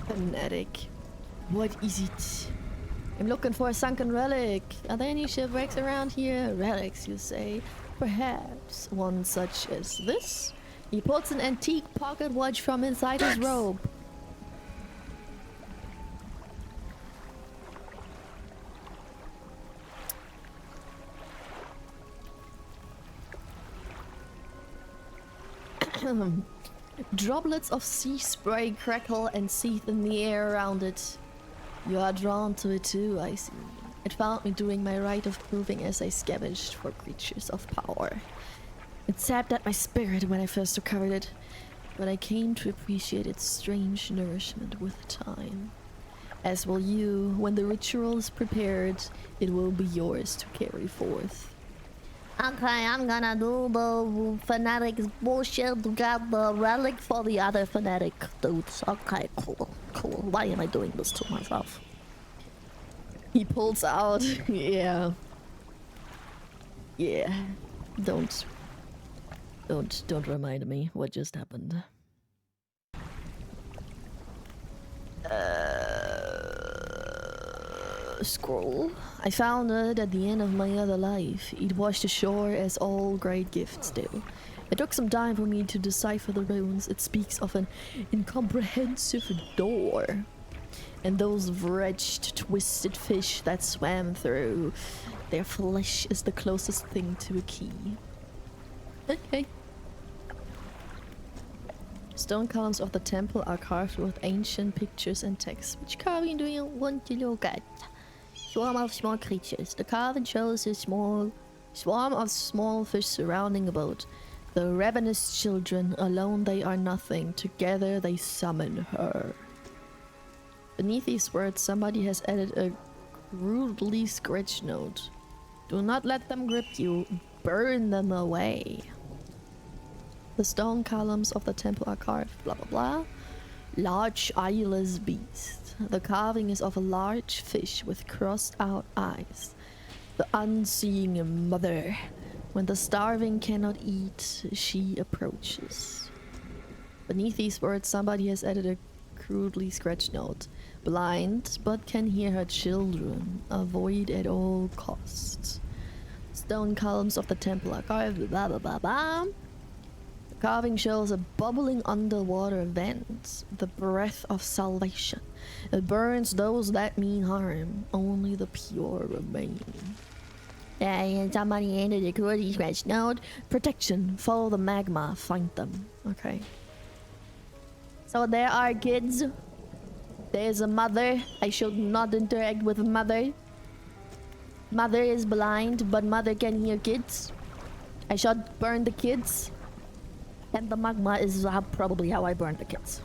Fanatic. What is it? I'm looking for a sunken relic. Are there any shipwrecks around here? Relics, you say? Perhaps one such as this? He pulls an antique pocket watch from inside his robe. Droplets of sea spray crackle and seethe in the air around it. You are drawn to it too, I see. It found me doing my rite of proving as I scavenged for creatures of power. It sapped at my spirit when I first recovered it, but I came to appreciate its strange nourishment with time. As will you, when the ritual is prepared, it will be yours to carry forth. Okay, I'm gonna do the fanatics bullshit to get the relic for the other fanatic dudes. Okay, cool. Why am I doing this to myself? He pulls out. Yeah. Don't remind me what just happened. Scroll. I found it at the end of my other life. It washed ashore as all great gifts do. It took some time for me to decipher the runes. It speaks of an incomprehensive door. And those wretched, twisted fish that swam through, their flesh is the closest thing to a key. Okay. Stone columns of the temple are carved with ancient pictures and texts. Which carving do you want to look at? Swarm of small creatures. The carving shows a small swarm of small fish surrounding a boat. The ravenous children, alone they are nothing. Together they summon her. Beneath these words, somebody has added a crudely scratched note. Do not let them grip you. Burn them away. The stone columns of the temple are carved, blah blah blah. Large eyeless beast. The carving is of a large fish with crossed out eyes. The unseeing mother. When the starving cannot eat, she approaches. Beneath these words, somebody has added a crudely scratched note. Blind, but can hear her children. Avoid at all costs. Stone columns of the temple are carved, blah blah blah blah. The carving shows a bubbling underwater vent, the breath of salvation. It burns those that mean harm. Only the pure remain. And somebody ended a crudely scratched note. Protection. Follow the magma. Find them. Okay. So there are kids. There's a mother. I should not interact with mother. Mother is blind, but mother can hear kids. I should burn the kids. And the magma is probably how I burn the kids.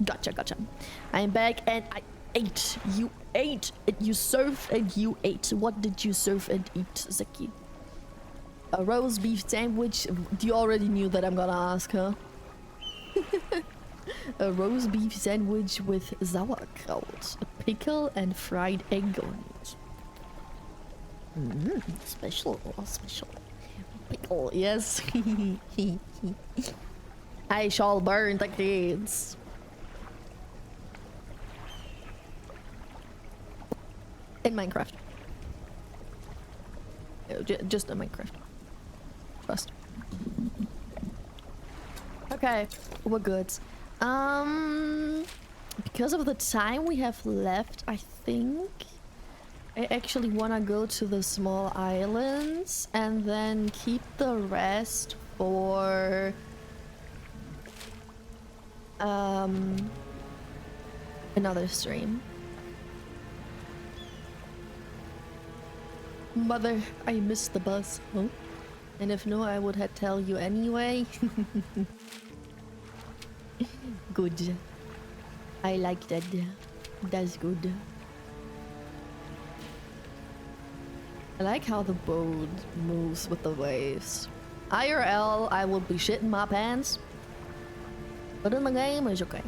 Gotcha, gotcha. I'm back and I ate. You ate. You served and you ate. What did you serve and eat, Zeki? A roast beef sandwich. You already knew that I'm gonna ask, huh? A roast beef sandwich with sauerkraut, a pickle, and fried egg on it. Special, special. Pickle, yes. I shall burn the kids. In Minecraft. Just in Minecraft. Trust. Okay, we're good. Because of the time we have left, I think I actually want to go to the small islands and then keep the rest for another stream. Mother, I missed the bus. Huh? And if no, I would have tell you anyway. Good. I like that. That's good. I like how the boat moves with the waves. IRL, I will be shitting my pants. But in the game, it's okay.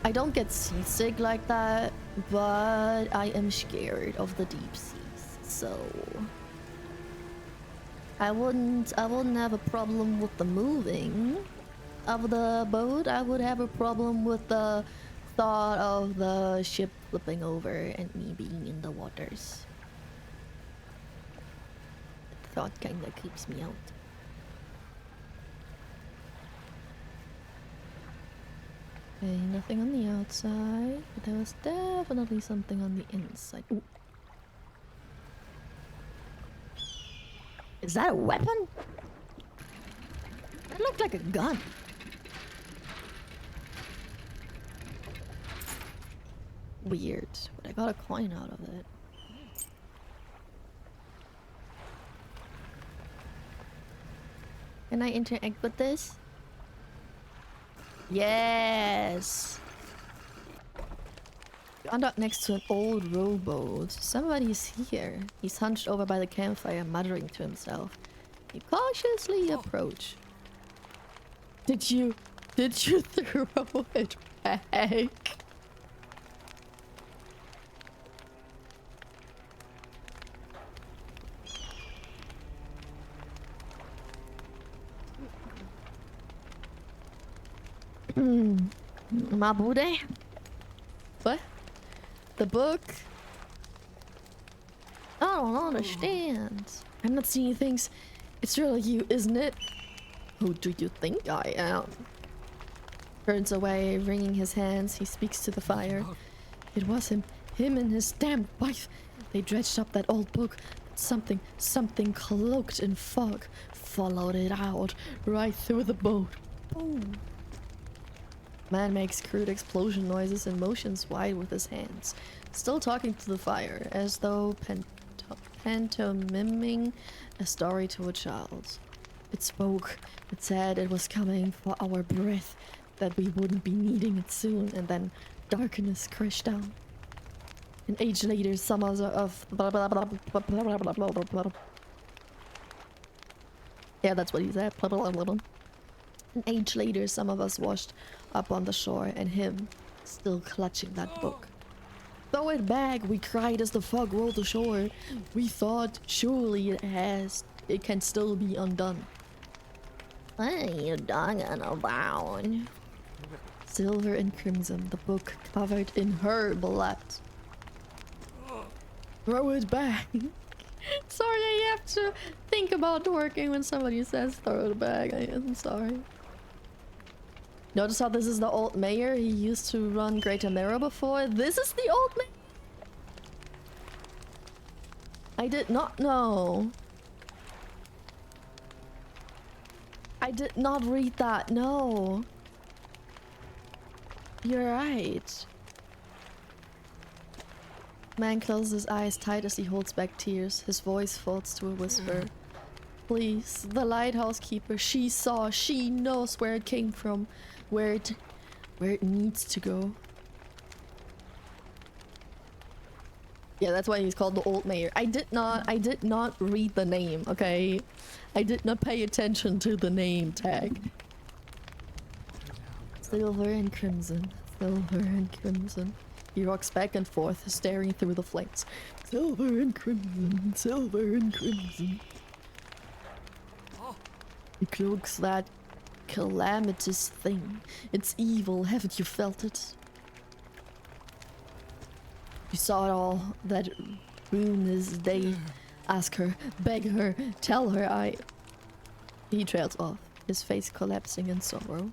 I don't get seasick like that, but I am scared of the deep seas, so I wouldn't have a problem with the moving of the boat. I would have a problem with the thought of the ship flipping over and me being in the waters. The thought kinda creeps me out. Okay, nothing on the outside, but there was definitely something on the inside. Ooh. Is that a weapon? That looked like a gun. Weird, but I got a coin out of it. Can I interact with this? Yes! We end up next to an old rowboat. Somebody's here. He's hunched over by the campfire, muttering to himself. You cautiously approach. Did you throw it back? Mabude? What? The book? I don't understand. I'm not seeing things. It's really you, isn't it? Who do you think I am? Turns away, wringing his hands. He speaks to the fire. It was him and his damn wife. They dredged up that old book. Something cloaked in fog followed it out right through the boat. Boom. Man makes crude explosion noises and motions wide with his hands, still talking to the fire, as though pantomiming a story to a child. It spoke. It said it was coming for our breath, that we wouldn't be needing it soon, and then darkness crashed down. An age later, summers of blah blah blah blah blah blah blah blah blah blah. Yeah, that's what he said. Blah blah blah blah. An age later, some of us washed up on the shore, and him still clutching that book. Throw it back, we cried as the fog rolled ashore. We thought surely it can still be undone. What are you talking about? Silver and crimson, the book covered in her blood. Throw it back. Sorry, I have to think about working when somebody says throw it back. I'm sorry. Notice how this is the old mayor? He used to run Greater Mirror before. This is the old mayor? I did not know. I did not read that, no. You're right. Man closes his eyes tight as he holds back tears. His voice falls to a whisper. Please, the lighthouse keeper, she knows where it came from, where it needs to go. Yeah, that's why he's called the old mayor. I did not read the name, okay? I did not pay attention to the name tag. Silver and crimson, silver and crimson. He rocks back and forth, staring through the flames. Silver and crimson, silver and crimson. He cloaks that calamitous thing. It's evil, haven't you felt it? You saw it all, that ruinous day. Ask her, beg her, tell her I... He trails off, his face collapsing in sorrow.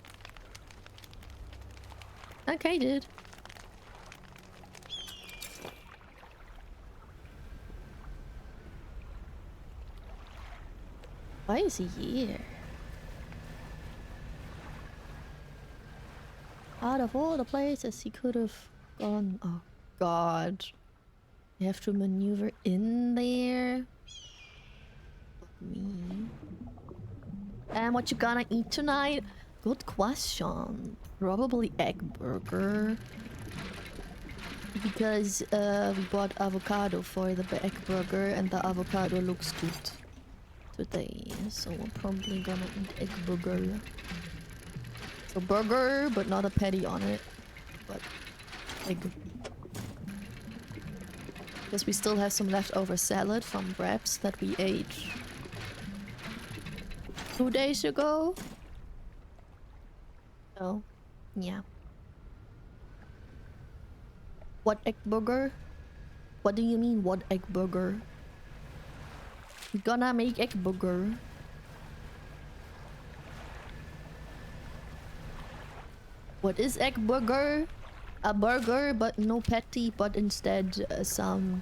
Okay, dude. Why is he here? Out of all the places he could have gone... Oh god. You have to maneuver in there? Fuck me. And what you gonna eat tonight? Good question. Probably egg burger. Because we bought avocado for the egg burger and the avocado looks good today. So we're probably gonna eat egg burger. So burger, but not a patty on it. But egg. Because we still have some leftover salad from wraps that we ate 2 days ago. So, yeah. What egg burger? What do you mean, what egg burger? We're gonna make egg burger. What is egg burger? A burger, but no patty, but instead some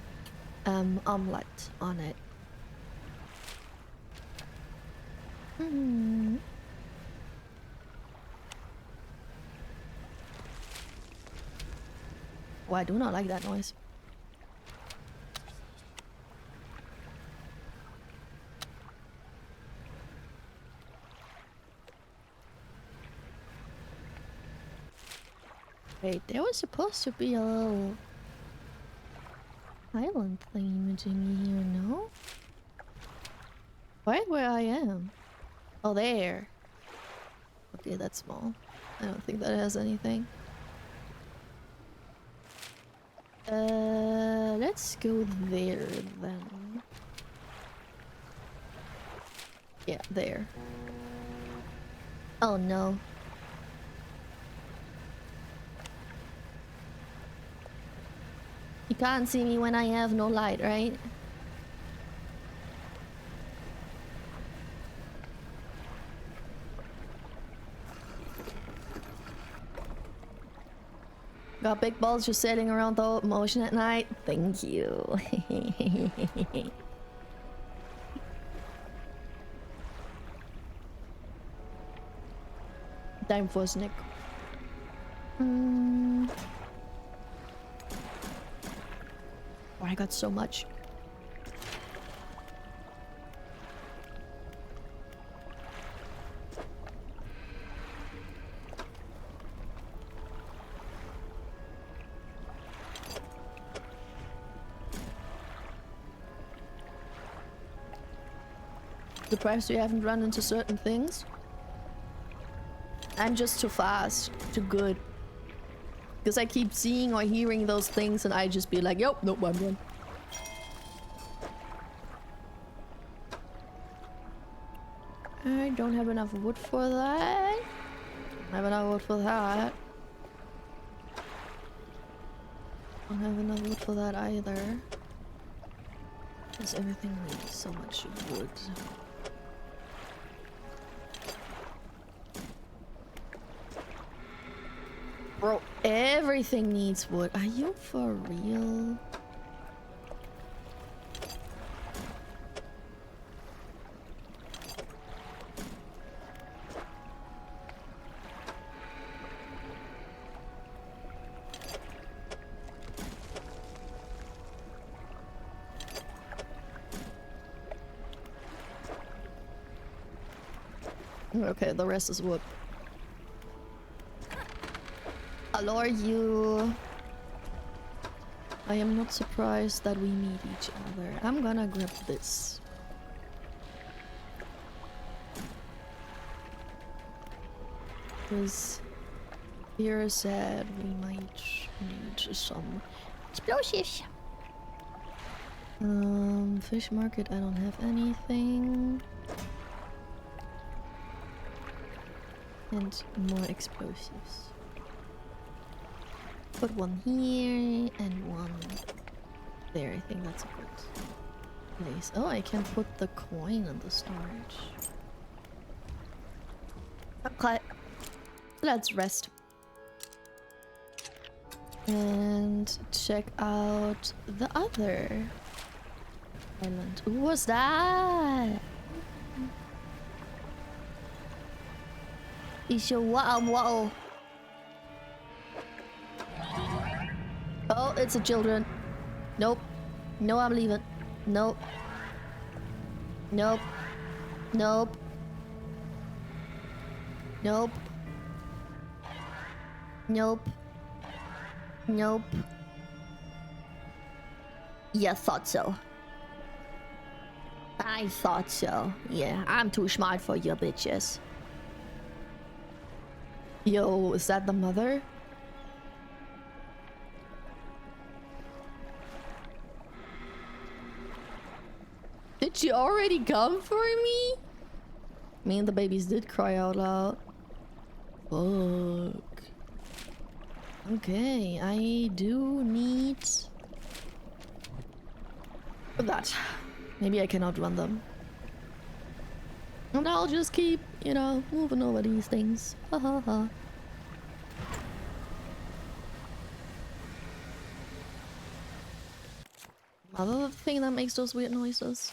omelette on it. Hmm. Oh, I do not like that noise. Wait, there was supposed to be a little island plane thingy here, no? Right where I am. Oh, there. Okay, that's small. I don't think that has anything. Let's go there then. Yeah, there. Oh no. You can't see me when I have no light, right? Got big balls just sailing around the ocean at night. Thank you. Time for a snack. Oh, I got so much. Surprised you haven't run into certain things. I'm just too fast, too good. Because I keep seeing or hearing those things and I just be like, yo, nope, I'm done. I don't have enough wood for that. Don't have enough wood for that. Don't have enough wood for that either. Because everything needs so much wood. Bro, everything needs wood. Are you for real? Okay, the rest is wood. Hello, you. I am not surprised that we meet each other. I'm gonna grab this. Because here said we might need some explosives. Fish market, I don't have anything. And more explosives. Put one here and one there. I think that's a good place. Oh, I can put the coin in the storage. Okay. Let's rest. And check out the other island. Who was that? Is your wow. Oh, it's a children. Nope. No, I'm leaving. Nope. Nope. Nope. Nope. Nope. Nope. Yeah, thought so. I thought so. Yeah, I'm too smart for you bitches. Yo, is that the mother? Did she already come for me? Me and the babies did cry out loud. Fuck. Okay, I do need that. Maybe I can outrun them. And I'll just keep, you know, moving over these things. Ha ha ha. Another thing that makes those weird noises.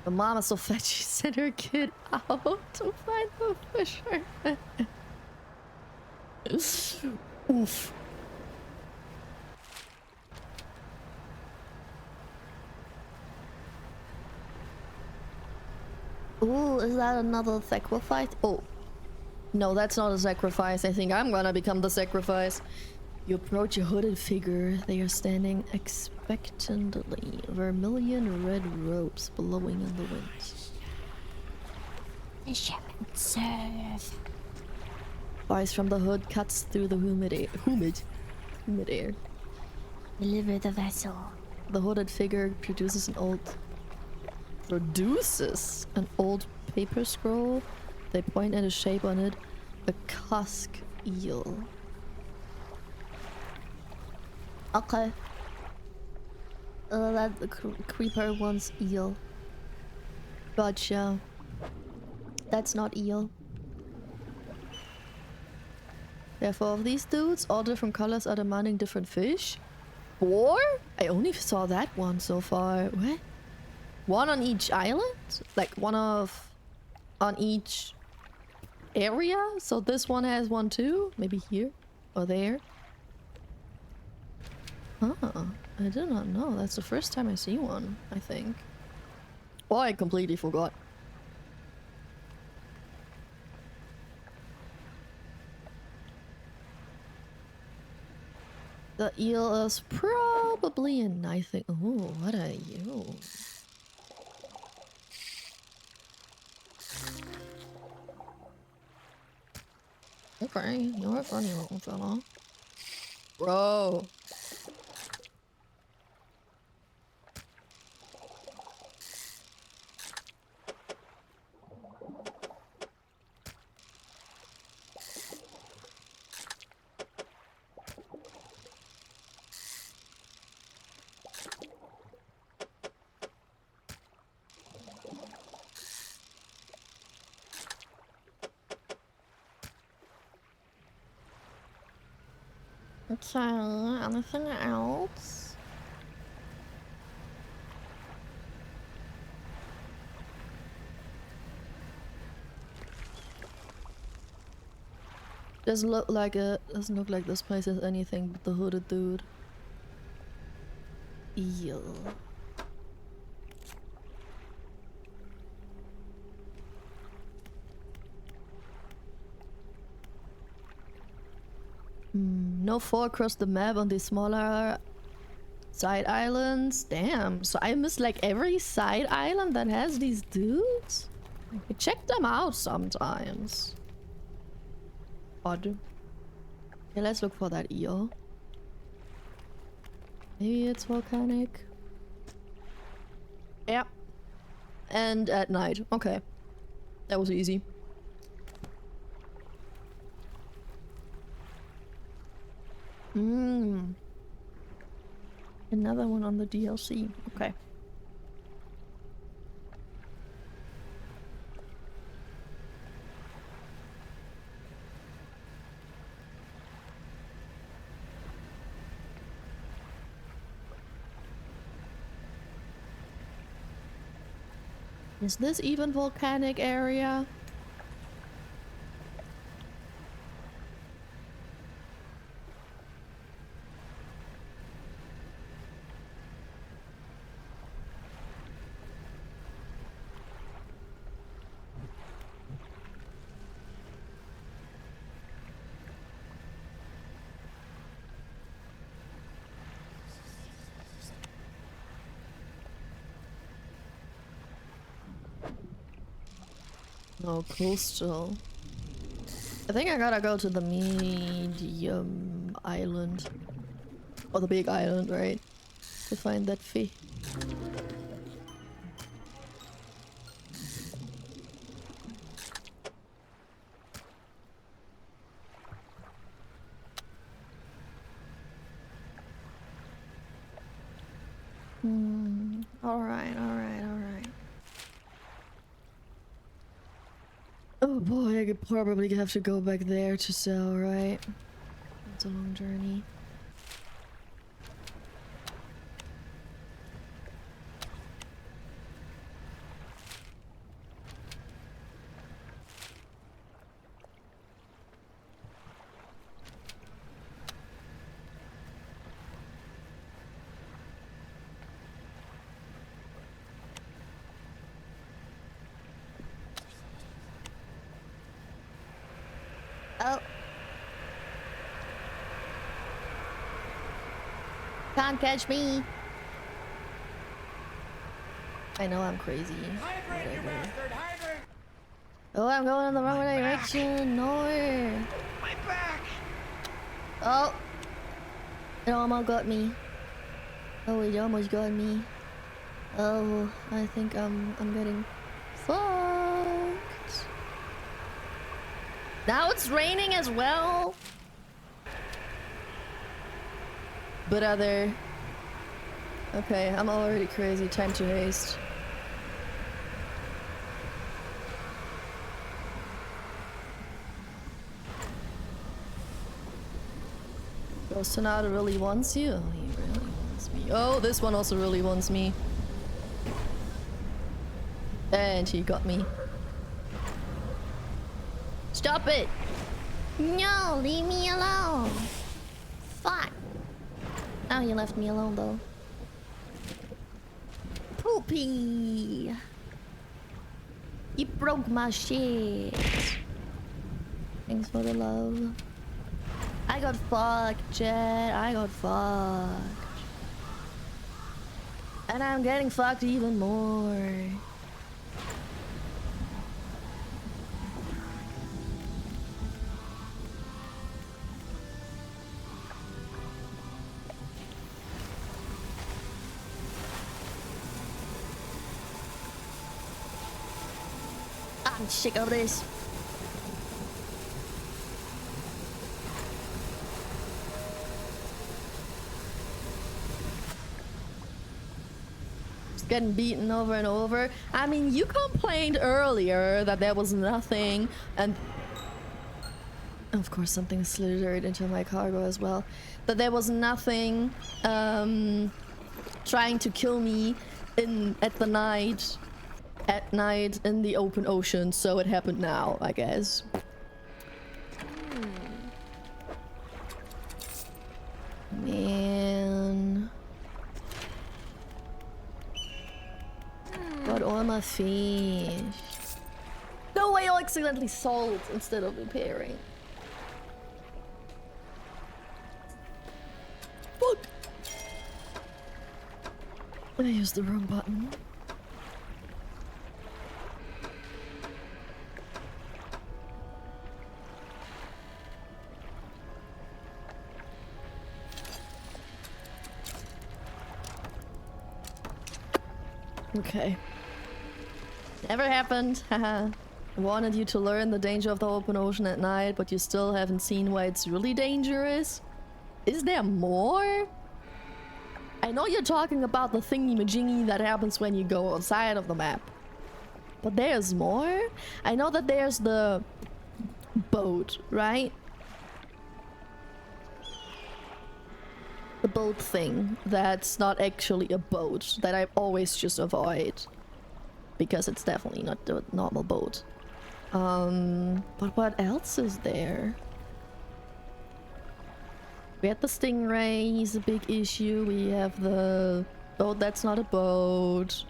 The mom is so fat she sent her kid out to find the fisherman. Oof. Ooh, is that another sacrifice? Oh. No, that's not a sacrifice. I think I'm gonna become the sacrifice. You approach a hooded figure. They are standing expectantly. Vermilion red robes blowing in the wind. The shaman serve. Voice from the hood cuts through the humid air. Deliver the vessel. The hooded figure produces an old paper scroll. They point at a shape on it. A cusk eel. Okay. That the creeper wants eel. Gotcha. That's not eel. Therefore, of these dudes, all different colors are demanding different fish. 4? I only saw that one so far. What? One on each island? Like one of... on each area? So this one has one too? Maybe here? Or there? Huh. I did not know. That's the first time I see one, I think. Oh, I completely forgot. The eel is probably a nice thing. Oh, what are you? Okay, you're a funny little fella. Bro. Okay, anything else? Doesn't look like this place is anything but the hooded dude. Eel. No 4 across the map on the smaller side islands. Damn, so I missed like every side island that has these dudes? I check them out sometimes. Odd. Okay, let's look for that eel. Maybe it's volcanic. Yeah. And at night. Okay. That was easy. Another one on the DLC. Okay. Is this even volcanic area? No, coastal. I think I gotta go to the medium island. Or the big island, right? To find that fish. Alright, alright, alright. Oh boy, I could probably have to go back there to sell, right? It's a long journey. Oh. Can't catch me. I know I'm crazy. Hydrant, you Whatever. bastard! Hydrant! Oh, I'm going in the wrong direction. No. My back! Oh. It almost got me. Oh, it almost got me. Oh, I think I'm getting fucked. Now it's raining as well. But other... Okay, I'm already crazy. Time to haste. Oh, Sonata really wants you? Oh, he really wants me. Oh, this one also really wants me. And he got me. Stop it! No, leave me alone. Fuck. Oh, you left me alone though. Poopy. You broke my shit. Thanks for the love. I got fucked, Jet. I got fucked. And I'm getting fucked even more. I'm sick of this. Just getting beaten over and over. I mean, you complained earlier that there was nothing, and of course something slithered into my cargo as well. That there was nothing trying to kill me at night in the open ocean, so it happened now, I guess. Man. Got all my fish. No way, I accidentally sold instead of repairing. Fuck! I used the wrong button. Okay. Never happened. Haha. I wanted you to learn the danger of the open ocean at night, but you still haven't seen why it's really dangerous. Is there more? I know you're talking about the thingy-majingy that happens when you go outside of the map. But there's more? I know that there's the boat, right? The boat thing that's not actually a boat, that I always just avoid. Because it's definitely not the normal boat. But what else is there? We had the stingray, he's a big issue. We have the boat that's not a boat.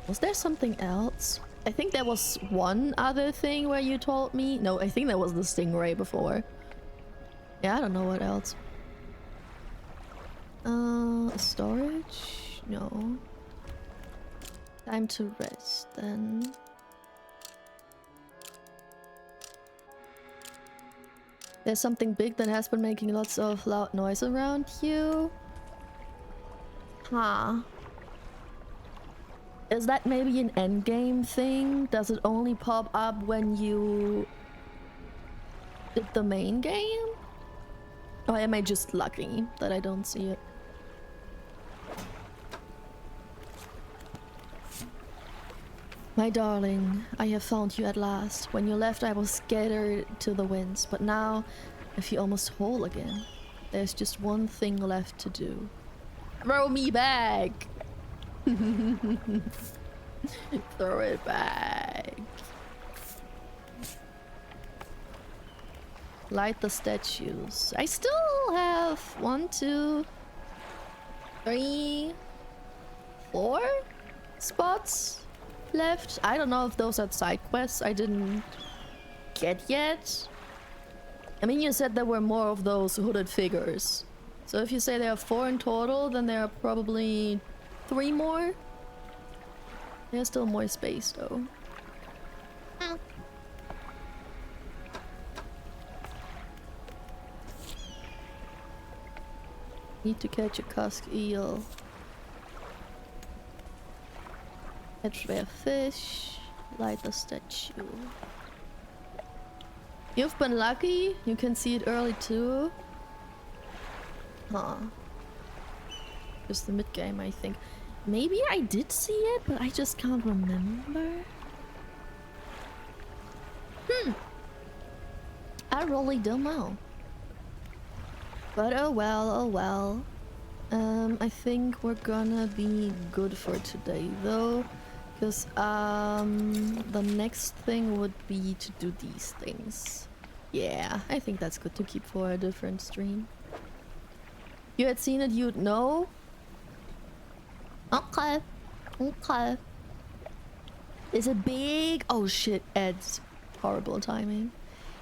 Was there something else? I think there was one other thing where you told me. No, I think that was the stingray before. Yeah, I don't know what else. Storage? No. Time to rest then. There's something big that has been making lots of loud noise around you. Huh. Is that maybe an endgame thing? Does it only pop up when you did the main game? Or am I just lucky that I don't see it? My darling, I have found you at last. When you left, I was scattered to the winds, but now I feel almost whole again. There's just one thing left to do. Throw me back! Throw it back. Light the statues. I still have 1, 2, 3, 4 spots left. I don't know if those are side quests I didn't get yet. I mean, you said there were more of those hooded figures. So if you say there are 4 in total, then there are probably 3 more. There's still more space though. Need to catch a cusk eel. Catch rare fish. Light the statue. You've been lucky. You can see it early too. Huh. Just the mid game, I think. Maybe I did see it, but I just can't remember. I really don't know. But oh well, oh well. I think we're gonna be good for today though. Because the next thing would be to do these things. Yeah, I think that's good to keep for a different stream. You had seen it, you'd know? Okay. Okay. Is it big? Oh shit, Ed's horrible timing.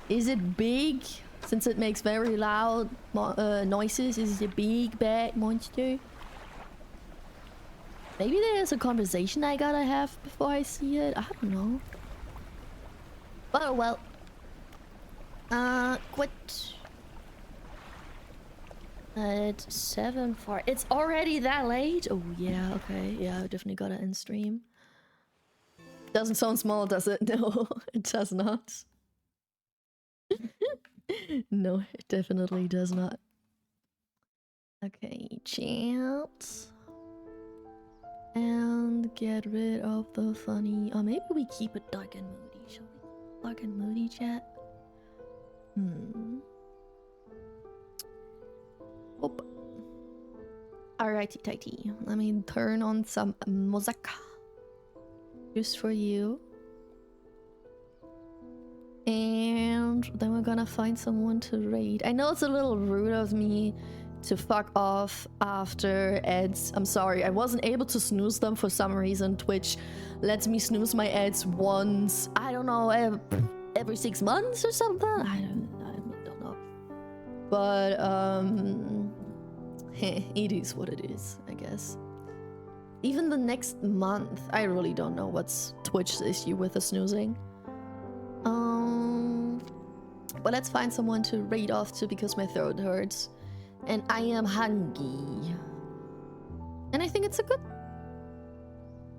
Is it big? Since it makes very loud noises, is it a big bad monster? Maybe there's a conversation I gotta have before I see it. I don't know. Oh well. Quit. It's 7:04. It's already that late? Oh yeah, okay. Yeah, I definitely gotta end stream. Doesn't sound small, does it? No, it does not. No, it definitely does not. Okay, chat. And get rid of the funny. Or maybe we keep it dark and moody. Shall we? Dark and moody, chat? Oop. Alrighty, tighty. Let me turn on some music. Just for you. And then we're gonna find someone to raid. I know it's a little rude of me to fuck off after ads. I'm sorry, I wasn't able to snooze them for some reason. Twitch lets me snooze my ads once, I don't know, every 6 months or something? I don't know. But, it is what it is, I guess. Even the next month, I really don't know what's Twitch's issue with the snoozing. But let's find someone to raid off to because my throat hurts. And I am hungry. And I think it's a good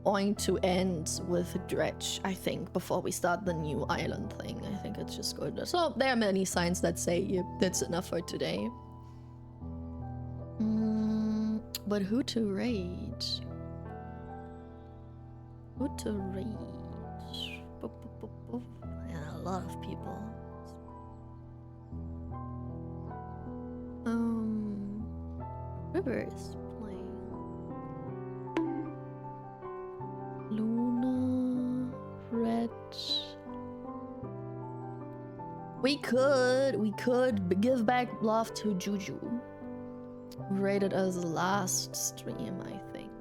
point to end with Dredge, I think, before we start the new island thing. I think it's just good. So there are many signs that say that's enough for today. But who to raid? Who to raid? Yeah, a lot of people. River is playing. Luna, Red. We could give back love to Juju. Who rated us last stream, I think.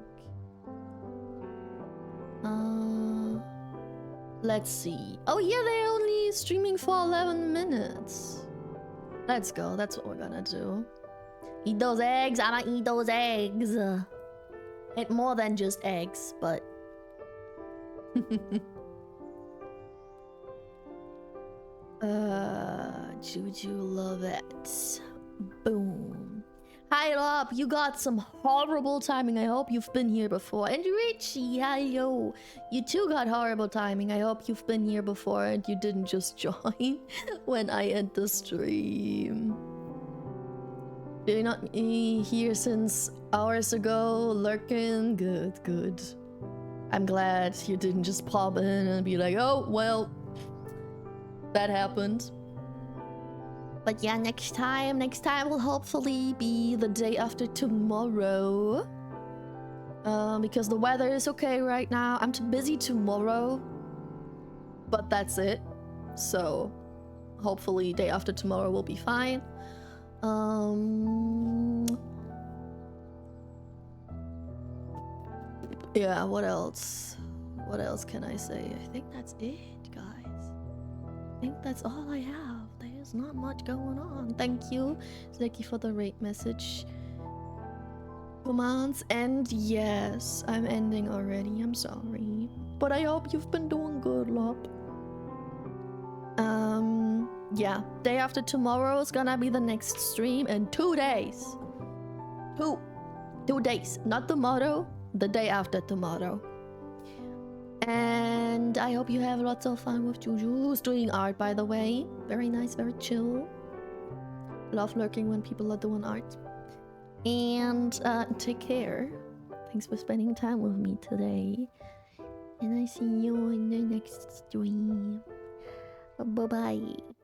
Let's see. Oh yeah, they're only streaming for 11 minutes. Let's go, that's what we're gonna do. Eat those eggs, I'ma eat those eggs. It's more than just eggs, but... Juju, love it. Boom. Hi, Lop, you got some horrible timing. I hope you've been here before. And Richie, hello. You too got horrible timing. I hope you've been here before and you didn't just join when I end the stream. You're not here since hours ago, lurking? Good, good. I'm glad you didn't just pop in and be like, oh, well, that happened. But yeah, next time will hopefully be the day after tomorrow. Because the weather is okay right now. I'm too busy tomorrow, but that's it. So hopefully day after tomorrow will be fine. Yeah, what else? What else can I say? I think that's it, guys. I think that's all I have. There's not much going on. Thank you, Zeki, for the rate message. Commands, and yes, I'm ending already. I'm sorry. But I hope you've been doing good, Lop. Yeah, day after tomorrow is gonna be the next stream in 2 days. Two days, not tomorrow, the day after tomorrow. And I hope you have lots of fun with Juju, who's doing art, by the way. Very nice, very chill. Love lurking when people are doing art. And take care. Thanks for spending time with me today. And I see you in the next stream. Bye-bye.